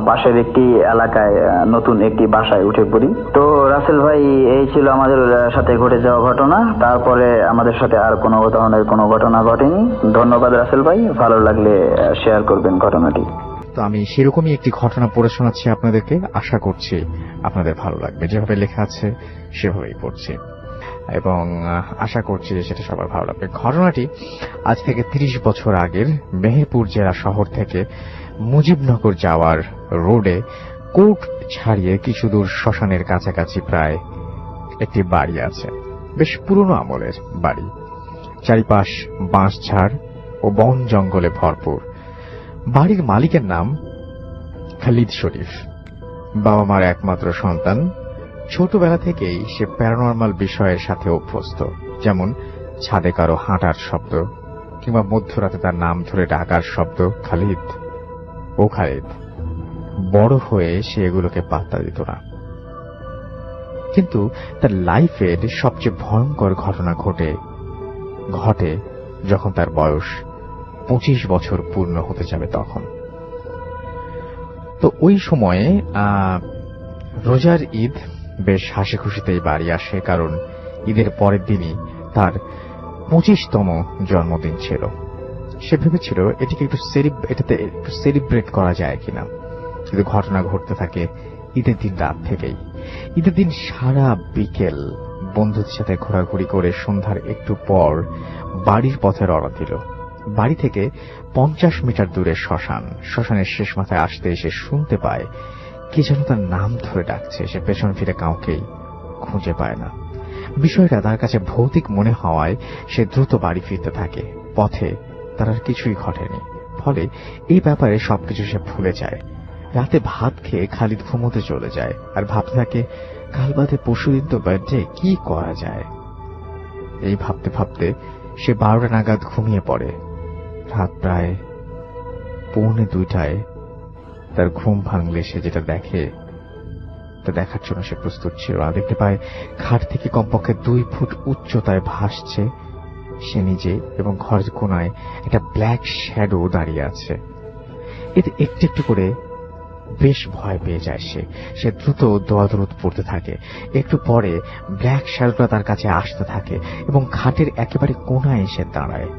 পাশের একটি এলাকায় নতুন একটি বাসায় উঠে পড়ি। তো রাসেল ভাই, এই ছিল আমাদের সাথে ঘটে যাওয়া ঘটনা। তারপরে আমাদের সাথে আর কোনো ধরনের কোনো ঘটনা ঘটেনি। ধন্যবাদ রাসেল ভাই, ভালো লাগলে শেয়ার করবেন ঘটনাটি। তো আমি সেরকমই একটি ঘটনা পড়ে শোনাচ্ছি আপনাদেরকে, আশা করছি আপনাদের ভালো লাগবে। যেভাবে লেখা আছে সেভাবেই পড়ছি এবং আশা করছি সেটা সবার ভালো লাগবে। ঘটনাটি আজ থেকে 30 বছর আগের মেহেরপুর জেলা শহর থেকে মুজিবনগর যাওয়ার রোডে কোর্ট ছাড়িয়ে কিছু দূর শ্মশানের কাছাকাছি প্রায় একটি বাড়ি আছে। বেশ পুরনো আমলের বাড়ি, চারিপাশ বাঁশঝাড় ও বন জঙ্গলে ভরপুর। বাড়ির মালিকের নাম খালিদ শরীফ, বাবা মার একমাত্র সন্তান। ছোটবেলা থেকেই সে প্যারানরমাল বিষয়ের সাথে অভ্যস্ত, যেমন ছাদে কারো হাঁটার শব্দ কিংবা মধ্যরাতে তার নাম ধরে ডাকার শব্দ, খালিদ ও খালিদ। বড় হয়ে সে এগুলোকে পাত্তা দিত না। কিন্তু তার লাইফের সবচেয়ে ভয়ঙ্কর ঘটনা ঘটে যখন তার বয়স 25 বছর পূর্ণ হতে যাবে তখন। তো ওই সময়ে রোজার ঈদ বেশ হাসি খুশিতেই বাড়ি আসে, কারণ ঈদের পরের দিনই তার 25তম জন্মদিন ছিল। সে ভেবেছিল এটাতে একটু সেলিব্রেট করা যায় কিনা, কিন্তু ঘটনা ঘটতে থাকে ঈদের দিন রাত থেকেই। ঈদের দিন সারা বিকেল বন্ধুদের সাথে ঘোরাঘুরি করে সন্ধ্যার একটু পর বাড়ির পথে রওনা দিল। বাড়ি থেকে 50 মিটার দূরে শ্মশানের শেষ মাথায় আসতে এসে শুনতে পায় কে যেন তার নাম ধরে ডাকছে। সে পেছন ফিরে কাউকেই খুঁজে পায় না। বিষয়টা তার কাছে ভৌতিক মনে হওয়ায় সে দ্রুত বাড়ি ফিরতে থাকে। পথে তার আর কিছুই ঘটেনি, ফলে এই ব্যাপারে সবকিছু সে ভুলে যায়। রাতে ভাত খেয়ে খালিদ ঘুমোতে চলে যায় আর ভাবতে থাকে কাল বাদে পরশুদিন তো বার্থডে, কি করা যায়। এই ভাবতে ভাবতে সে 12টা নাগাদ ঘুমিয়ে পড়ে। রাত প্রায় 1:45 তার ঘুম ভাঙলে সে যেটা দেখে তা দেখার জন্য সে প্রস্তুত ছিল না। দেখতে পায় খাট থেকে কমপক্ষে 2 ফুট উচ্চতায় ভাসছে সে নিজে, এবং ঘরের কোনায় একটা ব্ল্যাক শ্যাডো দাঁড়িয়ে আছে। এতে একটু একটু করে বেশ ভয় পেয়ে যায় সে দ্রুত দোয়া-দরুদ পড়তে থাকে। একটু পরে ব্ল্যাক শ্যাডোটা তার কাছে আসতে থাকে এবং খাটের একেবারে কোনায় এসে দাঁড়ায়।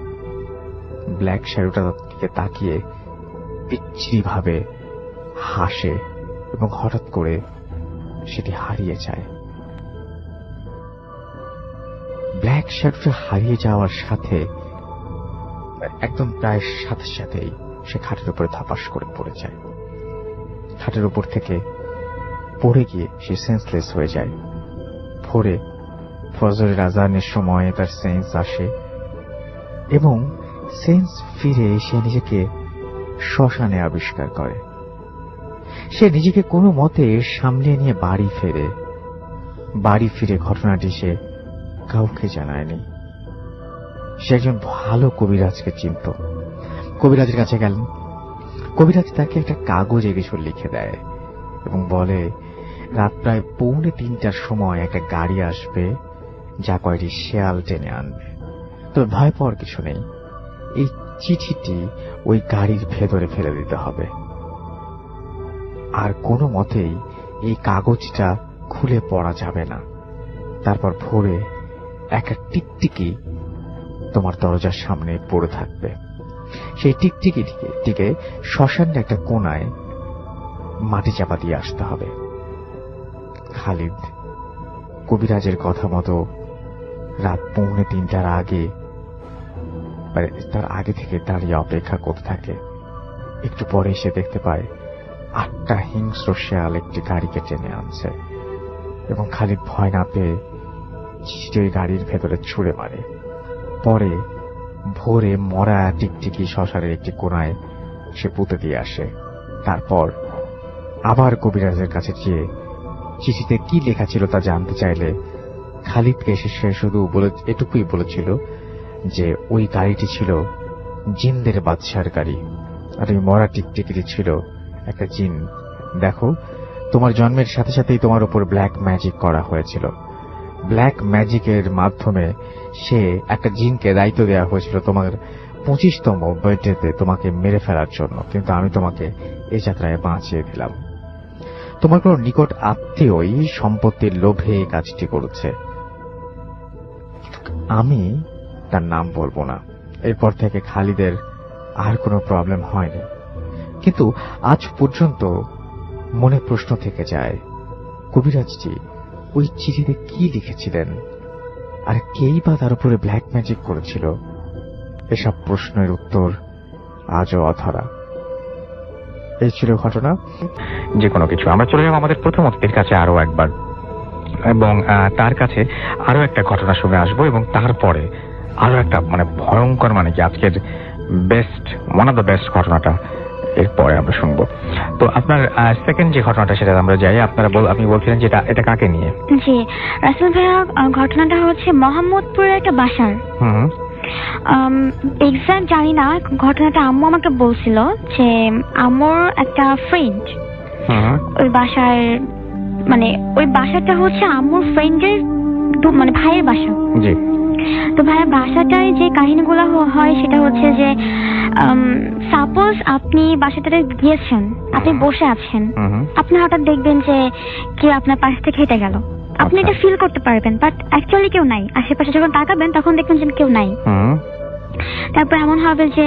ব্ল্যাক শ্যাডোটার দিকে তাকিয়ে বিচ্ছিরি ভাবে হাসে এবং হঠাৎ করে সেটি হারিয়ে যায়। ব্ল্যাক শ্যাডোটা হারিয়ে যাওয়ার সাথে একদম প্রায় সাথে সাথেই সে খাটের উপরে ধপাস করে পড়ে যায়। খাটের উপর থেকে পড়ে গিয়ে সে সেন্সলেস হয়ে যায়। ভোরে ফজরের আজানের সময় তার সেন্স আসে এবং সেন্স ফিরে সে নিজেকে শ্মশানে আবিষ্কার করে। সে নিজেকে কোনো মতে সামলে নিয়ে বাড়ি ফিরে ঘটনাটি সে কাউকে জানায়নি। সে একজন ভালো কবিরাজকে চিনত। কবিরাজের কাছে গেলেন। কবিরাজ তাকে একটা কাগজে কিছু লিখে দেয় এবং বলে রাত প্রায় 2:45টার সময় একটা গাড়ি আসবে যা কয়টি শেয়াল টেনে আনবে। তবে ভয় পাওয়ার কিছু নেই, এই চিঠিটি ওই গাড়ির ভেতরে ফেলে দিতে হবে, আর কোনো মতেই এই কাগজটা খুলে পড়া যাবে না। তারপর ভোরে একটা টিকটিকি তোমার দরজার সামনে পড়ে থাকবে। সেই টিকটিকিটিকে শ্মশানের একটা কোনায় মাটি চাপা দিয়ে আসতে হবে। খালিদ কবিরাজের কথা মতো রাত 2:45টার আগে মানে তার আগে থেকে দাঁড়িয়ে অপেক্ষা করতে থাকে। একটু পরে সে দেখতে পায় 8টা হিংস্র শেয়াল একটি গাড়িকে টেনে আনছে এবং খালিদ ভয় না পেয়ে চিঠিটি ওই গাড়ির ভেতরে ছুঁড়ে মারে। পরে ভোরে মরা টিকটিকি শ্মশানের একটি কোণায় সে পুঁতে দিয়ে আসে। তারপর আবার কবিরাজের কাছে গিয়ে চিঠিতে কি লেখা ছিল তা জানতে চাইলে খালিদকে সে শুধু এটুকুই বলেছিল যে ওই গাড়িটি ছিল জিনদের বাদশার গাড়ি, আর ওই মরা টিকটিকিটি ছিল একটা জিন। দেখো, তোমার জন্মের সাথে সাথেই তোমার উপর ব্ল্যাক ম্যাজিক করা হয়েছিল। ব্ল্যাক ম্যাজিকের মাধ্যমে সে একটা জিনকে দায়িত্ব দেওয়া হয়েছিল তোমার 25তম বার্থডেতে তোমাকে মেরে ফেলার জন্য, কিন্তু আমি তোমাকে এই যাত্রায় বাঁচিয়ে দিলাম। তোমার কোন নিকট আত্মীয়ই সম্পত্তির লোভে এই কাজটি করেছে। আমি তার নাম বলবো না। এরপর থেকে খালিদের আর কোনো প্রবলেম হয়নি, কিন্তু আজ পর্যন্ত মনে প্রশ্ন থেকে যায়, কবিরাজজি ওই চিঠিতে কি লিখেছিলেন, আর কেই বা তার উপরে ব্ল্যাক ম্যাজিক করেছিল? এসব প্রশ্নের উত্তর আজও অধরা। এই ছিল ঘটনা। যে কোনো কিছু আমরা চলে যাবো আমাদের প্রথম অতিথির কাছে আরো একবার, এবং তার কাছে আরো একটা ঘটনা শুনে আসবো, এবং তারপরে আরো একটা মানে ভয়ঙ্কর, মানে কি আজকের best, one of the best ঘটনাটা এরপরে আমরা শুনবো। তো আপনার সেকেন্ড যে ঘটনাটা সেটা আমরা যাই। আপনি বলছিলেন যে এটা কাকে নিয়ে? জি রাসেল ভাইয়া, ঘটনাটা হচ্ছে মোহাম্মদপুরের একটা বাসার। এক্সাক্ট জানি না, ঘটনাটা আম্মু আমাকে বলছিল যে আম্মুর একটা ফ্রেন্ড ওই বাসার, মানে ওই বাসাটা হচ্ছে আম্মুর ফ্রেন্ডের মানে ভাইয়ের বাসা। জি। তো ভাইয়া বাসাটায় যে কাহিনীগুলো হয় সেটা হচ্ছে যে সাপোজ আপনি বাসাটাতে গিয়েছেন, আপনি বসে আছেন, আপনি হঠাৎ দেখবেন যে কেউ আপনার পাশ থেকে হেঁটে গেল, আপনি এটা ফিল করতে পারবেন, বাট অ্যাকচুয়ালি কেউ নাই। আশেপাশে যখন তাকাবেন তখন দেখবেন যে কেউ নাই। তারপর এমন হবে যে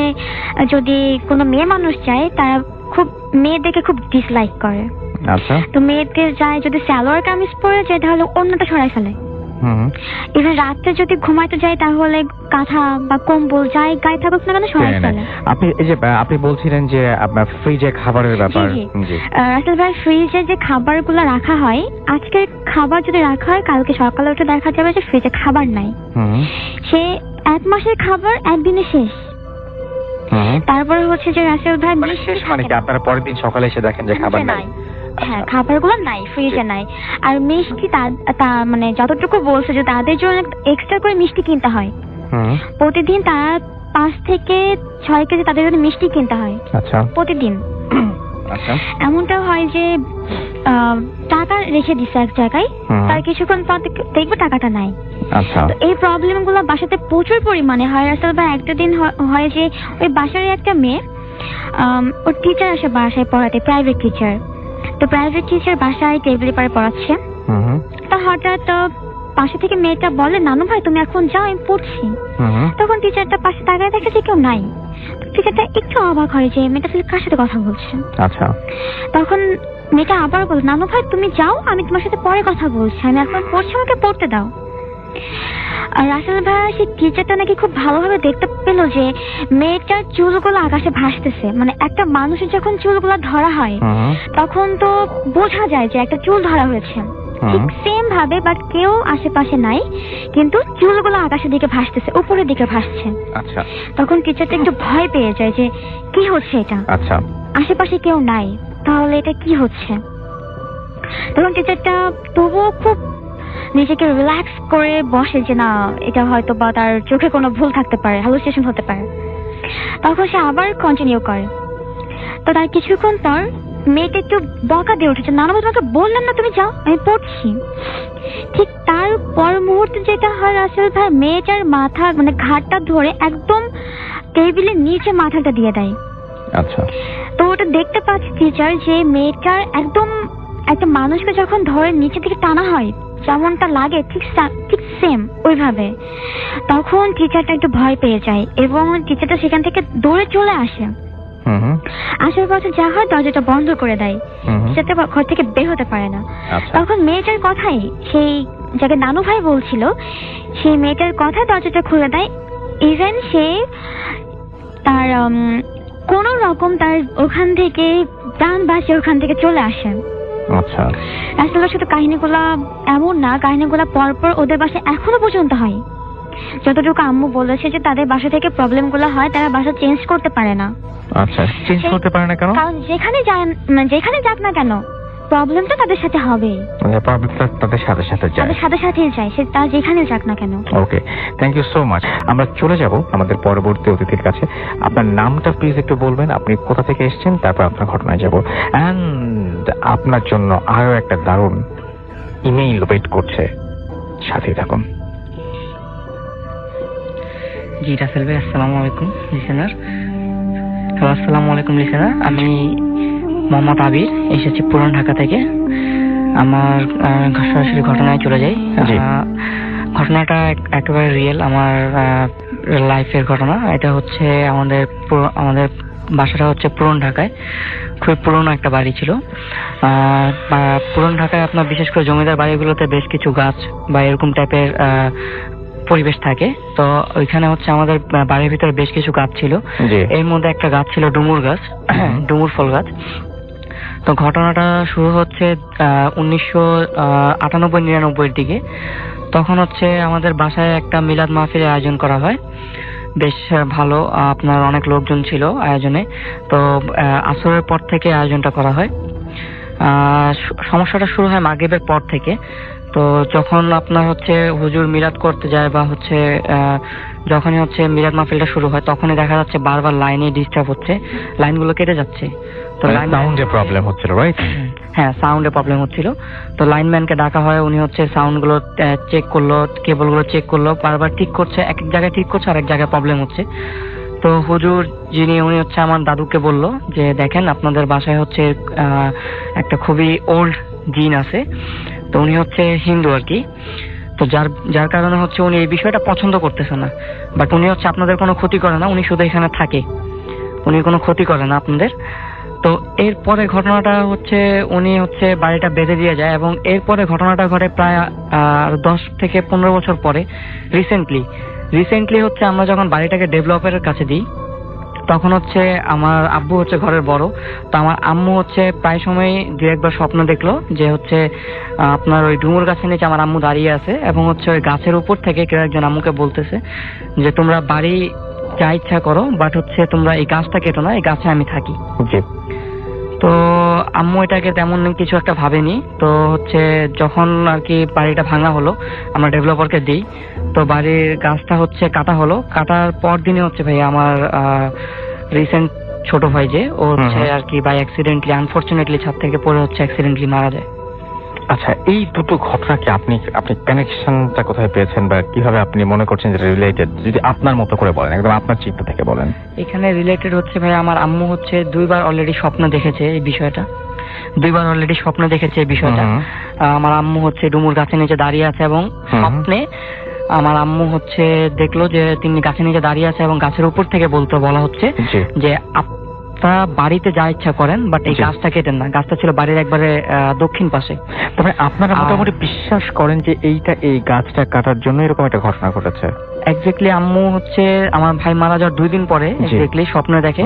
যদি কোনো মেয়ে মানুষ যায়, তারা খুব মেয়েদেরকে খুব ডিসলাইক করে। তো মেয়েদের যায় যদি সালোয়ার কামিজ পরে যায় তাহলে অন্যটা সরাই ফেলে। ইভেন রাতে যদি ঘুমাইতে যায় তাহলে কাঁথা বা কম্বল যাই গায়ে থাকুক না কেন সরাই ফেলে। আপনি বলছিলেন যে আপনার ফ্রিজে খাবারের ব্যাপার। রাসেল ভাই, ফ্রিজে যে খাবারগুলো রাখা হয়, আজকের খাবার যদি রাখা হয় কালকে সকালে উঠে দেখা যাবে যে ফ্রিজে খাবার নাই। সে 1 মাসের খাবার একদিনে শেষ। তারপরে হচ্ছে যে রাসেল ভাই শেষ মানে কি আপনারা পরের দিন সকালে এসে দেখেন যে খাবার নাই? হ্যাঁ, খাবারগুলো নাই, ফ্রিজে নাই। আর মিষ্টি তা মানে যতটুকু বলছে যে তাদের জন্য এক্সট্রা করে মিষ্টি কিনতে হয়। প্রতিদিন তারা 5 থেকে 6 কেজি তাদের জন্য মিষ্টি কিনতে হয় প্রতিদিন। এমনটাও হয় যে টাকা রেখে দিচ্ছে এক জায়গায়, তার কিছুক্ষণ পর দেখবে টাকাটা নাই। এই প্রবলেম গুলো বাসাতে প্রচুর পরিমাণে হয়। রাসেল ভাই, একটা দিন হয় যে ওই বাসার একটা মেয়ে, ওর টিচার আসে বাসায় পড়াতে, প্রাইভেট টিচার। তো প্রাইভেট টিচার বাসায় টেবিলে পরে পড়াচ্ছে। তো হঠাৎ পাশে থেকে মেয়েটা বলে, নানু ভাই তুমি এখন যাও, আমি পড়ছি। তখন টিচারটা পাশে তাকায় দেখে যে কেউ নাই। টিচারটা একটু অবাক হয় যে মেয়েটা কার সাথে কথা বলছে। তখন মেয়েটা আবার বলে, নানু ভাই তুমি যাও, আমি তোমার সাথে পরে কথা বলছি, আমি এখন পড়ছি, আমাকে পড়তে দাও। আর রাসেল ভাই, সেই টিচারটা নাকি খুব ভালোভাবে দেখতে পেল যে মেয়েটার চুলগুলো আকাশে ভাসতেছে। মানে একটা মানুষের যখন চুলগুলো ধরা হয় তখন তো বোঝা যায় যে একটা চুল ধরা হয়েছে, ঠিক সেম ভাবে, বাট কেউ আশেপাশে নাই, কিন্তু চুলগুলো আকাশের দিকে ভাসতেছে, উপরের দিকে ভাসছে। তখন টিচারটা একটু ভয় পেয়ে যায় যে কি হচ্ছে এটা, আশেপাশে কেউ নাই, তাহলে এটা কি হচ্ছে। তখন টিচারটা তবুও খুব নিজেকে রিল্যাক্স করে বসে যে না, এটা হয়তো বা তার চোখে কোনো ভুল থাকতে পারে, হ্যালুসিনেশন হতে পারে। তখন সে আবার কন্টিনিউ করে। তো তার কিছুক্ষণ পর মেয়েটা একটু বকা দিয়ে উঠেছে, নানু ভাই তোমাকে বললাম না তুমি যাও, আমি পড়ছি। ঠিক তার পর মুহূর্তে যেটা হয় রাসেল ভাই, মেয়েটার মাথা মানে ঘাটটা ধরে একদম টেবিলের নিচে মাথাটা দিয়ে দেয়। তো ওটা দেখতে পাচ্ছি টিচার যে মেয়েটার একদম একটা মানুষকে যখন ধরে নিচে দিকে টানা হয় যেমনটা লাগে ঠিক সেম ওইভাবে। তখন টিচারটা একটু ভয় পেয়ে যায় এবং টিচারটা সেখান থেকে দৌড়ে চলে আসে। আসার পথে যা হয় দরজাটা বন্ধ করে দেয়, টিচারটা ঘর থেকে বের হতে পারে না। তখন মেয়েটার কথাই, সেই যাকে নানু ভাই বলছিল, সেই মেয়েটার কথায় দরজাটা খুলে দেয় ইভেন সে তার কোন রকম তার ওখান থেকে প্রাণ বাঁচিয়ে ওখান থেকে চলে আসে। আচ্ছা, আসলে শুধু কাহিনীগুলা এমন না, কাহিনীগুলা পরপর ওদের বাসায় এখনো পর্যন্ত হয়। যতটুকু আম্মু বলেছে যে তাদের বাসা থেকে প্রবলেম গুলো হয়, তারা বাসা চেঞ্জ করতে পারে না। আচ্ছা, চেঞ্জ করতে পারে না কেন? কারণ যেখানে যাক না কেন প্রবলেমটা তাদের সাথে হবে, প্রবলেমটা তাদের সাথে সাথে যায়, তাদের সাথে সাথেই যায়, সে তার যেখানে যাক না কেন। ওকে, থ্যাংক ইউ সো মাচ। আমরা চলে যাব আমাদের পরবর্তী অতিথির কাছে। আপনার নামটা প্লিজ একটু বলবেন, আপনি কোথা থেকে এসেছেন, তারপর আপনার ঘটনায় যাব। অ্যান্ড আপনার জন্য আরো একটা দারুণ ইমেইল ওয়েট করছে, সাথেই থাকুন। জি রাসেল ভাই, আসসালামু আলাইকুম লিসেনার। হ্যালো, আসসালামু আলাইকুম লিসেনার। আমি মোহাম্মদ আবির, এসেছি পুরান ঢাকা থেকে। আমার সরাসরি ঘটনায় চলে যাই। ঘটনাটা একেবারে রিয়েল, আমার লাইফের ঘটনা। এটা হচ্ছে আমাদের বাসাটা হচ্ছে পুরান ঢাকায়, খুবই পুরনো একটা বাড়ি ছিল। পুরান ঢাকায় আপনার বিশেষ করে জমিদার বাড়িগুলোতে বেশ কিছু গাছ বা এরকম টাইপের পরিবেশ থাকে। তো ওইখানে হচ্ছে আমাদের বাড়ির ভিতরে বেশ কিছু গাছ ছিল। এর মধ্যে একটা গাছ ছিল ডুমুর গাছ, ডুমুর ফল গাছ। তো ঘটনাটা শুরু হচ্ছে 1998-99 দিকে। তখন হচ্ছে আমাদের বাসায় একটা মিলাদ মাহফিলের আয়োজন করা হয়, বেশ ভালো, আপনার অনেক লোকজন ছিল আয়োজনে। তো আসরের পর থেকে আয়োজনটা করা হয়। সমস্যাটা শুরু হয় মাগরিবের পর থেকে। তো যখন আপনার হচ্ছে হুজুর মিলাদ করতে যায় বা হচ্ছে যখনই হচ্ছে মিলাদ মাহফিলটা শুরু হয়, তখনই দেখা যাচ্ছে বারবার লাইনে ডিস্টার্ব হচ্ছে, লাইনগুলো কেটে যাচ্ছে। তো সাউন্ডে প্রবলেম হচ্ছিল, রাইট? হ্যাঁ, সাউন্ডে প্রবলেম হচ্ছিল। তো লাইনম্যানকে ডাকা হয়, উনি হচ্ছে সাউন্ডগুলো চেক করলো, কেবলগুলো চেক করলো, বারবার ঠিক করছে, এক এক জায়গায় ঠিক করছে, আরেক জায়গায় প্রবলেম হচ্ছে। তো হুজুর উনি হচ্ছে আমার দাদুকে বলল যে দেখেন, আপনাদের বাসায় হচ্ছে একটা খুবই ওল্ড জিন আছে। তো উনি হচ্ছে হিন্দু আর কি। তো যার কারণে হচ্ছে উনি এই বিষয়টা পছন্দ করতেছে না। বাট উনি হচ্ছে আপনাদের কোনো ক্ষতি করে না, উনি শুধু এখানে থাকে, উনি কোনো ক্ষতি করে না আপনাদের। তো এরপরে ঘটনাটা হচ্ছে উনি হচ্ছে বাড়িটা বেঁধে দিয়ে যায়, এবং এরপরে ঘটনাটা ঘটে প্রায় 10 থেকে 15 বছর পরে। রিসেন্টলি হচ্ছে আমরা যখন বাড়িটাকে ডেভেলপারের কাছে দিই, তখন হচ্ছে আমার আব্বু হচ্ছে ঘরের বড়। তো আমার আম্মু হচ্ছে প্রায় সময় দু একবার স্বপ্ন দেখলো যে হচ্ছে আপনার ওই ডুমুর গাছের নিচে আমার আম্মু দাঁড়িয়ে আছে, এবং হচ্ছে ওই গাছের উপর থেকে কেউ একজন আম্মুকে বলতেছে যে তোমরা বাড়ি যা ইচ্ছা করো, বাট হচ্ছে তোমরা এই গাছটা কেটো না, এই গাছে আমি থাকি। তো আম্মু এটাকে তেমন কিছু একটা ভাবেনি। তো হচ্ছে যখন আর কি বাড়িটা ভাঙা হলো, আমরা ডেভেলপারকে দিই, তো বাড়ির গাছটা হচ্ছে কাটা হলো। কাটার পর দিনে হচ্ছে ভাই আমার রিসেন্ট ছোট ভাই যে ও হচ্ছে আর কি বাই অ্যাক্সিডেন্টলি, আনফরচুনেটলি ছাদ থেকে পড়ে হচ্ছে অ্যাক্সিডেন্টলি মারা যায়। আচ্ছা, এই দুটো ঘটনা কি আপনি কানেকশনটা কোথায় পেয়েছেন, বা কিভাবে আপনি মনে করছেন যে রিলেটেড? যদি আপনার মতো করে বলেন, একদম আপনার চিন্তা থেকে বলেন। এখানে রিলেটেড হচ্ছে ভাই, আমার আম্মু হচ্ছে 2 বার অলরেডি স্বপ্ন দেখেছে এই বিষয়টা। আমার আম্মু হচ্ছে ডুমুর গাছের নিচে দাঁড়িয়ে আছে, এবং স্বপ্নে আমার আম্মু হচ্ছে দেখলো যে তিনি গাছের নিচে দাঁড়িয়ে আছে, এবং গাছের উপর থেকে বলা হচ্ছে যে আপনারা বাড়িতে যা ইচ্ছা করেন, বাট এই গাছটা কেটেন না। গাছটা ছিল বাড়ির একবারে দক্ষিণ পাশে। তবে আপনারা মোটামুটি বিশ্বাস করেন যে এই গাছটা কাটার জন্য এরকম একটা ঘটনা ঘটেছে? এক্স্যাক্টলি, আম্মু হচ্ছে আমার ভাই মারা যাওয়ার 2 দিন পরে এক্স্যাক্টলি স্বপ্নে দেখে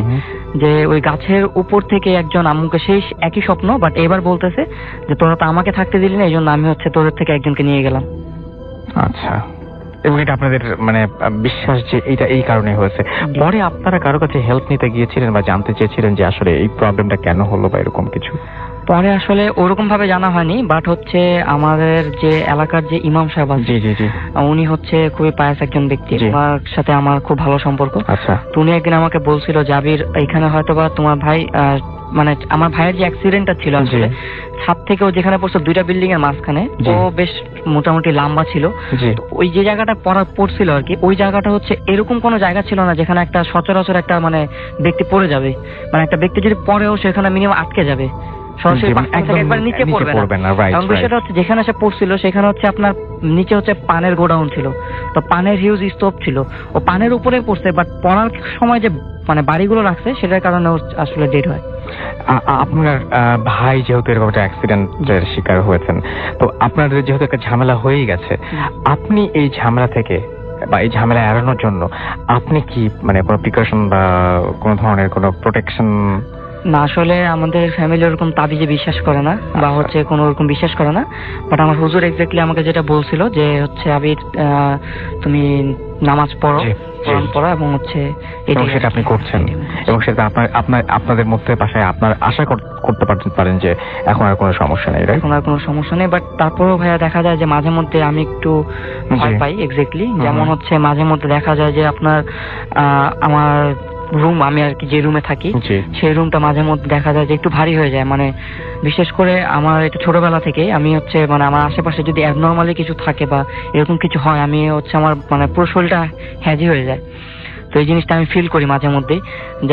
যে ওই গাছের উপর থেকে একজন আম্মুকে, সেই একই স্বপ্ন, বাট এবার বলতেছে যে তোরা তো আমাকে থাকতে দিলি না, এই জন্য আমি হচ্ছে তোদের থেকে একজনকে নিয়ে গেলাম। আচ্ছা, এবং এটা আপনাদের মানে বিশ্বাস যে এটা এই কারণে হয়েছে। পরে আপনারা কারো কাছে হেল্প নিতে গিয়েছিলেন বা জানতে চেয়েছিলেন যে আসলে এই প্রবলেমটা কেন হলো বা এরকম কিছু? পরে আসলে ওরকম ভাবে জানা হয়নি, বাট হচ্ছে আমাদের যে এলাকার যে ইমাম সাহেব আছে, উনি হচ্ছে খুবই পায়াস একজন ব্যক্তি, ওনার সাথে আমার খুব ভালো সম্পর্ক। আচ্ছা, তো উনি একদিন আমাকে বলছিল, জাবির এখানে হয়তোবা তোমার ভাই, মানে আমার ভাইয়ের যে অ্যাক্সিডেন্টটা ছিল আসলে ছাদ থেকে ও যেখানে পড়ছে 2টা বিল্ডিং এর মাঝখানে, ও বেশ মোটামুটি লম্বা ছিল। ওই যে জায়গাটা পড়ছিল আর কি, ওই জায়গাটা হচ্ছে এরকম কোনো জায়গা ছিল না যেখানে একটা সচরাচর একটা মানে ব্যক্তি পড়ে যাবে, মানে একটা ব্যক্তি যদি পড়েও সেখানে মিনিমাম আটকে যাবে, একবার নিচে পড়বে না। এবং বিষয়টা হচ্ছে যেখানে সে পড়ছিল সেখানে হচ্ছে আপনার নিচে হচ্ছে পানের গোডাউন ছিল, তো পানের হিউজ স্তূপ ছিল, ও পানের উপরে পড়ছে, বাট পড়ার সময় যে মানে বাড়িগুলো রাখছে সেটার কারণে আসলে ডেড হয়। আপনার ভাই যেহেতু এরকম একটা অ্যাক্সিডেন্টের শিকার হয়েছেন, তো আপনাদের যেহেতু একটা ঝামেলা হয়েই গেছে, আপনি এই ঝামেলা থেকে বা এই ঝামেলা এড়ানোর জন্য আপনি কি মানে কোনো প্রিকশন বা কোনো ধরনের কোনো প্রোটেকশন? না, আসলে আমাদের ফ্যামিলি ওরকম তাবিজে বিশ্বাস করে না বা হচ্ছে কোনো ওরকম বিশ্বাস করে না। বাট আমার হুজুর এক্স্যাক্টলি আমাকে যেটা বলছিল যে হচ্ছে আবির তুমি নামাজ পড়ো, কোরআন পড়ো এবং হচ্ছে এবং সেটা আপনি করছেন এবং সেটা আপনাদের মধ্যে বাসায় আপনার আশা করতে পারেন যে এখন আর কোনো সমস্যা নেই, এখন আর কোনো সমস্যা নেই। বাট তারপরেও ভাইয়া দেখা যায় যে মাঝে মধ্যে আমি একটু ভয় পাই। এক্স্যাক্টলি যেমন হচ্ছে মাঝে মধ্যে দেখা যায় যে আপনার আমার রুম, আমি আর কি যে রুমে থাকি সেই রুমটা মাঝে মধ্যে দেখা যায় যে একটু ভারী হয়ে যায়। মানে বিশেষ করে আমার একটু ছোটবেলা থেকে আমি হচ্ছে মানে আমার আশেপাশে যদি অ্যাবনর্মালি কিছু থাকে বা এরকম কিছু হয়, আমি হচ্ছে আমার মানে পুরো শরীরটা হ্যাজি হয়ে যায়। তো এই জিনিসটা আমি ফিল করি মাঝে মধ্যে।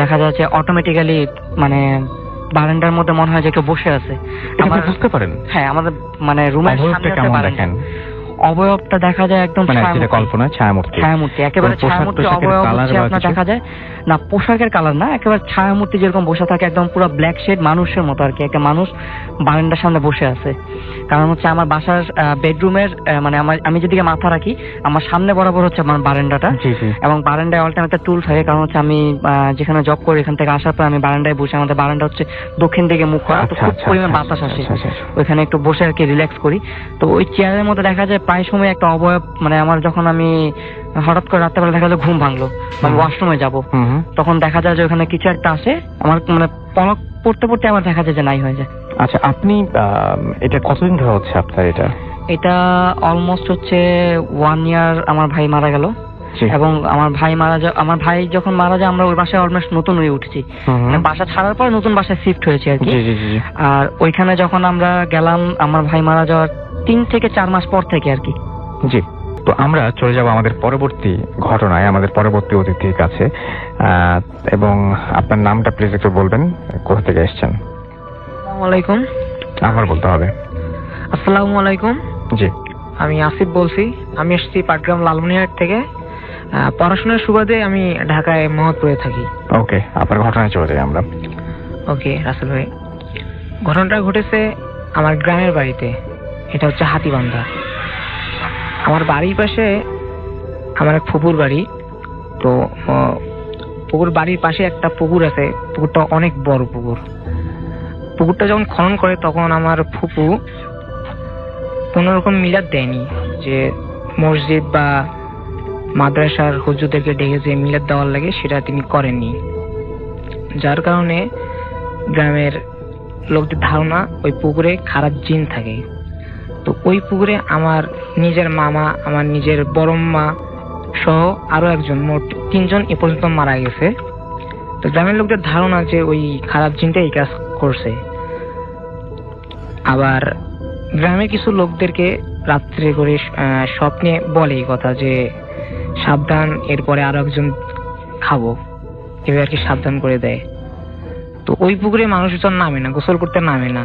দেখা যাচ্ছে অটোমেটিক্যালি মানে বারান্দার মধ্যে মনে হয় যে কেউ বসে আছে। আমার বুঝতে পারেন? হ্যাঁ, আমাদের মানে রুমের সামনে অবয়বটা দেখা যায় একদম কল্পনা ছায়ামূর্তি, একেবারে ছায়ামূর্তি অবয়ব হচ্ছে আপনার দেখা যায় না, পোশাকের কালার না, একেবারে ছায়ামূর্তি যেরকম বসে থাকে একদম পুরো ব্ল্যাক শেড মানুষের মতো আর কি। একটা মানুষ বারান্দার সামনে বসে আছে। কারণ হচ্ছে আমার বাসার বেডরুমের মানে আমি যেদিকে মাথা রাখি আমার সামনে বরাবর হচ্ছে আমার বারান্দাটা, এবং বারান্দায় অল টাইম একটা টুল থাকে। কারণ হচ্ছে আমি যেখানে জব করি এখান থেকে আসার পর আমি বারান্দায় বসে, আমাদের বারান্দা হচ্ছে দক্ষিণ দিকে মুখ করা, তো খুব পরিমাণ বাতাস আসে, ওইখানে একটু বসে আর কি রিল্যাক্স করি। তো ওই চেয়ারের মধ্যে দেখা যায় প্রায় সময় একটা অবয়ব, মানে আমার যখন আমি হঠাৎ করে রাত্রেবেলা দেখা যায় ঘুম ভাঙলো বা ওয়াশরুমে যাব, তখন দেখা যায় যে ওখানে কিছু একটা আসে, আমার মানে পলক পড়তে পড়তে আমার দেখা যায় যে নাই হয়ে যায়। আচ্ছা, আপনি এটা কতদিন ধরে হচ্ছে আপনার? এটা অলমোস্ট হচ্ছে 1 ইয়ার। আমার ভাই মারা গেল এবং আমার ভাই যখন মারা যায় আমরা ওই বাসায় অলমোস্ট নতুন হয়ে উঠেছি, বাসা ছাড়ার পর নতুন বাসায় শিফট হয়েছে আর কি। আর ওইখানে যখন আমরা গেলাম আমার ভাই মারা যাওয়ার 3 থেকে 4 মাস পর থেকে আর কি। জি, তো আমরা চলে যাব আমাদের পরবর্তী ঘটনায়, আমাদের পরবর্তী অতিথির কাছে। এবং আপনার নামটা প্লিজ একটু বলবেন, কোথা থেকে এসেছেন? আসসালামু আলাইকুম। আমার বলতে হবে। আসসালামু আলাইকুম। জি, আমি আসিফ বলছি। আমি এসেছি পাটগ্রাম লালমনিরহাট থেকে। পড়াশোনার সুবাদে আমি ঢাকায় মোহাম্মদপুরে থাকি। ওকে, আপনার ঘটনায় চলে যাই আমরা। ওকে রাসেল ভাই, ঘটনাটা ঘটেছে আমার গ্রামের বাড়িতে। এটা হচ্ছে হাতিবান্ধা। আমার বাড়ির পাশে আমার এক ফুপুর বাড়ি। তো পুকুর বাড়ির পাশে একটা পুকুর আছে, পুকুরটা অনেক বড় পুকুর। পুকুরটা যখন খনন করে তখন আমার ফুপু কোনোরকম মিলাদ দেয়নি, যে মসজিদ বা মাদ্রাসার হুজুরদেরকে ডেকে যে মিলাদ দেওয়ার লাগে সেটা তিনি করেননি। যার কারণে গ্রামের লোকদের ধারণা ওই পুকুরে খারাপ জিন থাকে। তো ওই পুকুরে আমার নিজের মামা, আমার নিজের বড় মা সহ আরো একজন, মোট 3 জন এ পর্যন্ত মারা গেছে। তো গ্রামের লোকদের ধারণা যে ওই খারাপ জিনটা এই কাজ করছে। আবার গ্রামের কিছু লোকদেরকে রাত্রে করে স্বপ্নে বলে এই কথা যে সাবধান, এরপরে আরো একজন খাবো, এবার আর কি সাবধান করে দেয়। তো ওই পুকুরে মানুষজন নামে না, গোসল করতে নামে না।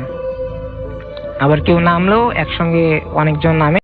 আবার কেউ নামলেও একসঙ্গে অনেকজন নামে।